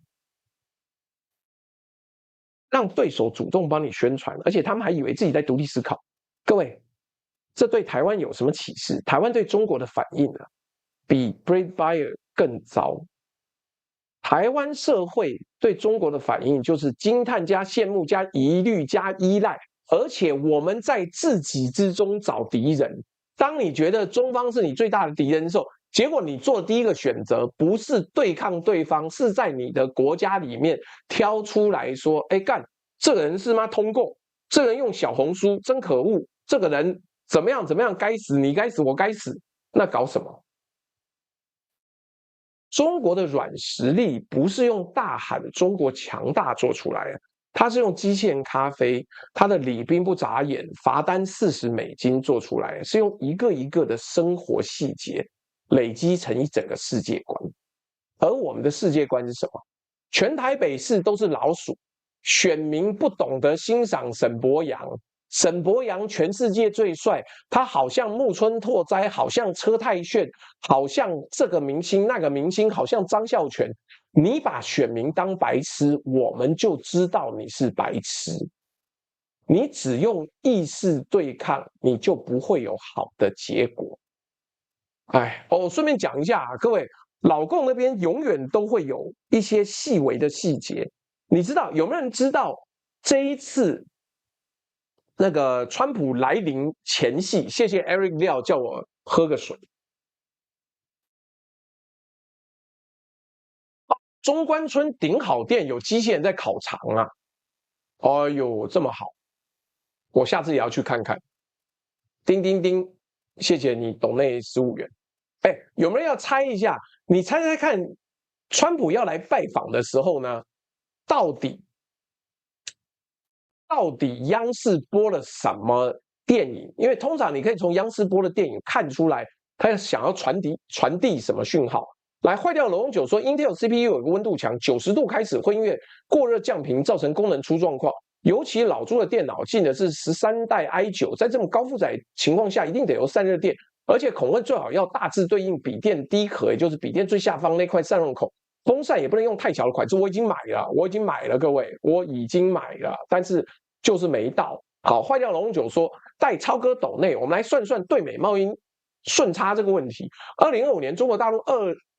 让对手主动帮你宣传，而且他们还以为自己在独立思考。各位，这对台湾有什么启示？台湾对中国的反应呢，比 Brett Baer 更糟。台湾社会对中国的反应就是惊叹加羡慕加疑虑加依赖，而且我们在自己之中找敌人。当你觉得中方是你最大的敌人的时候，结果你做的第一个选择不是对抗对方，是在你的国家里面挑出来说：“干，这个人是吗？通共，这个人用小红书真可恶，这个人怎么样怎么样，该死，你该死，我该死。”那搞什么？中国的软实力不是用大喊中国强大做出来的，它是用机器人咖啡，它的礼宾不眨眼，罚单$40做出来的，是用一个一个的生活细节累积成一整个世界观。而我们的世界观是什么？全台北市都是老鼠，选民不懂得欣赏沈伯洋。沈伯洋全世界最帅，他好像木村拓哉，好像车太铉，好像这个明星那个明星，好像张孝全。你把选民当白痴，我们就知道你是白痴。你只用意识对抗，你就不会有好的结果。顺便讲一下各位，老共那边永远都会有一些细微的细节。你知道有没有人知道这一次？那个川普来临前夕，谢谢 Eric 廖叫我喝个水。中关村顶好店有机器人在烤肠啊！哎呦，这么好，我下次也要去看看。叮叮叮，谢谢你抖内15元。有没有人要猜一下？你猜猜看，川普要来拜访的时候呢，到底央视播了什么电影？因为通常你可以从央视播的电影看出来，他想要传递什么讯号。来，坏掉龙9说 Intel CPU 有一个温度墙，90度开始会因为过热降频造成功能出状况。尤其老朱的电脑进的是13代 i9，在这么高负载情况下，一定得有散热垫，而且孔位最好要大致对应笔电低壳，也就是笔电最下方那块散热孔。风扇也不能用太小的款式，我已经买了，各位，我已经买了，但是就是没到。好，坏掉龙9说带超哥斗内，我们来算算对美贸易顺差这个问题。2025年中国大陆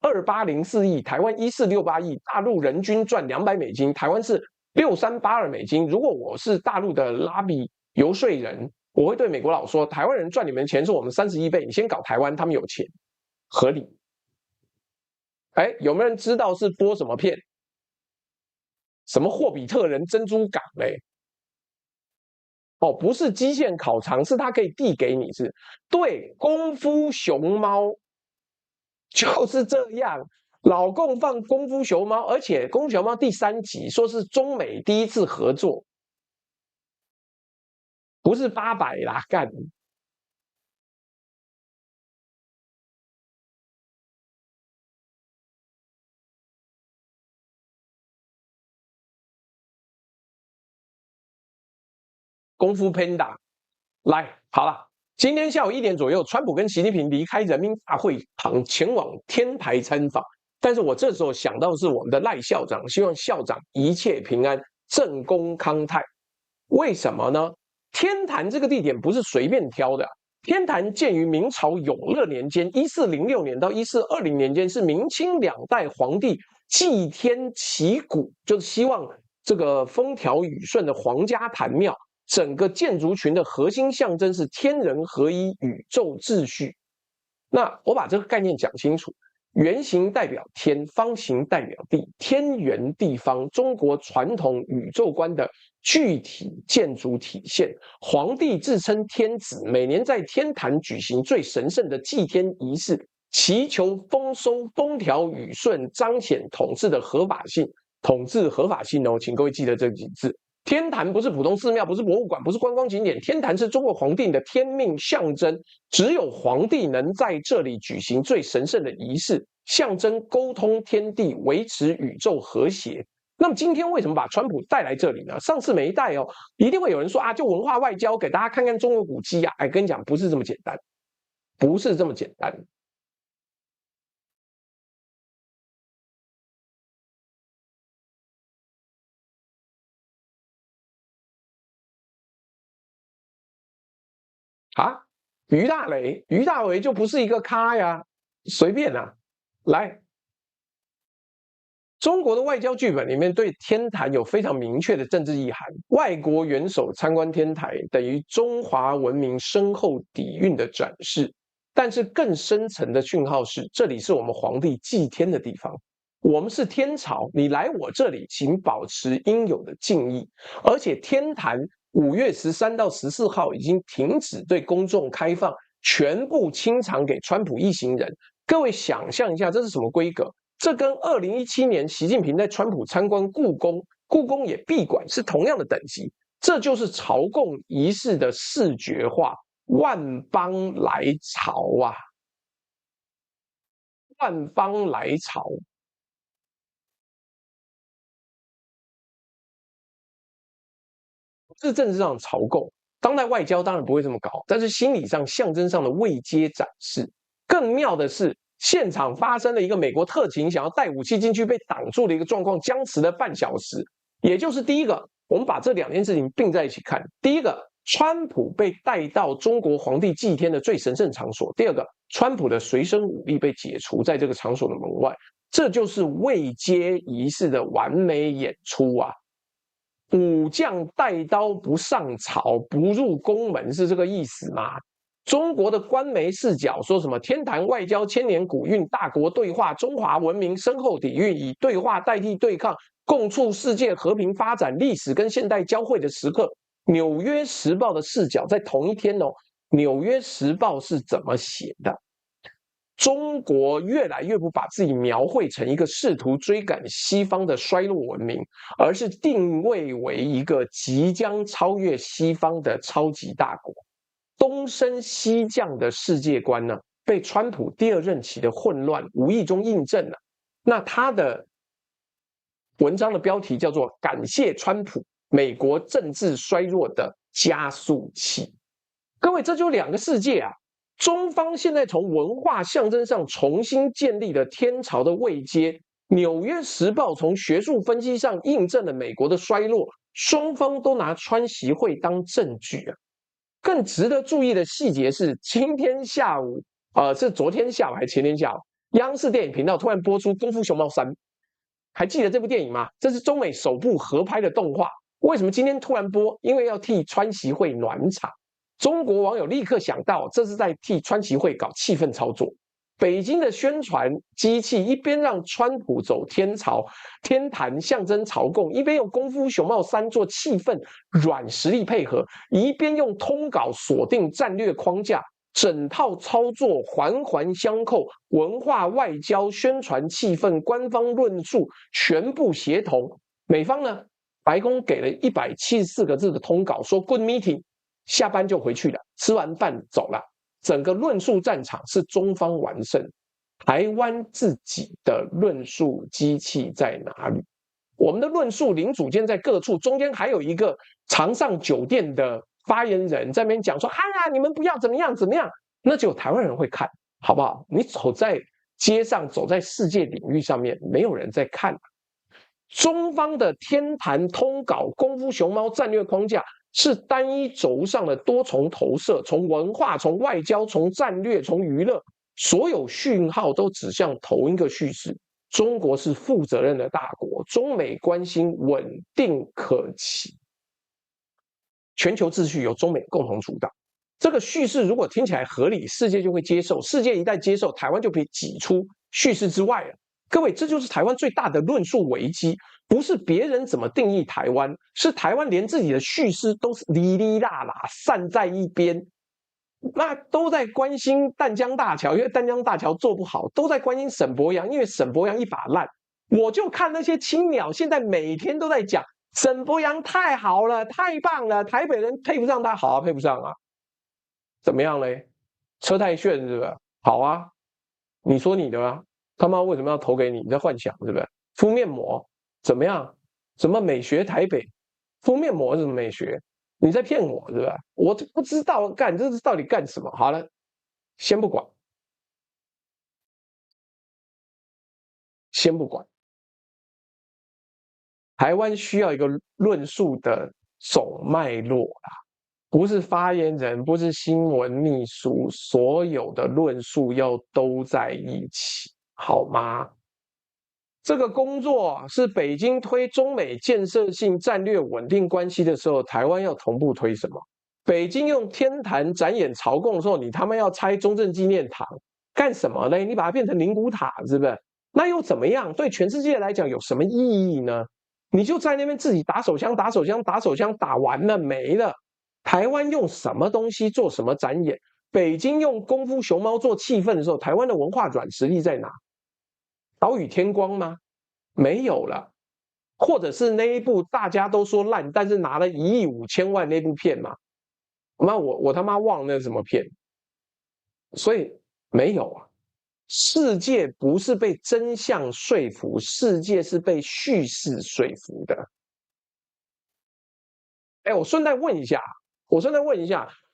2804亿，台湾1468亿，大陆人均赚$200，台湾是6382美金。如果我是大陆的拉比游说人，我会对美国佬说，台湾人赚你们钱是我们31倍，你先搞台湾，他们有钱，合理。哎，有没有人知道是播什么片？什么霍比特人珍珠港嘞？哦，不是基线烤肠，是它可以递给你是。对，功夫熊猫就是这样。老共放功夫熊猫，而且功夫熊猫第3集说是中美第一次合作，不是800啦，干。功夫 Panda 来好了，今天下午1点左右，川普跟习近平离开人民大会堂，前往天台参访。但是我这时候想到的是我们的赖校长，希望校长一切平安，政功康泰。为什么呢？天坛这个地点不是随便挑的。天坛建于明朝永乐年间，1406年到1420年间，是明清2代皇帝祭天祈谷，就是希望这个风调雨顺的皇家坛庙。整个建筑群的核心象征是天人合一、宇宙秩序。那我把这个概念讲清楚。圆形代表天，方形代表地，天圆地方，中国传统宇宙观的具体建筑体现。皇帝自称天子，每年在天坛举行最神圣的祭天仪式，祈求丰收、风调雨顺，彰显统治的合法性。统治合法性哦，请各位记得这几字。天坛不是普通寺庙，不是博物馆，不是观光景点，天坛是中国皇帝的天命象征，只有皇帝能在这里举行最神圣的仪式，象征沟通天地，维持宇宙和谐。那么今天为什么把川普带来这里呢？上次没带哦，一定会有人说啊，就文化外交，给大家看看中国古迹啊。哎，跟你讲，不是这么简单，不是这么简单。啊，于大为就不是一个咖呀，随便啊。来，中国的外交剧本里面对天坛有非常明确的政治意涵，外国元首参观天台等于中华文明深厚底蕴的展示。但是更深层的讯号是，这里是我们皇帝祭天的地方，我们是天朝，你来我这里，请保持应有的敬意。而且天坛5月13到14号已经停止对公众开放，全部清偿给川普一行人。各位想象一下，这是什么规格？这跟2017年习近平在川普参观故宫也闭馆是同样的等级。这就是朝贡仪式的视觉化，万邦来朝啊，万邦来朝。是政治上的朝贡，当代外交当然不会这么搞，但是心理上、象征上的位阶展示。更妙的是，现场发生了一个美国特勤想要带武器进去被挡住的一个状况，僵持了半小时。也就是第一个，我们把这2件事情并在一起看。第一个，川普被带到中国皇帝祭天的最神圣场所；第二个，川普的随身武力被解除在这个场所的门外。这就是位阶仪式的完美演出啊！武将带刀不上朝，不入宫门，是这个意思吗？中国的官媒视角说什么天坛外交千年古韵，大国对话，中华文明深厚底蕴，以对话代替对抗，共促世界和平发展，历史跟现代交汇的时刻。纽约时报的视角在同一天哦，纽约时报是怎么写的？中国越来越不把自己描绘成一个试图追赶西方的衰落文明，而是定位为一个即将超越西方的超级大国。东升西降的世界观呢，被川普第二任期的混乱无意中印证了。那他的文章的标题叫做"感谢川普，美国政治衰弱的加速器"。各位，这就两个世界啊！中方现在从文化象征上重新建立了天朝的位阶，《纽约时报》从学术分析上印证了美国的衰落，双方都拿川习会当证据啊。更值得注意的细节是，今天下午，是昨天下午还是前天下午，央视电影频道突然播出《功夫熊猫3》，还记得这部电影吗？这是中美首部合拍的动画。为什么今天突然播？因为要替川习会暖场。中国网友立刻想到，这是在替川习会搞气氛操作。北京的宣传机器一边让川普走天坛象征朝贡，一边用功夫熊猫3做气氛软实力配合，一边用通稿锁定战略框架，整套操作环环相扣，文化外交、宣传气氛、官方论述全部协同。美方呢，白宫给了174个字的通稿，说 Good meeting， 下班就回去了，吃完饭走了。整个论述战场是中方完胜，台湾自己的论述机器在哪里？我们的论述零组件在各处，中间还有一个常上酒店的发言人在那边讲说：“哎呀，你们不要怎么样怎么样。”那只有台湾人会看，好不好？你走在街上，走在世界领域上面，没有人在看。中方的天坛通稿、功夫熊猫战略框架是单一轴上的多重投射，从文化、从外交、从战略、从娱乐，所有讯号都指向同一个叙事。中国是负责任的大国，中美关系稳定可期，全球秩序由中美共同主导。这个叙事如果听起来合理，世界就会接受。世界一旦接受，台湾就可以挤出叙事之外了。各位，这就是台湾最大的论述危机，不是别人怎么定义台湾，是台湾连自己的叙事都是哩哩啦啦散在一边，那都在关心淡江大桥，因为淡江大桥做不好，都在关心沈伯洋，因为沈伯洋一把烂。我就看那些青鸟，现在每天都在讲沈伯洋太好了，太棒了，台北人配不上他，好啊，配不上啊，怎么样嘞？车太炫是不是？好啊，你说你的啊。他妈为什么要投给你？你在幻想是不是？敷面膜怎么样？什么美学台北？敷面膜是什么美学？你在骗我是吧？我不知道干这是到底干什么？好了，先不管，先不管。台湾需要一个论述的总脉络啦，不是发言人，不是新闻秘书，所有的论述要都在一起。好吗？这个工作是北京推中美建设性战略稳定关系的时候，台湾要同步推什么？北京用天坛展演朝贡的时候，你他妈要拆中正纪念堂干什么呢？你把它变成灵骨塔，是不是？那又怎么样？对全世界来讲有什么意义呢？你就在那边自己打手枪，打手枪，打手枪，打完了没了。台湾用什么东西做什么展演？北京用功夫熊猫做气氛的时候，台湾的文化软实力在哪？岛屿天光吗？没有了，或者是那一部大家都说烂，但是拿了1亿5千万那部片嘛？那我他妈忘了那什么片，所以没有啊。世界不是被真相说服，世界是被叙事说服的。哎，我顺带问一下，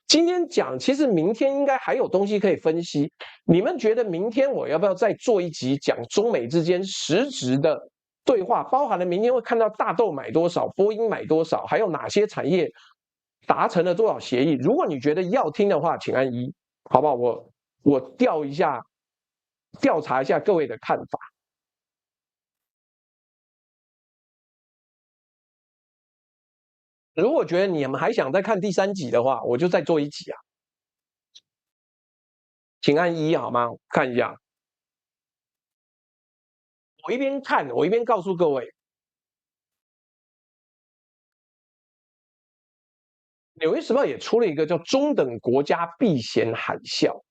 今天讲，其实明天应该还有东西可以分析。你们觉得明天我要不要再做一集讲中美之间实质的对话，包含了明天会看到大豆买多少，波音买多少，还有哪些产业达成了多少协议？如果你觉得要听的话，请按1，好不好？我调查一下各位的看法。如果觉得你们还想再看第3集的话，我就再做一集啊，请按1好吗？看一下，我一边看，我一边告诉各位，《纽约时报》也出了一个叫"中等国家避嫌海啸"。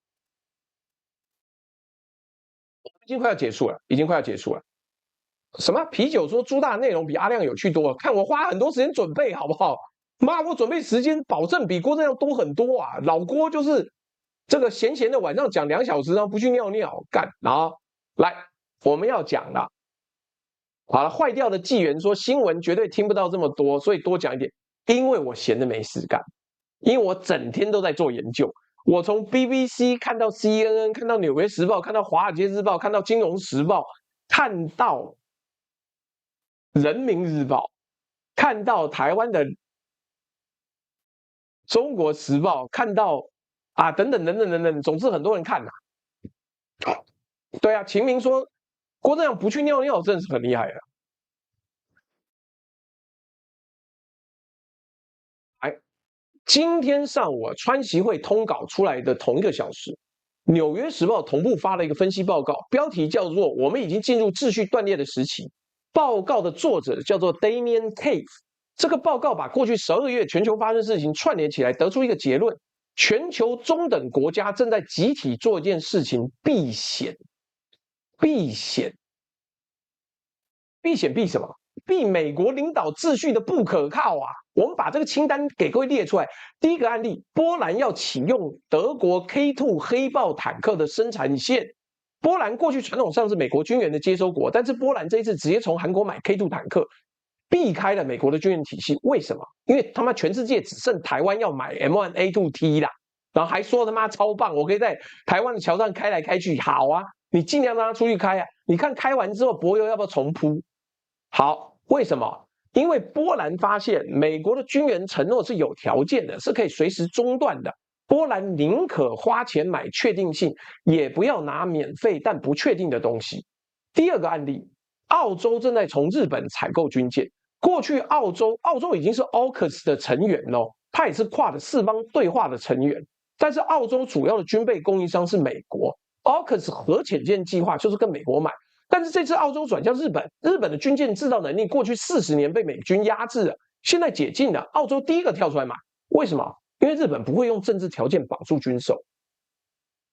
经快要结束了，已经快要结束了。什么啤酒说朱大内容比阿亮有趣多了，看我花很多时间准备好不好？妈，我准备时间保证比郭正亮多很多啊！老郭就是这个闲闲的晚上讲2小时，然后不去尿尿，干。然后来，我们要讲了。好了，坏掉的纪元说新闻绝对听不到这么多，所以多讲一点。因为我闲的没事干，因为我整天都在做研究。我从 BBC 看到 CNN， 看到纽约时报，看到华尔街日报，看到金融时报，看到人民日报，看到台湾的中国时报，看到啊等等，总之很多人看呐、对啊，秦明说郭正亮不去尿尿，真的是很厉害了。哎，今天上午川习会通稿出来的同一个小时，《纽约时报》同步发了一个分析报告，标题叫做“我们已经进入秩序断裂的时期”。报告的作者叫做 Damian Cave。这个报告把过去12个月全球发生事情串联起来，得出一个结论：全球中等国家正在集体做一件事情——避险。避险，避险避什么？避美国领导秩序的不可靠啊！我们把这个清单给各位列出来。第一个案例，波兰要启用德国 K2 黑豹坦克的生产线。波兰过去传统上是美国军援的接收国，但是波兰这一次直接从韩国买 K2 坦克，避开了美国的军援体系。为什么？因为他妈全世界只剩台湾要买 M1A2T 啦，然后还说他妈超棒，我可以在台湾的桥上开来开去。好啊，你尽量让他出去开啊！你看开完之后，柏油要不要重铺？好，为什么？因为波兰发现美国的军援承诺是有条件的，是可以随时中断的。波兰宁可花钱买确定性，也不要拿免费但不确定的东西。第二个案例，澳洲正在从日本采购军舰。过去澳洲已经是 AUKUS 的成员哦，它也是跨的四方对话的成员。但是澳洲主要的军备供应商是美国 ，AUKUS 核潜舰计划就是跟美国买。但是这次澳洲转向日本，日本的军舰制造能力过去40年被美军压制了，现在解禁了，澳洲第一个跳出来买。为什么？因为日本不会用政治条件绑住军售。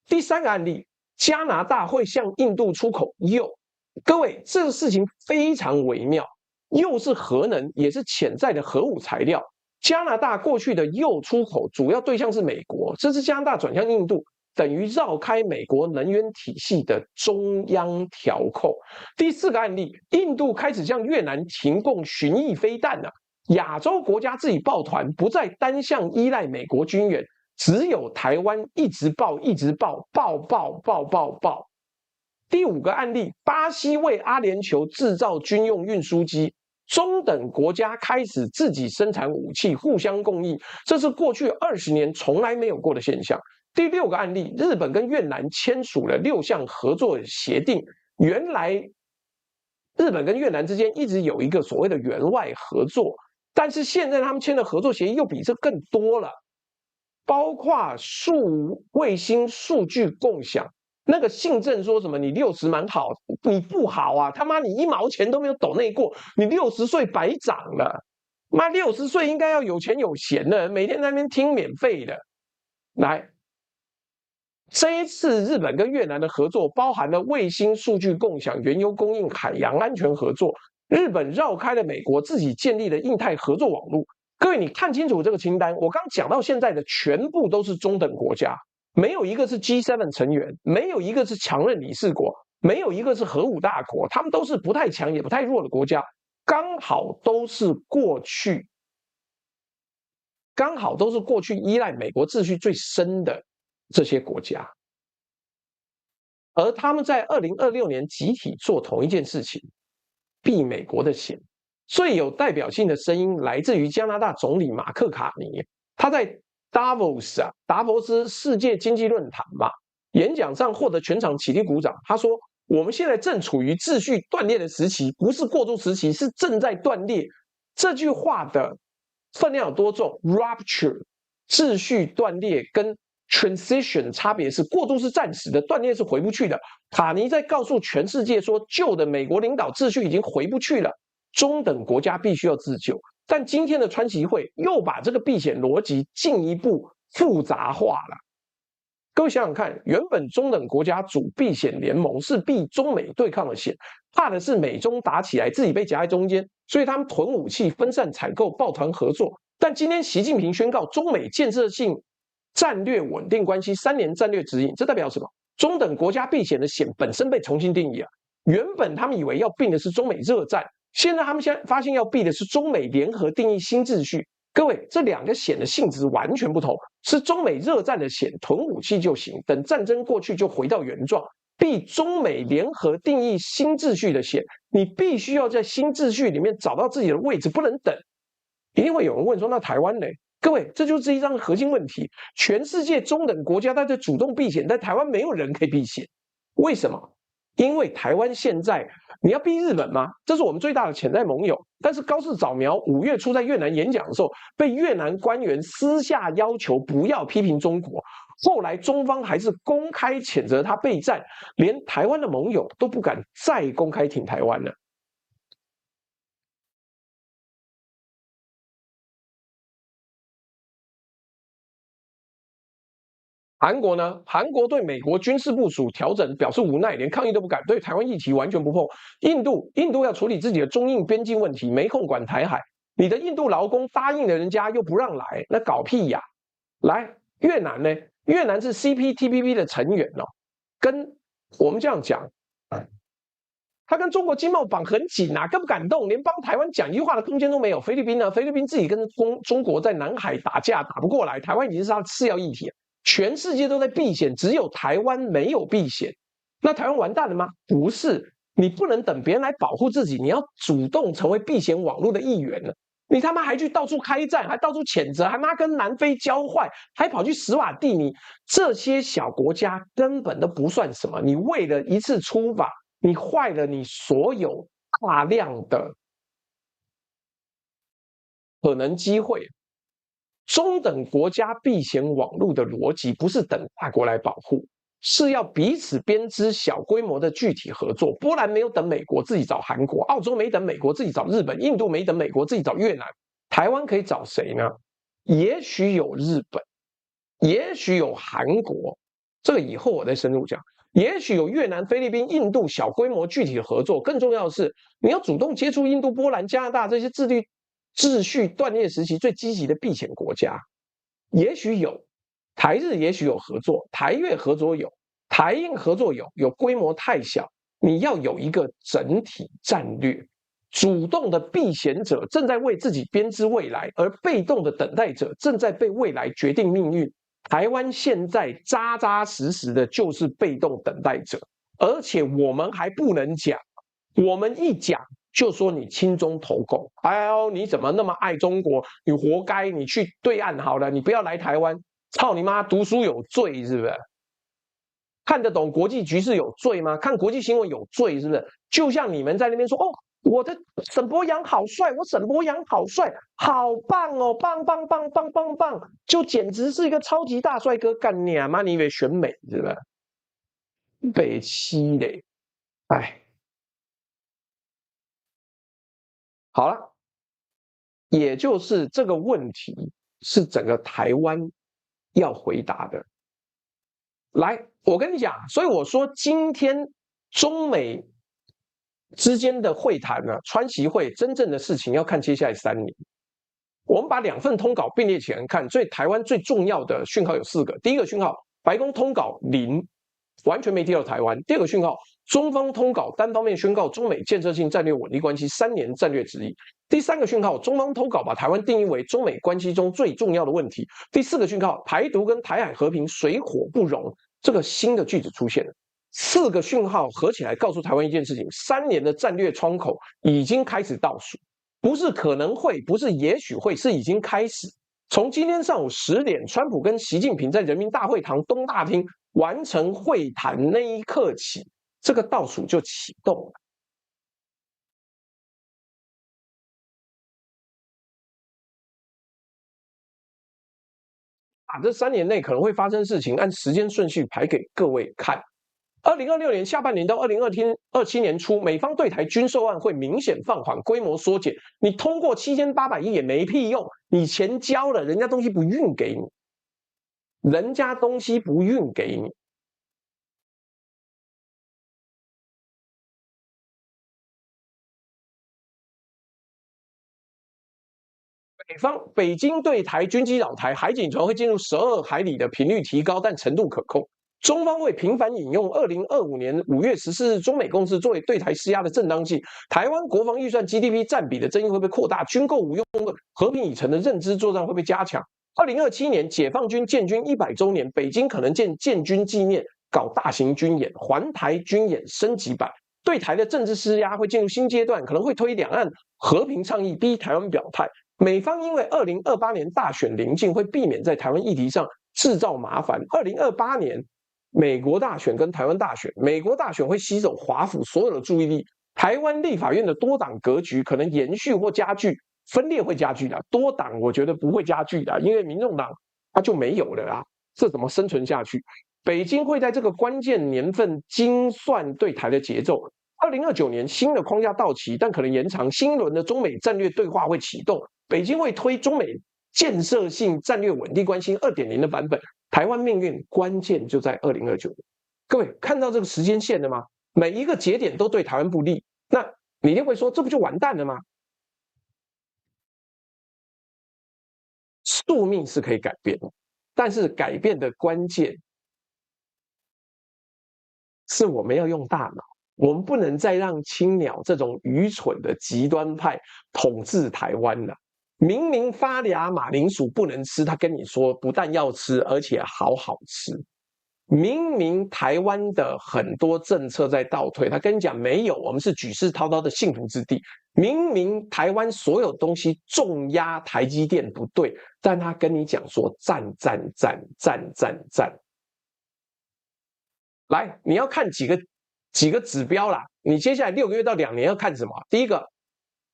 第三个案例，加拿大会向印度出口铀。各位，这个事情非常微妙，铀是核能，也是潜在的核武材料。加拿大过去的铀出口主要对象是美国，这次加拿大转向印度，等于绕开美国能源体系的中央调控。第四个案例，印度开始向越南提供巡弋飞弹了。亚洲国家自己抱团，不再单向依赖美国军援，只有台湾一直爆，爆。第五个案例，巴西为阿联酋制造军用运输机，中等国家开始自己生产武器，互相供应，这是过去20年从来没有过的现象。第六个案例，日本跟越南签署了6项合作协定。原来日本跟越南之间一直有一个所谓的援外合作，但是现在他们签的合作协议又比这更多了，包括卫星数据共享。那个信政说什么你60蛮好，你不好啊！他妈你1毛钱都没有抖内过，你60岁白长了。妈60岁应该要有钱有闲的，每天在那边听免费的。来，这一次日本跟越南的合作包含了卫星数据共享、原油供应、海洋安全合作。日本绕开了美国，自己建立了印太合作网络。各位，你看清楚这个清单，我刚讲到现在的全部都是中等国家，没有一个是 G7 成员，没有一个是强任理事国，没有一个是核武大国，他们都是不太强也不太弱的国家，刚好都是过去依赖美国秩序最深的这些国家，而他们在2026年集体做同一件事情，避美国的险。最有代表性的声音来自于加拿大总理马克卡尼，他在达沃斯世界经济论坛嘛，演讲上获得全场起立鼓掌。他说：“我们现在正处于秩序断裂的时期，不是过渡时期，是正在断裂。”这句话的分量有多重 ？Rupture， 秩序断裂跟 transition 差别是过渡是暂时的，断裂是回不去的。卡尼在告诉全世界说，旧的美国领导秩序已经回不去了，中等国家必须要自救。但今天的川习会又把这个避险逻辑进一步复杂化了。各位想想看，原本中等国家主避险联盟是避中美对抗的险，怕的是美中打起来自己被夹在中间，所以他们囤武器、分散采购、抱团合作。但今天习近平宣告中美建设性战略稳定关系3年战略指引，这代表什么？中等国家避险的险本身被重新定义啊。原本他们以为要避的是中美热战，现在他们发现要避的是中美联合定义新秩序。各位，这两个险的性质完全不同，是中美热战的险，囤武器就行，等战争过去就回到原状。避中美联合定义新秩序的险，你必须要在新秩序里面找到自己的位置，不能等。一定会有人问说，那台湾呢？各位，这就是这一章的核心问题。全世界中等国家在这主动避险，但台湾没有人可以避险，为什么？因为台湾现在你要逼日本吗？这是我们最大的潜在盟友。但是高市早苗5月初在越南演讲的时候，被越南官员私下要求不要批评中国。后来中方还是公开谴责他备战，连台湾的盟友都不敢再公开挺台湾了。韩国呢？韩国对美国军事部署调整表示无奈，连抗议都不敢，对台湾议题完全不碰。印度要处理自己的中印边境问题，没空管台海。你的印度劳工答应了人家又不让来，那搞屁呀！来，越南呢？越南是 CPTPP 的成员哦，跟我们这样讲，他跟中国经贸绑很紧啊，更不敢动，连帮台湾讲一句话的空间都没有。菲律宾呢？菲律宾自己跟中国在南海打架打不过来，台湾已经是他的次要议题了。全世界都在避险，只有台湾没有避险。那台湾完蛋了吗？不是，你不能等别人来保护自己，你要主动成为避险网络的一员了。你他妈还去到处开战，还到处谴责，还妈跟南非交坏，还跑去史瓦蒂尼，这些小国家根本都不算什么。你为了一次出法，你坏了你所有大量的可能机会。中等国家避险网络的逻辑不是等大国来保护，是要彼此编织小规模的具体合作。波兰没有等美国，自己找韩国；澳洲没等美国，自己找日本；印度没等美国，自己找越南。台湾可以找谁呢？也许有日本，也许有韩国，这个以后我再深入讲。也许有越南、菲律宾、印度小规模具体的合作。更重要的是，你要主动接触印度、波兰、加拿大这些秩序断裂时期最积极的避险国家，也许有台日，也许有合作，台越合作有，台印合作有规模太小，你要有一个整体战略。主动的避险者正在为自己编织未来，而被动的等待者正在被未来决定命运。台湾现在扎扎实实的就是被动等待者，而且我们还不能讲，我们一讲就说你亲中投共，哎呦，你怎么那么爱中国？你活该，你去对岸好了，你不要来台湾。操你妈，读书有罪是不是？看得懂国际局势有罪吗？看国际新闻有罪是不是？就像你们在那边说，哦，我的沈伯洋好帅，我沈伯洋好帅，好棒哦，棒棒棒棒棒棒，就简直是一个超级大帅哥，干你啊妈！你以为选美是不是？北七嘞，哎。好了，也就是这个问题是整个台湾要回答的。来，我跟你讲，所以我说今天中美之间的会谈呢，川习会真正的事情要看接下来3年。我们把2份通稿并列起来看，所以台湾最重要的讯号有4个。第一个讯号，白宫通稿0，完全没提到台湾。第二个讯号，中方通稿单方面宣告中美建设性战略稳定关系3年战略指引。第3个讯号，中方通稿把台湾定义为中美关系中最重要的问题。第4个讯号，台独跟台海和平水火不容，这个新的句子出现了。4个讯号合起来告诉台湾一件事情：3年的战略窗口已经开始倒数，不是可能会，不是也许会，是已经开始。从今天上午10点，川普跟习近平在人民大会堂东大厅完成会谈那一刻起，这个倒数就启动了。这3年内可能会发生事情，按时间顺序排给各位看。2026年下半年到2027年初，美方对台军售案会明显放缓，规模缩减。你通过7800亿也没屁用，你钱交了，人家东西不运给你。人家东西不运给你。北京对台军机扰台，海警船会进入12海里的频率提高，但程度可控。中方会频繁引用2025年5月14日中美共识作为对台施压的正当性。台湾国防预算 GDP 占比的争议会被扩大，军购无用论，和平已成的认知作战会被加强。2027年解放军建军100周年，北京可能建军纪念搞大型军演，环台军演升级版。对台的政治施压会进入新阶段，可能会推两岸和平倡议，逼台湾表态。美方因为2028年大选临近，会避免在台湾议题上制造麻烦。2028年美国大选跟台湾大选，美国大选会吸走华府所有的注意力，台湾立法院的多党格局可能延续或加剧，分裂会加剧的，多党我觉得不会加剧的，因为民众党它就没有了啦，这怎么生存下去？北京会在这个关键年份精算对台的节奏。2029年新的框架到期，但可能延长，新一轮的中美战略对话会启动。北京会推中美建设性战略稳定关系 2.0 的版本，台湾命运关键就在2029年。各位看到这个时间线了吗？每一个节点都对台湾不利，那你一定会说，这不就完蛋了吗？宿命是可以改变的，但是改变的关键是我们要用大脑，我们不能再让青鸟这种愚蠢的极端派统治台湾了。明明发芽马铃薯不能吃，他跟你说不但要吃，而且好好吃。明明台湾的很多政策在倒退，他跟你讲没有，我们是举世滔滔的幸福之地。明明台湾所有东西重压台积电不对，但他跟你讲说赞。来，你要看几个指标啦。你接下来6个月到2年要看什么？第一个，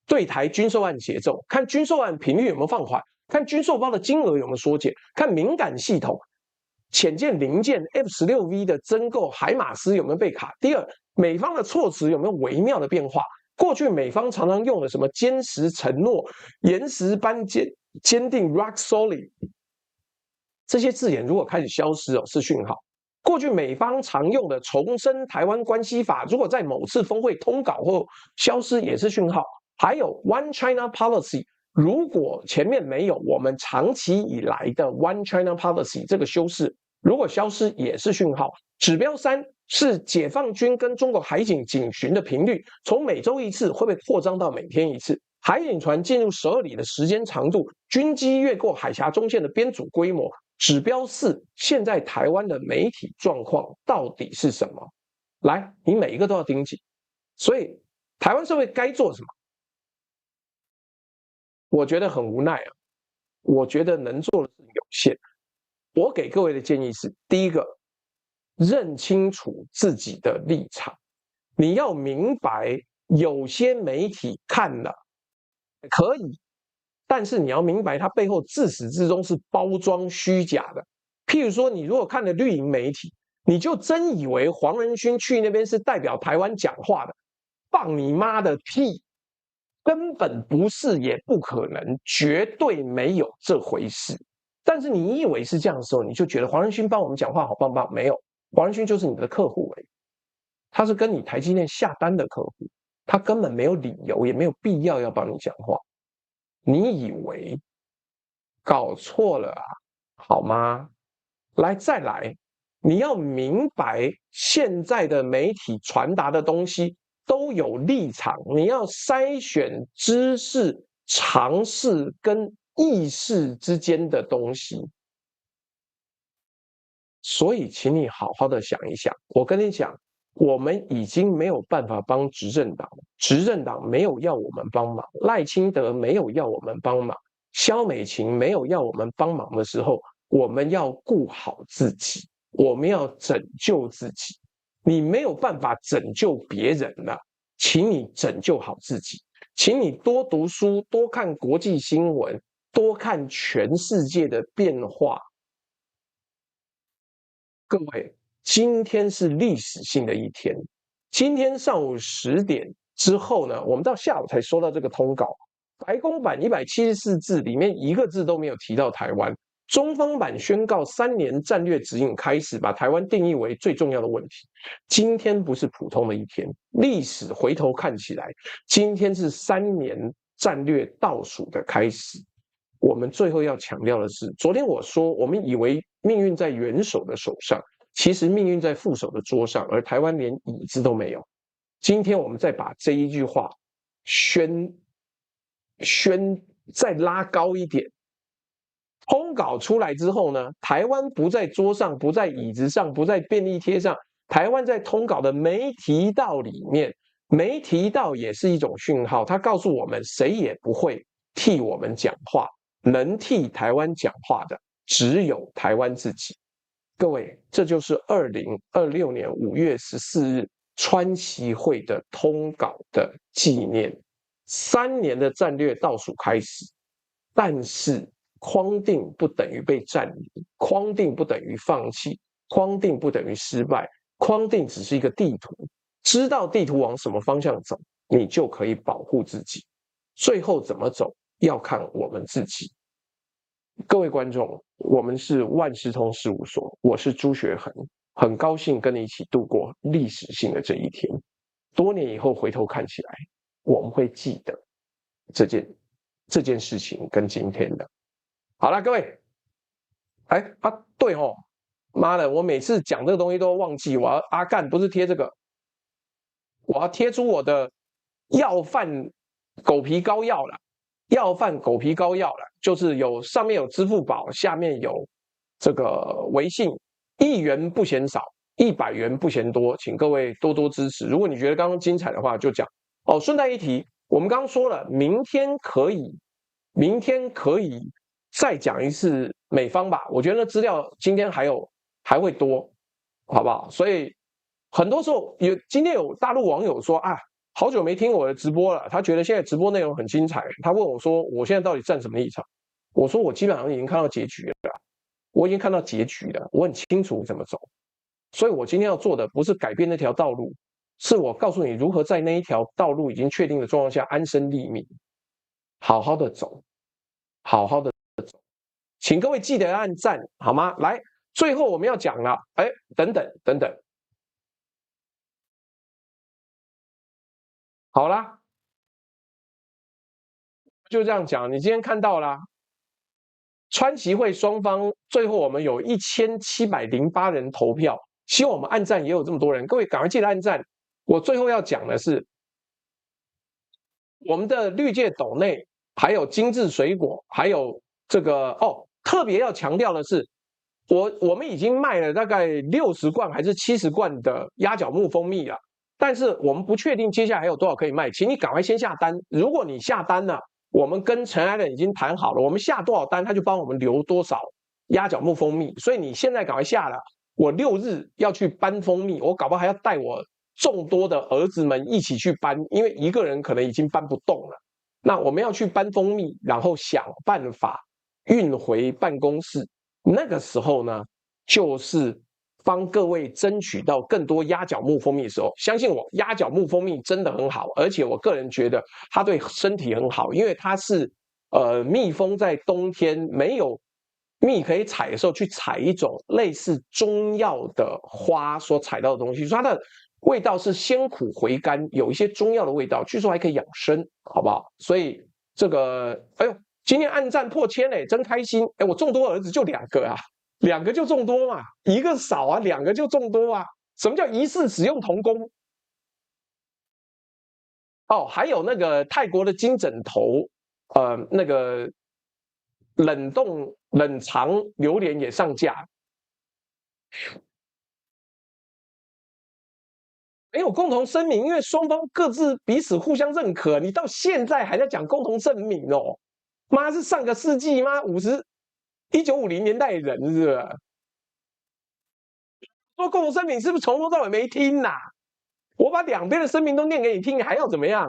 对台军售案节奏，看军售案频率有没有放缓，看军售包的金额有没有缩减，看敏感系统、潜舰零件 F-16V 的增购，海马斯有没有被卡。第二，美方的措辞有没有微妙的变化？过去美方常常用的什么坚实承诺、岩石般坚定 （rock solid） 这些字眼，如果开始消失是讯号。过去美方常用的重申台湾关系法，如果在某次峰会通稿后消失，也是讯号。还有 One China Policy， 如果前面没有我们长期以来的 One China Policy 这个修饰，如果消失也是讯号。指标3是解放军跟中国海警警巡的频率，从每周1次会不会扩张到每天1次？海警船进入12里的时间长度，军机越过海峡中线的编组规模。指标4，现在台湾的媒体状况到底是什么？来，你每一个都要盯紧。所以台湾社会该做什么？我觉得很无奈啊，我觉得能做的是有限。我给各位的建议是：第一个，认清楚自己的立场。你要明白，有些媒体看了可以，但是你要明白，它背后自始至终是包装虚假的。譬如说，你如果看了绿营媒体，你就真以为黄仁勋去那边是代表台湾讲话的，放你妈的屁！根本不是，也不可能，绝对没有这回事。但是你以为是这样的时候，你就觉得黄仁勋帮我们讲话好棒棒。没有，黄仁勋就是你的客户而已，他是跟你台积电下单的客户，他根本没有理由，也没有必要帮你讲话。你以为搞错了啊，好吗？来，再来，你要明白现在的媒体传达的东西都有立场，你要筛选知识、常识跟意识之间的东西。所以，请你好好的想一想。我跟你讲，我们已经没有办法帮执政党，执政党没有要我们帮忙，赖清德没有要我们帮忙，萧美琴没有要我们帮忙的时候，我们要顾好自己，我们要拯救自己。你没有办法拯救别人了，请你拯救好自己，请你多读书，多看国际新闻，多看全世界的变化。各位，今天是历史性的一天。今天上午10点之后呢，我们到下午才收到这个通稿。白宫版174字里面一个字都没有提到台湾，中方版宣告3年战略指引开始，把台湾定义为最重要的问题。今天不是普通的一天，历史回头看起来，今天是3年战略倒数的开始。我们最后要强调的是，昨天我说我们以为命运在元首的手上，其实命运在副手的桌上，而台湾连椅子都没有。今天我们再把这一句话再拉高一点。通稿出来之后呢，台湾不在桌上，不在椅子上，不在便利贴上，台湾在通稿的没提到里面，没提到也是一种讯号，它告诉我们谁也不会替我们讲话，能替台湾讲话的只有台湾自己。各位，这就是2026年5月14日川习会的通稿的纪念，3年的战略倒数开始，但是框定不等于被占领，框定不等于放弃，框定不等于失败，框定只是一个地图，知道地图往什么方向走，你就可以保护自己。最后怎么走，要看我们自己。各位观众，我们是万事通事务所，我是朱学恒，很高兴跟你一起度过历史性的这一天。多年以后回头看起来，我们会记得这件事情跟今天的。好了，各位，对哦，妈的，我每次讲这个东西都忘记，我要阿干不是贴这个，我要贴出我的要饭狗皮膏药了，要饭狗皮膏药了，就是上面有支付宝，下面有这个微信，1元不嫌少，100元不嫌多，请各位多多支持。如果你觉得刚刚精彩的话，就讲哦。顺带一提，我们刚刚说了，明天可以再讲一次美方吧，我觉得资料今天还会多，好不好？所以很多时候今天有大陆网友说啊，好久没听我的直播了，他觉得现在直播内容很精彩，他问我说我现在到底站什么立场？我说我基本上已经看到结局了，我已经看到结局了，我很清楚怎么走，所以我今天要做的不是改变那条道路，是我告诉你如何在那一条道路已经确定的状况下安身立命，好好的走，好好的走，请各位记得按赞好吗？来，最后我们要讲了，等等，好啦，就这样讲，你今天看到啦，川习会双方最后我们有1708人投票，希望我们按赞也有这么多人，各位赶快记得按赞。我最后要讲的是，我们的绿界斗内还有精致水果，还有这个特别要强调的是，我们已经卖了大概60罐还是70罐的鸭脚木蜂蜜了，但是我们不确定接下来还有多少可以卖，请你赶快先下单。如果你下单了，我们跟陈爱人已经谈好了，我们下多少单，他就帮我们留多少鸭脚木蜂蜜，所以你现在赶快下了。我6日要去搬蜂蜜，我搞不好还要带我众多的儿子们一起去搬，因为一个人可能已经搬不动了。那我们要去搬蜂蜜，然后想办法运回办公室。那个时候呢，就是帮各位争取到更多鸭脚木蜂蜜的时候，相信我，鸭脚木蜂蜜真的很好，而且我个人觉得它对身体很好，因为它是蜜蜂在冬天没有蜜可以采的时候去采一种类似中药的花所采到的东西，所以它的味道是先苦回甘，有一些中药的味道，据说还可以养生，好不好？所以这个，今天按赞破1000嘞，真开心！我众多儿子就2个啊，2个就众多嘛，一个少啊，2个就众多啊。什么叫一次使用童工？还有那个泰国的金枕头，那个冷藏榴莲也上架。没有共同声明，因为双方各自彼此互相认可。你到现在还在讲共同声明哦？妈是上个世纪吗？1950年代人是不是？说共同声明是不是从头到尾没听呐？我把2边的声明都念给你听，还要怎么样？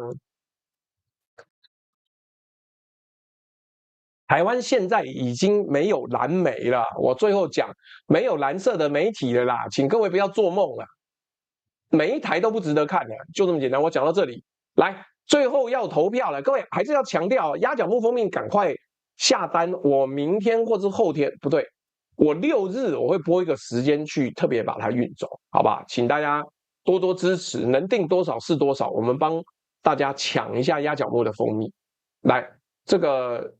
台湾现在已经没有蓝媒了，我最后讲没有蓝色的媒体了啦，请各位不要做梦了，每一台都不值得看了，就这么简单。我讲到这里，来，最后要投票了，各位还是要强调，鸭脚木蜂蜜赶快下单，我明天或是后天不对，我6日我会拨一个时间去特别把它运走，好不好？请大家多多支持，能订多少是多少，我们帮大家抢一下鸭脚木的蜂蜜。来，这个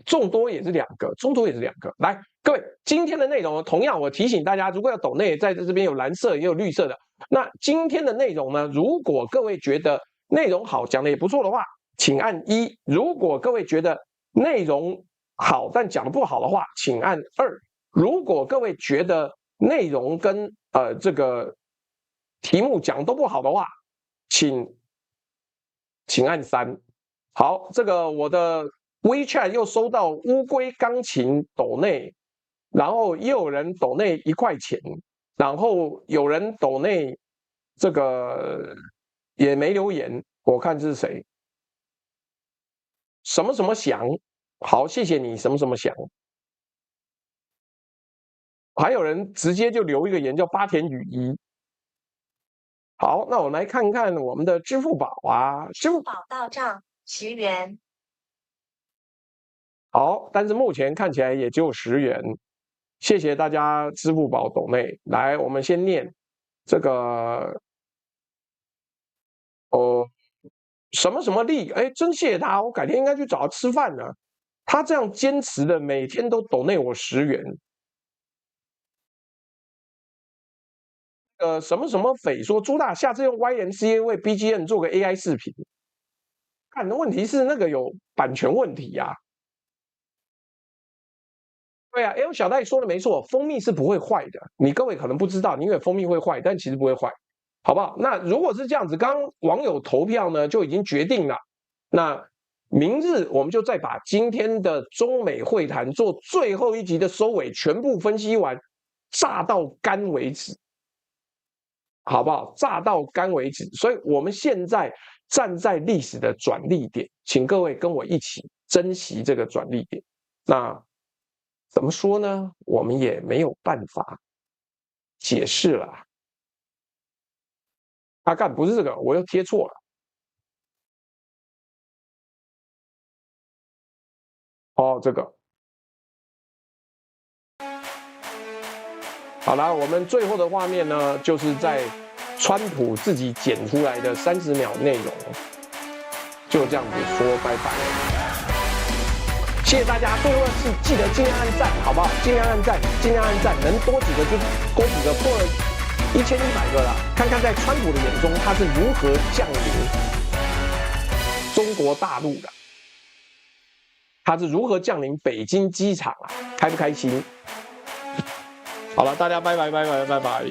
众多也是2个，众多也是2个。来，各位，今天的内容同样我提醒大家，如果要抖内，在这边有蓝色也有绿色的。那今天的内容呢，如果各位觉得内容好，讲的也不错的话，请按1；如果各位觉得内容好但讲的不好的话，请按2；如果各位觉得内容跟这个题目讲都不好的话，请按3。好，这个我的 WeChat 又收到乌龟钢琴抖内，然后又有人抖内1块钱，然后有人抖内这个也没留言，我看这是谁？什么什么祥，好，谢谢你，什么什么祥。还有人直接就留一个言叫八田雨衣。好，那我们来看看我们的支付宝啊，支付宝到账10元。好，但是目前看起来也只有10元。谢谢大家支付宝抖内。来，我们先念这个什么什么力，哎，真谢谢他，我改天应该去找他吃饭呢。他这样坚持的，每天都抖内我10元。什么什么匪说朱大下次用 YMCA 为 BGM 做个 AI 视频，看的问题是那个有版权问题呀。对啊 ，L 小戴说的没错，蜂蜜是不会坏的。你各位可能不知道，你以为蜂蜜会坏，但其实不会坏，好不好？那如果是这样子，刚刚网友投票呢就已经决定了。那明日我们就再把今天的中美会谈做最后一集的收尾，全部分析完，炸到干为止，好不好？炸到干为止。所以我们现在站在历史的转捩点，请各位跟我一起珍惜这个转捩点。那怎么说呢？我们也没有办法解释了。啊，干不是这个，我又贴错了。哦，这个。好了，我们最后的画面呢，就是在川普自己剪出来的30秒内容，就这样子说拜拜。谢谢大家，最后是记得尽量按赞，好不好？尽量按赞，尽量按赞，能多几个就多几个，破了1100个了。看看在川普的眼中，他是如何降临中国大陆的，他是如何降临北京机场啊？开不开心？好了，大家拜拜拜拜拜拜。